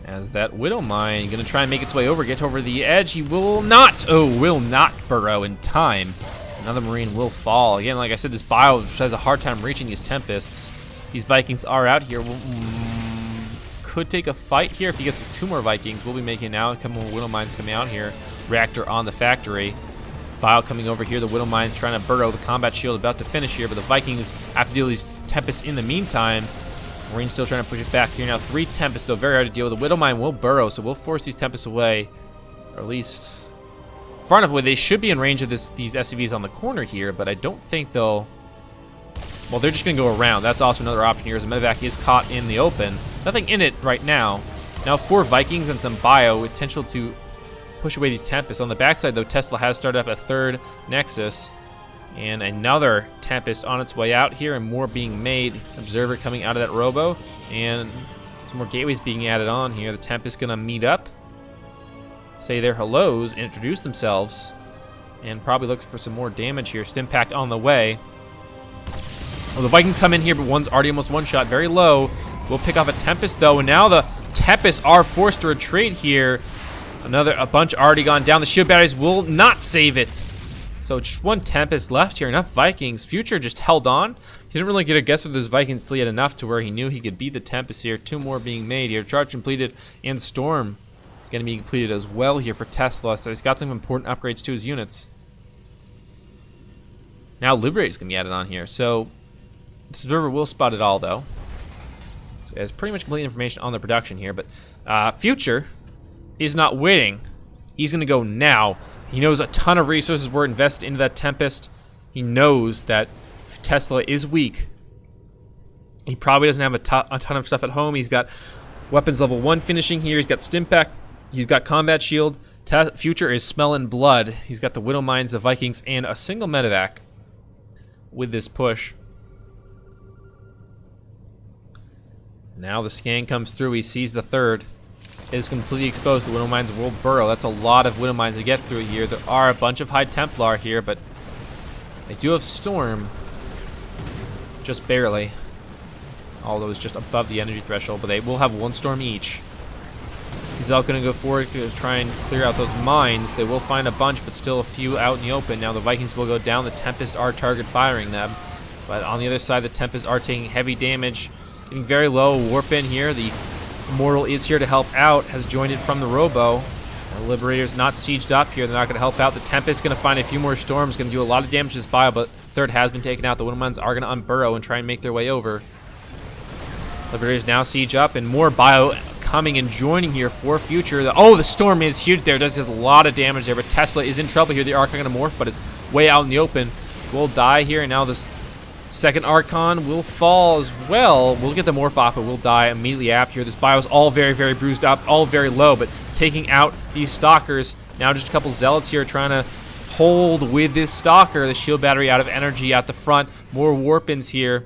A: As that Widow Mine going to try and make its way over, get over the edge. He will not burrow in time. Another Marine will fall. Again, like I said, this bio has a hard time reaching these Tempests. These Vikings are out here. Could take a fight here if he gets 2 more Vikings. We'll be making now a couple more Widow Mines coming out here. Reactor on the factory. Bio coming over here. The Widow Mine trying to burrow. The combat shield about to finish here, but the Vikings have to deal with these Tempests in the meantime. Marine still trying to push it back here now. 3 Tempests, though, very hard to deal with. The Widow Mine will burrow, so we'll force these Tempests away, or at least far enough away. They should be in range of these SCVs on the corner here, but I don't think they'll. Well, they're just going to go around. That's also another option here, as the Medevac is caught in the open. Nothing in it right now. Now 4 Vikings and some bio with potential to push away these Tempests. On the backside, though, Tesla has started up a 3rd Nexus. And another Tempest on its way out here, and more being made. Observer coming out of that robo, and some more gateways being added on here. The Tempest gonna meet up, say their hellos, and introduce themselves, and probably look for some more damage here. Stimpack on the way. Well, the Vikings come in here, but one's already almost one-shot, very low. We'll pick off a Tempest, though, and now the Tempests are forced to retreat here. A bunch already gone down. The shield batteries will not save it. So just 1 Tempest left here. Enough Vikings. Future just held on. He didn't really get a guess with his Vikings till he had enough to where he knew he could beat the Tempest here. 2 more being made here. Charge completed, and Storm is going to be completed as well here for Tesla. So he's got some important upgrades to his units. Now Liberate is going to be added on here. So this observer will spot it all, though. So it has pretty much complete information on the production here. But Future is not waiting. He's going to go now. He knows a ton of resources were invested into that Tempest. He knows that Tesla is weak. He probably doesn't have a ton of stuff at home. He's got weapons level 1 finishing here. He's got Stimpak. He's got Combat Shield. Future is smelling blood. He's got the Widow Mines, the Vikings, and a single medevac with this push. Now the scan comes through. He sees the third. It is completely exposed. The Widow Mines will burrow. That's a lot of Widow Mines to get through here. There are a bunch of High Templar here, but they do have Storm. Just barely. Although it's just above the energy threshold, but they will have 1 Storm each. He's all going to go forward to try and clear out those mines. They will find a bunch, but still a few out in the open. Now the Vikings will go down. The Tempests are target firing them. But on the other side, the Tempests are taking heavy damage. Getting very low. Warp in here. The Immortal is here to help out. Has joined it from the Robo. The Liberator's not sieged up here. They're not going to help out. The Tempest is going to find a few more storms. Going to do a lot of damage to this bio, but third has been taken out. The Widow Mines are going to unburrow and try and make their way over. Liberators now siege up, and more bio coming and joining here for future. The storm is huge there. Does a lot of damage there, but Tesla is in trouble here. The Archon going to morph, but it's way out in the open. Will die here, and now this second Archon will fall as well. We'll get the morph off, but will die immediately after here. This bio is all very, very bruised up, all very low, but taking out these Stalkers. Now just a couple Zealots here trying to hold with this Stalker. The shield battery out of energy at the front. More Warpins here.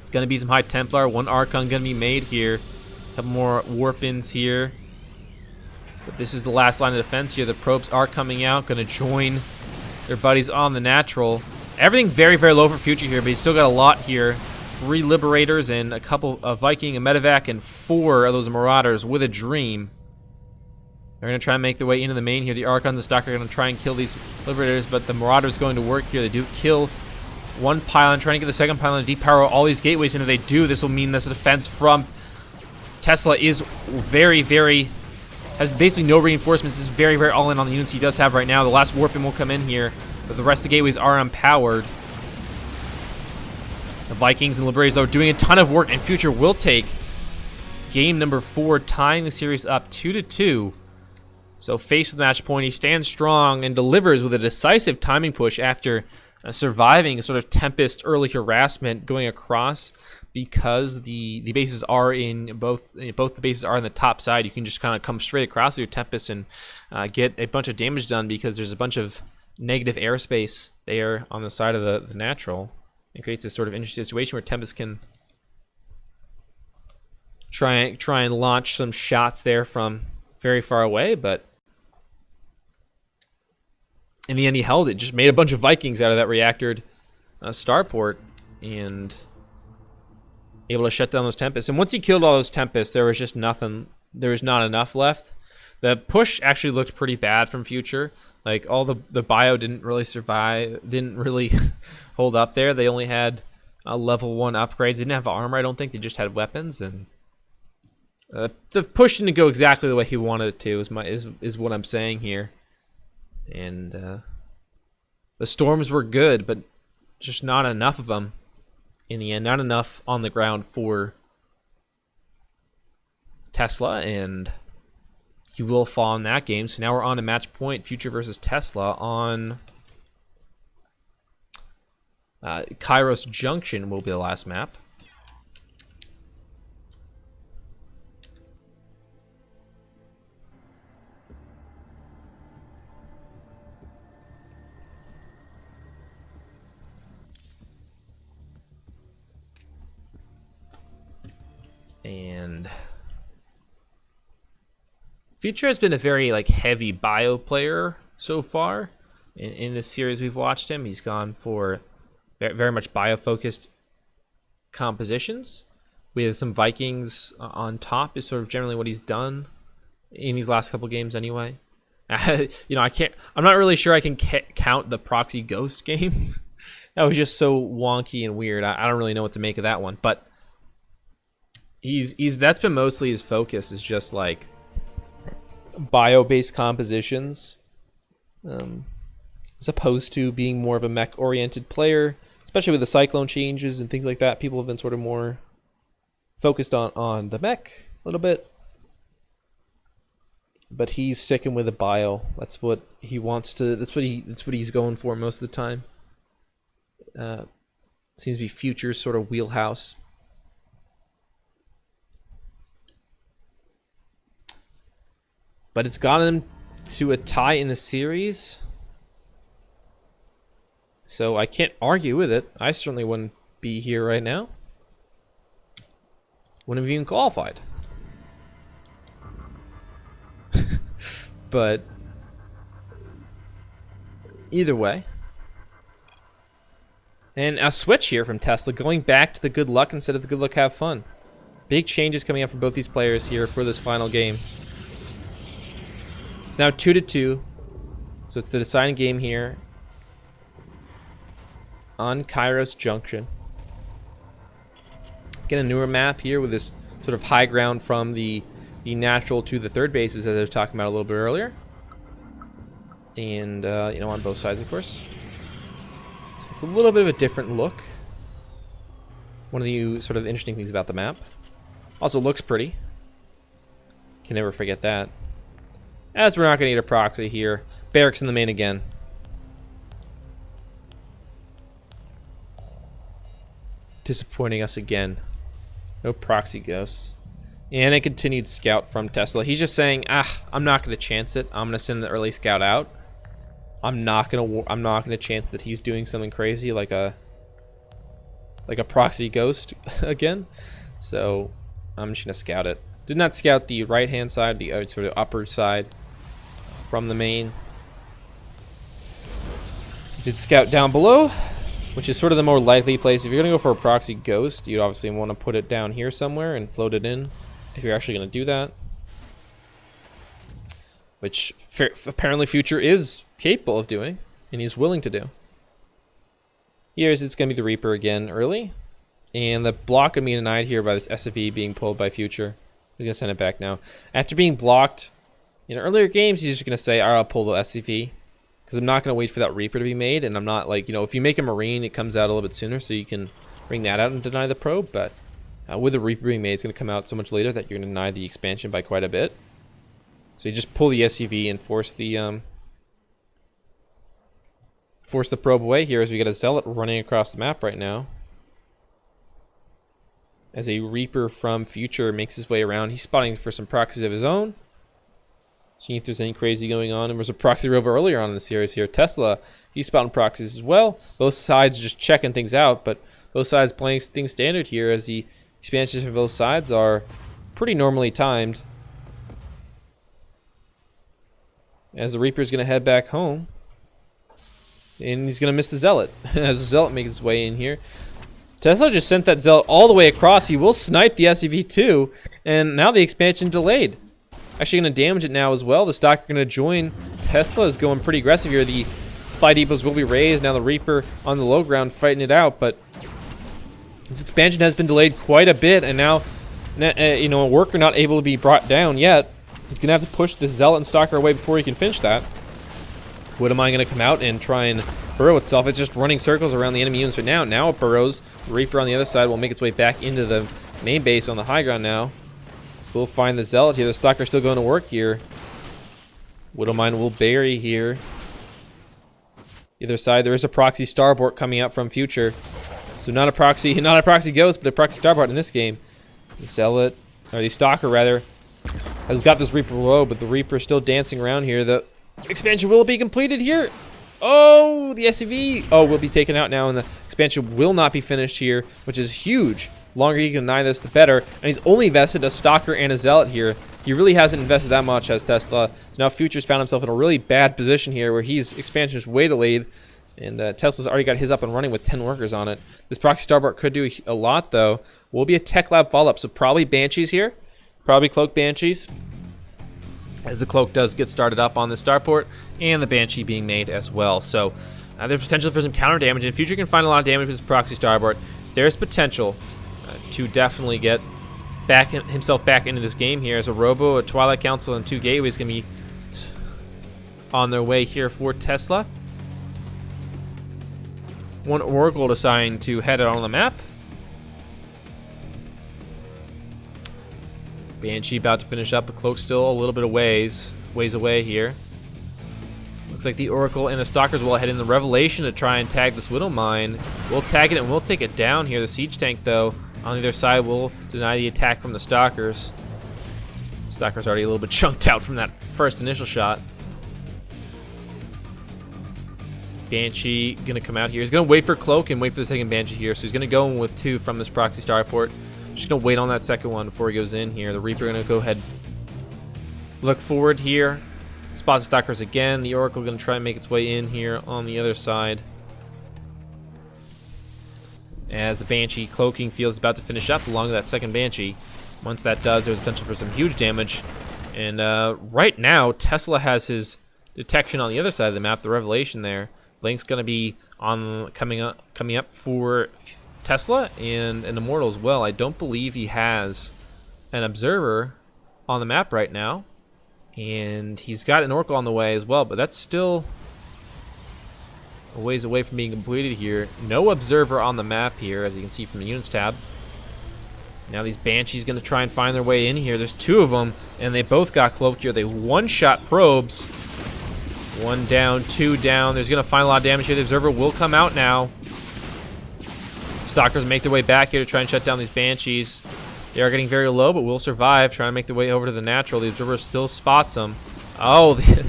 A: It's going to be some High Templar. 1 Archon going to be made here. A couple more Warpins here. But this is the last line of defense here. The probes are coming out. Going to join their buddies on the natural. Everything very, very low for future here, but he's still got a lot here. 3 Liberators and a couple of Viking, a Medevac, and 4 of those Marauders with a Dream. They're going to try and make their way into the main here. The Archons and the Stalker are going to try and kill these Liberators, but the Marauders going to work here. They do kill 1 pylon, trying to get the second pylon to depower all these gateways, and if they do, this will mean this defense from Tesla is very, very, has basically no reinforcements. This is very, very all in on the units he does have right now. The last Warpin will come in here, but the rest of the gateways are unpowered. The Vikings and Liberators, though, are doing a ton of work, and future will take game number 4, tying the series up 2-2. So faced with match point, he stands strong and delivers with a decisive timing push after surviving a sort of Tempest early harassment going across, because the bases are in both the bases are on the top side. You can just kind of come straight across with your Tempest and get a bunch of damage done, because there's a bunch of negative airspace there on the side of the natural. It creates this sort of interesting situation where Tempest can try and launch some shots there from very far away, but in the end, he held it. Just made a bunch of Vikings out of that reactored starport and able to shut down those Tempests. And once he killed all those Tempests, there was just nothing. There was not enough left. The push actually looked pretty bad from Future. Like, all the bio didn't really survive, didn't really hold up there. They only had level 1 upgrades. They didn't have armor, I don't think. They just had weapons. And the push didn't go exactly the way he wanted it to, is what I'm saying here. And the storms were good, but just not enough of them in the end. Not enough on the ground for Tesla, and he will fall in that game. So now we're on to match point, Future versus Tesla on Kairos Junction will be the last map. And Future has been a very heavy bio player so far. In this series we've watched him, he's gone for very much bio focused compositions with some Vikings on top is sort of generally what he's done in these last couple games anyway. I'm not really sure I can count the Proxy Ghost game. That was just so wonky and weird. I don't really know what to make of that one, but that's been mostly his focus, is just bio-based compositions, as opposed to being more of a mech-oriented player, especially with the Cyclone changes and things like that. People have been sort of more focused on the mech a little bit. but he's sticking with a bio. That's what he wants to. That's what he's going for most of the time. Seems to be Future's sort of wheelhouse. But it's gotten him to a tie in the series. So I can't argue with it. I certainly wouldn't be here right now. Wouldn't have even qualified. But either way. And a switch here from Tesla, going back to the good luck instead of the good luck have fun. Big changes coming up for both these players here for this final game. It's now 2-2. So it's the deciding game here on Kairos Junction. Get a newer map here with this sort of high ground from the natural to the third bases, as I was talking about a little bit earlier. And, you know, on both sides, of course. It's a little bit of a different look. One of the sort of interesting things about the map. Also looks pretty. Can never forget that. As we're not going to need a proxy here. Barracks in the main again. Disappointing us again. No proxy ghosts. And a continued scout from Tesla. He's just saying, I'm not going to chance it. I'm going to send the early scout out. I'm not gonna chance that he's doing something crazy like a proxy ghost again. So I'm just gonna scout it. Did not scout the right hand side, the sort of upper side from the main. Did scout down below, which is sort of the more likely place. If you're gonna go for a proxy ghost, you'd obviously want to put it down here somewhere and float it in if you're actually gonna do that. Which apparently Future is capable of doing, and he's willing to do. Here's it's going to be the Reaper again early. And the block of me denied here by this SFE being pulled by Future. He's going to send it back now. After being blocked in earlier games, he's just going to say, all right, I'll pull the SFE. Because I'm not going to wait for that Reaper to be made, and I'm not like, you know, if you make a Marine, it comes out a little bit sooner, so you can bring that out and deny the probe. But with the Reaper being made, it's going to come out so much later that you're going to deny the expansion by quite a bit. So you just pull the SCV and force the probe away here as we get a Zealot running across the map right now. As a Reaper from Future makes his way around. He's spotting for some proxies of his own. Seeing if there's any crazy going on. And there was a proxy robo earlier on in the series here. Tesla, he's spotting proxies as well. Both sides just checking things out, but both sides playing things standard here as the expansions for both sides are pretty normally timed. As the Reaper's going to head back home. And he's going to miss the Zealot. As the Zealot makes his way in here. Tesla just sent that Zealot all the way across. He will snipe the SCV too. And now the expansion delayed. Actually going to damage it now as well. The stock are going to join. Tesla is going pretty aggressive here. The supply depots will be raised. Now the Reaper on the low ground fighting it out. But this expansion has been delayed quite a bit. And now, you know, a worker not able to be brought down yet. He's going to have to push this Zealot and Stalker away before he can finish that. What am I going to come out and try and burrow itself? It's just running circles around the enemy units right now. Now it burrows. The Reaper on the other side will make its way back into the main base on the high ground now. We'll find the Zealot here. The Stalker still going to work here. Widowmine will bury here. Either side, there is a proxy starboard coming out from Future. So not a proxy ghost, but a proxy starboard in this game. The Zealot, or the Stalker rather, has got this Reaper below, but the Reaper is still dancing around here. The expansion will be completed here. Oh, the SCV. Oh, will be taken out now, and the expansion will not be finished here, which is huge. The longer he can deny this, the better. And he's only invested a Stalker and a Zealot here. He really hasn't invested that much as Tesla. So now Future's found himself in a really bad position here, where he's expansion is way delayed, and Tesla's already got his up and running with 10 workers on it. This proxy starboard could do a lot, though. Will be a Tech Lab follow-up, so probably Banshees here. Probably Cloak Banshees, as the Cloak does get started up on the starport, and the Banshee being made as well. So there's potential for some counter damage, and Future can find a lot of damage with his proxy starboard. There's potential to definitely get himself back into this game here as a Robo, a Twilight Council, and 2 Gateways going to be on their way here for Tesla. 1 Oracle assigned to head out on the map. Banshee about to finish up, but Cloak still a little bit of ways. ways away here. Looks like the Oracle and the Stalkers will head in the Revelation to try and tag this Widow Mine. We'll tag it and we'll take it down here. The Siege Tank, though, on the other side will deny the attack from the Stalkers. Stalker's already a little bit chunked out from that first initial shot. Banshee gonna come out here. He's gonna wait for Cloak and wait for the second Banshee here. So he's gonna go in with 2 from this proxy starport. Just gonna wait on that second one before he goes in here. The Reaper gonna go ahead, look forward here. Spot the Stalkers again. The Oracle gonna try and make its way in here on the other side. As the Banshee cloaking field is about to finish up along with that second Banshee. Once that does, there's potential for some huge damage. And right now, Tesla has his detection on the other side of the map, the Revelation there. Blink's gonna be on coming up for Tesla and an Immortal as well. I don't believe he has an Observer on the map right now, and he's got an Oracle on the way as well. But that's still a ways away from being completed here. No Observer on the map here, as you can see from the Units tab. Now these Banshees gonna try and find their way in here. There's 2 of them, and they both got cloaked here. They one-shot probes. 1 down, 2 down. There's gonna find a lot of damage here. The Observer will come out now. Stalkers make their way back here to try and shut down these Banshees. They are getting very low, but will survive. Trying to make their way over to the natural. The Observer still spots them. Oh, the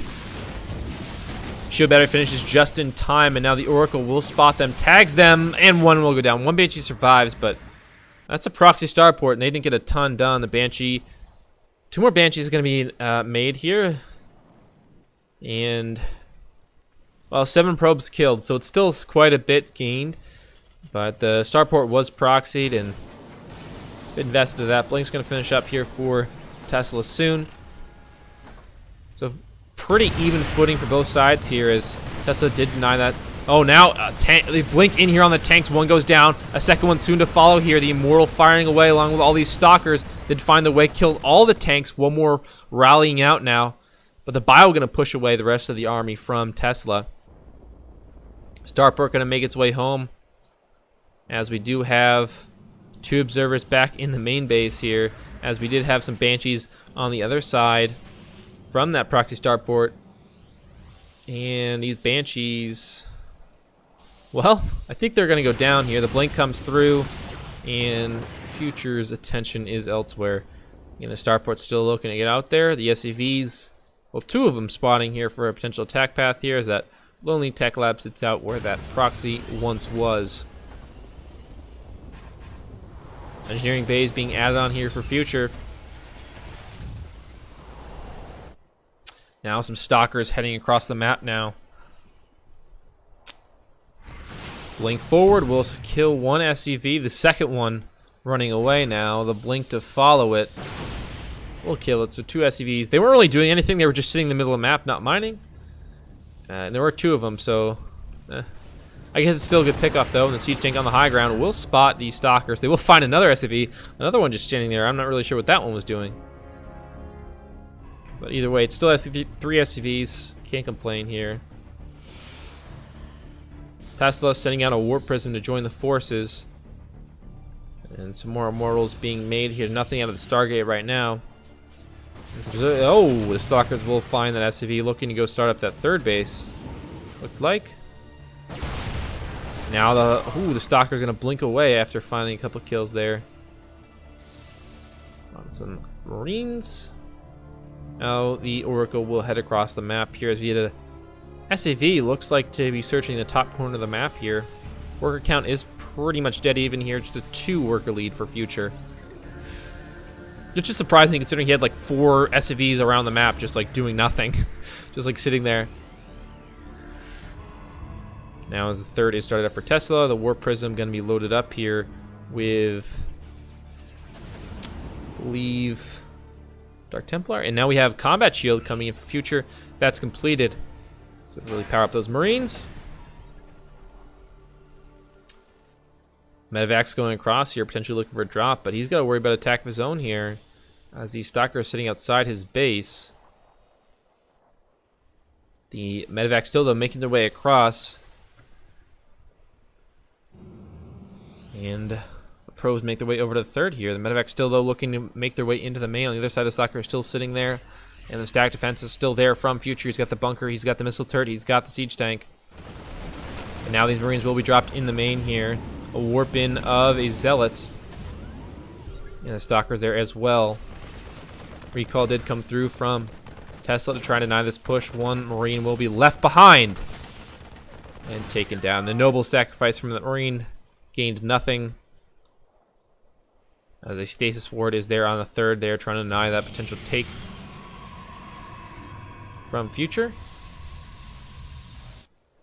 A: Shield Battery finishes just in time, and now the Oracle will spot them, tags them, and 1 will go down. 1 Banshee survives, but that's a proxy starport, and they didn't get a ton done. The Banshee, 2 more Banshees are going to be made here. And, well, 7 probes killed, so it's still quite a bit gained. But the starport was proxied and invested in that. Blink's going to finish up here for Tesla soon. So pretty even footing for both sides here, as Tesla did deny that. Oh, now they blink in here on the tanks. 1 goes down. A second one soon to follow here. The Immortal firing away along with all these Stalkers. Did find the way, killed all the tanks. 1 more rallying out now. But the Bio going to push away the rest of the army from Tesla. Starport going to make its way home, as we do have 2 Observers back in the main base here, as we did have some Banshees on the other side from that proxy starport. And these Banshees, well, I think they're going to go down here. The blink comes through, and Future's attention is elsewhere. Again, the starport's still looking to get out there. The SCVs, well, 2 of them spotting here for a potential attack path here, as that Lonely Tech Lab sits out where that proxy once was. Engineering bays being added on here for Future. Now some Stalkers heading across the map now. Blink forward will kill 1 SCV. The second one running away now. The blink to follow it will kill it. So 2 SCVs. They weren't really doing anything. They were just sitting in the middle of the map, not mining. And there were 2 of them, so I guess it's still a good pickoff, though. And the Siege Tank on the high ground will spot these Stalkers. They will find another SCV. Another one just standing there. I'm not really sure what that one was doing. But either way, it's still 3 SCVs. Can't complain here. Tesla sending out a Warp Prism to join the forces. And some more Immortals being made here. Nothing out of the Stargate right now. Oh, the Stalkers will find that SCV looking to go start up that 3rd base. Looked like. Now the Stalker's going to blink away after finding a couple kills there. On some Marines. Now the Oracle will head across the map here, as we had a SCV looks like to be searching the top corner of the map here. Worker count is pretty much dead even here, just a 2 worker lead for Future. It's just surprising considering he had like 4 SCVs around the map just like doing nothing. Just like sitting there. Now as the 3rd is started up for Tesla, the Warp Prism going to be loaded up here with, I believe, Dark Templar. And now we have Combat Shield coming in for Future. That's completed. So really power up those Marines. Medevac's going across here, potentially looking for a drop, but he's got to worry about attack of his own here, as the Stalker is sitting outside his base. The Medevac still, though, making their way across. And the pros make their way over to the 3rd here. The Medevac still, though, looking to make their way into the main. On the other side, the Stalker is still sitting there. And the stack defense is still there from Future. He's got the bunker, he's got the missile turret, he's got the siege tank. And now these Marines will be dropped in the main here. A warp in of a Zealot. And the Stalker's there as well. Recall did come through from Tesla to try to deny this push. One Marine will be left behind and taken down. The noble sacrifice from the Marine gained nothing. As a stasis ward is there on the third there, trying to deny that potential take from Future.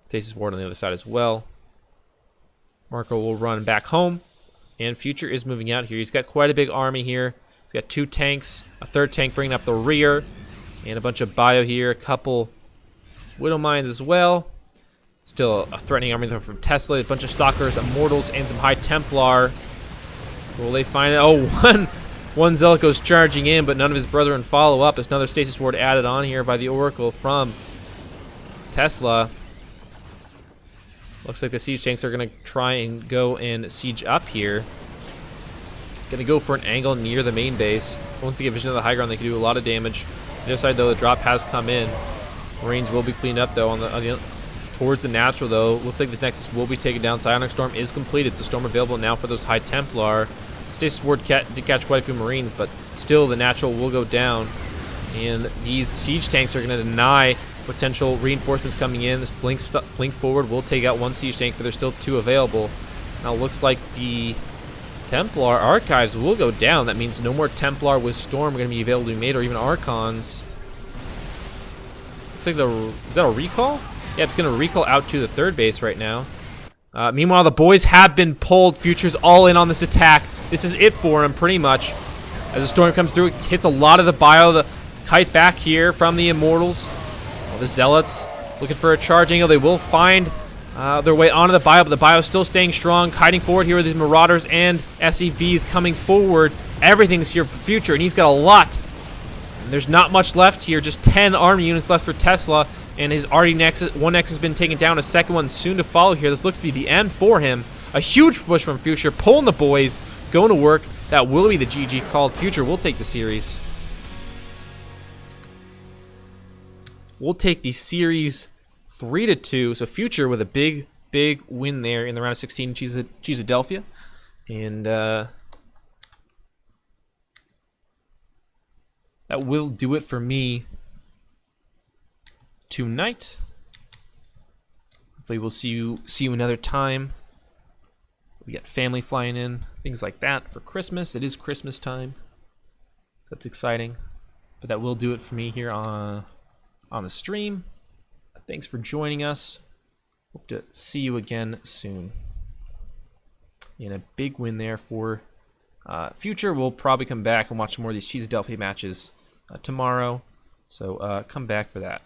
A: Stasis ward on the other side as well. Marco will run back home, and Future is moving out here. He's got quite a big army here. He's got 2 tanks, a 3rd tank bringing up the rear, and a bunch of bio here, a couple Widow Mines as well. Still a threatening army though from Tesla, a bunch of Stalkers, Immortals, and some High Templar. Will they find it? Oh, one Zealot goes charging in, but none of his brethren follow up. There's another Stasis Ward added on here by the Oracle from Tesla. Looks like the siege tanks are going to try and go and siege up here. Going to go for an angle near the main base. Once they get vision of the high ground, they can do a lot of damage. On the other side, though, the drop has come in. Marines will be cleaned up, though, towards the natural, though. Looks like this Nexus will be taken down. Psionic Storm is completed. It's a Storm available now for those High Templar. Stasis Ward did catch quite a few Marines, but still the natural will go down. And these siege tanks are going to deny potential reinforcements coming in. This blink forward will take out one siege tank, but there's still 2 available. Now looks like the Templar Archives will go down. That means no more Templar with Storm are going to be available to be made, or even Archons. Looks like is that a recall? Yeah, it's going to recall out to the 3rd base right now. Meanwhile, the boys have been pulled. Future's all in on this attack. This is it for him, pretty much. As the Storm comes through, it hits a lot of the bio. The kite back here from the Immortals. The Zealots looking for a charge angle. They will find their way onto the bio, but the bio is still staying strong. Kiting forward here with these Marauders and SCVs coming forward. Everything's here for Future, and he's got a lot. And there's not much left here. Just 10 army units left for Tesla, and his already Nexus. One Nexus has been taken down. A second one soon to follow here. This looks to be the end for him. A huge push from Future, pulling the boys, going to work. That will be the GG called. Future will take the series. We'll take the series 3-2. So Future with a big win there in the round of 16 in Cheeseadelphia. And that will do it for me tonight. Hopefully we'll see you another time. We got family flying in, things like that for Christmas. It is Christmas time, so that's exciting. But that will do it for me here on the stream. Thanks for joining us. Hope to see you again soon. And a big win there for Future. We'll probably come back and watch more of these Cheeseadelphia matches tomorrow. So come back for that.